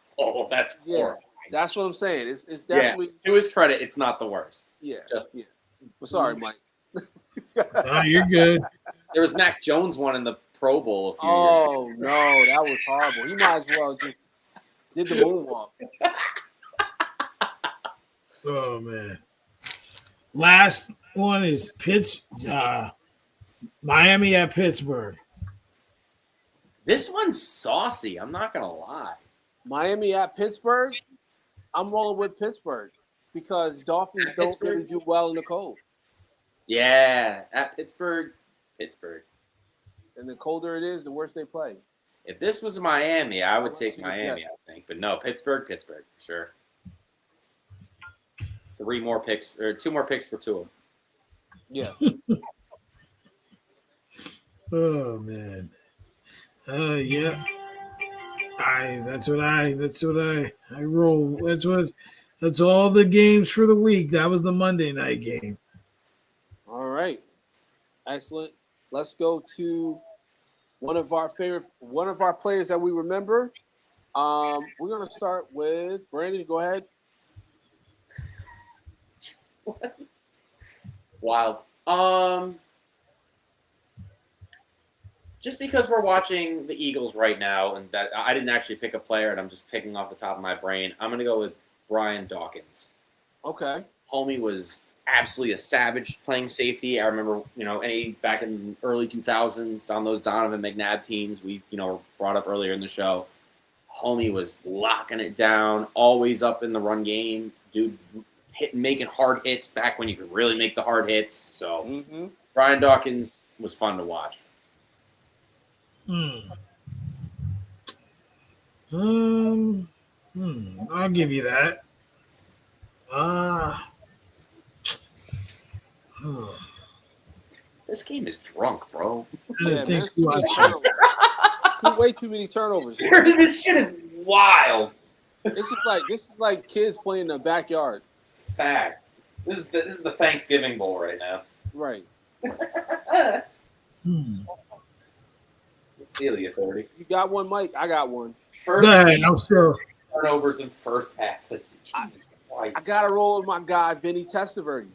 that's horrible. That's what I'm saying. It's definitely To his credit, it's not the worst. yeah. Just But sorry, Mike. Oh, you're good. there was Mac Jones one in the Pro Bowl a few years ago. Oh no, that was horrible. He might as well just did the moonwalk. Oh man. Last one is Miami at Pittsburgh. This one's saucy. I'm not gonna lie. Miami at Pittsburgh. I'm rolling with Pittsburgh because Dolphins don't really do well in the cold. Yeah, at Pittsburgh. And the colder it is, the worse they play. If this was Miami, I would Let's take see the Miami, Jets. I think. But no, Pittsburgh, for sure. 2 more picks for Tua. Yeah. Oh man. Yeah. That's what I roll. That's all the games for the week. That was the Monday night game. All right. Excellent. Let's go to one of our players that we remember. We're gonna start with Brandon. Go ahead. Wild. Just because we're watching the Eagles right now, and that I didn't actually pick a player, and I'm just picking off the top of my brain, I'm gonna go with Brian Dawkins. Okay. Homie was absolutely a savage playing safety. I remember, back in the early 2000s on those Donovan McNabb teams we, brought up earlier in the show. Homie was locking it down, always up in the run game. Dude making hard hits back when you could really make the hard hits. So Brian Dawkins was fun to watch. I'll give you that. This game is drunk, bro. Yeah, there's way too many turnovers. This shit is wild. This is like kids playing in the backyard. Facts. This is the Thanksgiving Bowl right now. Right. Feel the authority. You got one, Mike? I got one. First I'm sure. turnovers in first half. Jesus Christ. I got to roll with my guy, Vinny Testaverde.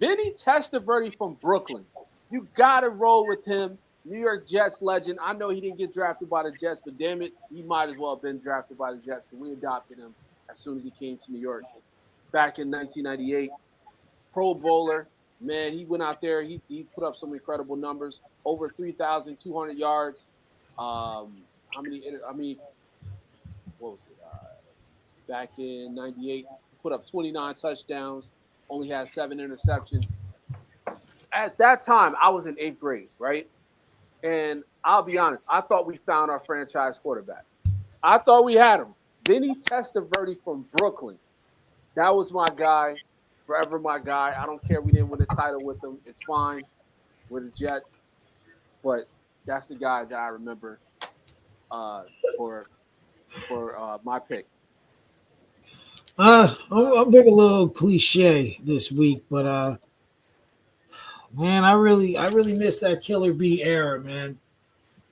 Vinny Testaverde from Brooklyn. You got to roll with him. New York Jets legend. I know he didn't get drafted by the Jets, but damn it, he might as well have been drafted by the Jets because we adopted him as soon as he came to New York back in 1998. Pro Bowler. Man, he went out there. He put up some incredible numbers. Over 3,200 yards. What was it? Back in 98, put up 29 touchdowns, only had 7 interceptions. At that time, I was in 8th grade, right? And I'll be honest, I thought we found our franchise quarterback. I thought we had him. Vinny Testaverde from Brooklyn. That was my guy, forever my guy. I don't care we didn't win the title with him. It's fine. We're the Jets. But that's the guy that I remember for my pick. I'm being a little cliche this week, but man, I really miss that Killer B era, man.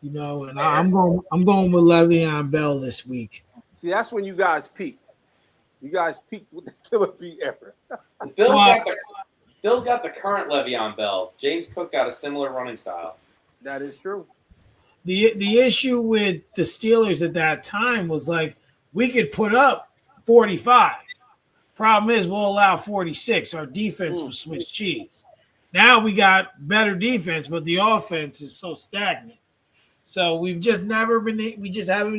And I'm going with Le'Veon Bell this week. See, that's when you guys peaked. You guys peaked with the Killer B era. Bill's got the current Le'Veon Bell. James Cook got a similar running style. That is true. The issue with the Steelers at that time was like we could put up 45. Problem is we'll allow 46. Our defense was Swiss cheese. Now we got better defense, but the offense is so stagnant. So we just haven't been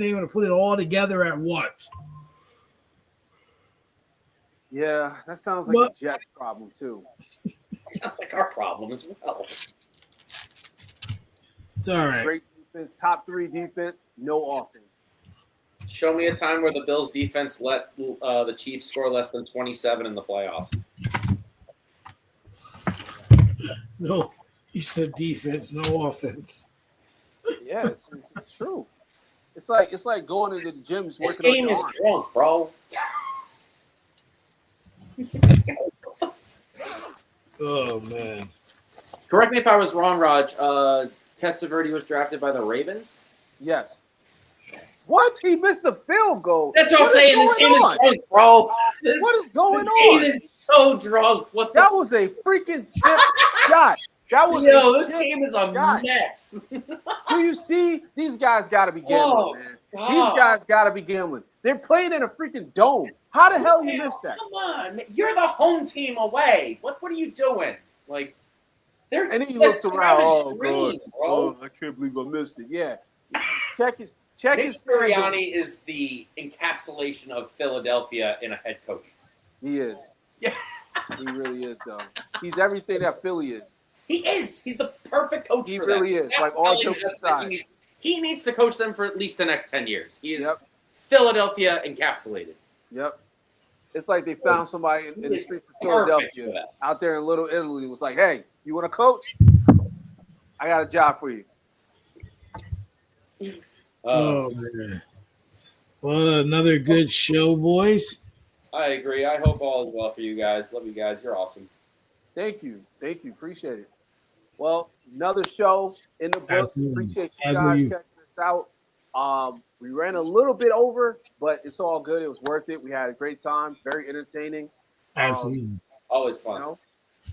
able to put it all together at once. Yeah, that sounds like a Jets problem too. Sounds like our problem as well. It's all right. Great defense, top 3 defense, no offense. Show me a time where the Bills defense let the Chiefs score less than 27 in the playoffs. No, he said defense, no offense. Yeah, it's true. It's like going into the gym. This Working game on your is arm. drunk, bro. Oh man. Correct me if I was wrong, Raj. Testaverde was drafted by the Ravens. Yes. What? He missed the field goal. That's what I'm saying. This game is drunk, bro. What is going This on? game is so drunk. What the? That was a freaking chip shot. That was This game is a mess. Do you see? These guys got to be gambling, man. God. These guys got to be gambling. They're playing in a freaking dome. How the hell you missed that? Come on, man. You're the home team away. What are you doing? Like, they're And he looks around. Oh, green, God. bro. Oh, I can't believe I missed it. Yeah. Check his Nick Sirianni is the encapsulation of Philadelphia in a head coach. He is. Yeah. He really is, though. He's everything that Philly is. He is. He's the perfect coach He for really them. is. Like, all jokes aside. He needs to coach them for at least the next 10 years. He is Yep. Philadelphia encapsulated. Yep. It's like they found somebody in the streets of Perfect for Philadelphia that. out there in Little Italy and was like, hey, you want to coach? I got a job for you. Oh man. Well, another good show, boys. I agree. I hope all is well for you guys. Love you guys. You're awesome. Thank you. Thank you. Appreciate it. Well, another show in the books. Absolutely. Appreciate you As guys will you. checking us out. We ran a little bit over, but it's all good. It was worth it. We had a great time. Very entertaining. Absolutely. Always You fun. know,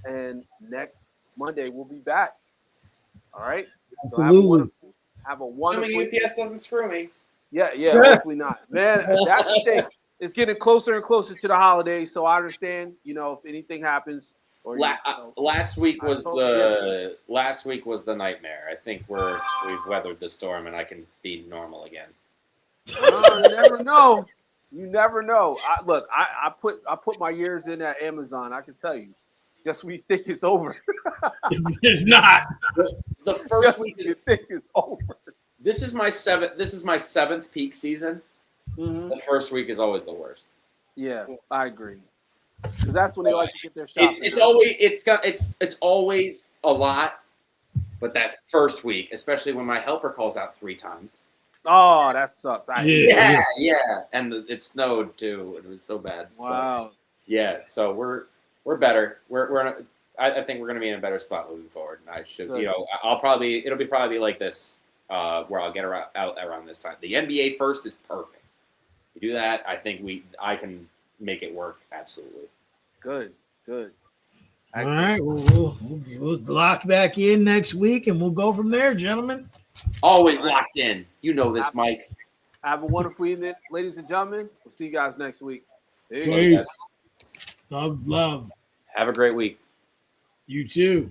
and next Monday we'll be back. All right. Absolutely. Have a wonderful. Assuming UPS doesn't screw me. Yeah. Hopefully not, man. That's the thing. It's getting closer and closer to the holidays, so I understand. You know, if anything happens, or Last week was I the nightmare. I think we've weathered the storm, and I can be normal again. you never know. You never know. I put my years in at Amazon. I can tell you, just when you think it's over, It's not. The first just week when is you think it's over. This is my seventh peak season. Mhm. The first week is always the worst. Yeah, I agree. Because that's when they like to get their shopping. It's always a lot, but that first week, especially when my helper calls out 3 times. Oh, that sucks. Yeah. And it snowed too. It was so bad. Wow. So, yeah, so we're better. I think we're gonna be in a better spot moving forward. And I should, Good. it'll be probably like this, where I'll get out around this time. The NBA first is perfect. You do that, I think I can make it work absolutely. Good. All right. We'll lock back in next week, and we'll go from there, gentlemen. Always locked in. You know this, Mike. Have a wonderful evening, ladies and gentlemen. We'll see you guys next week. Peace. Peace. Love. Have a great week. You too.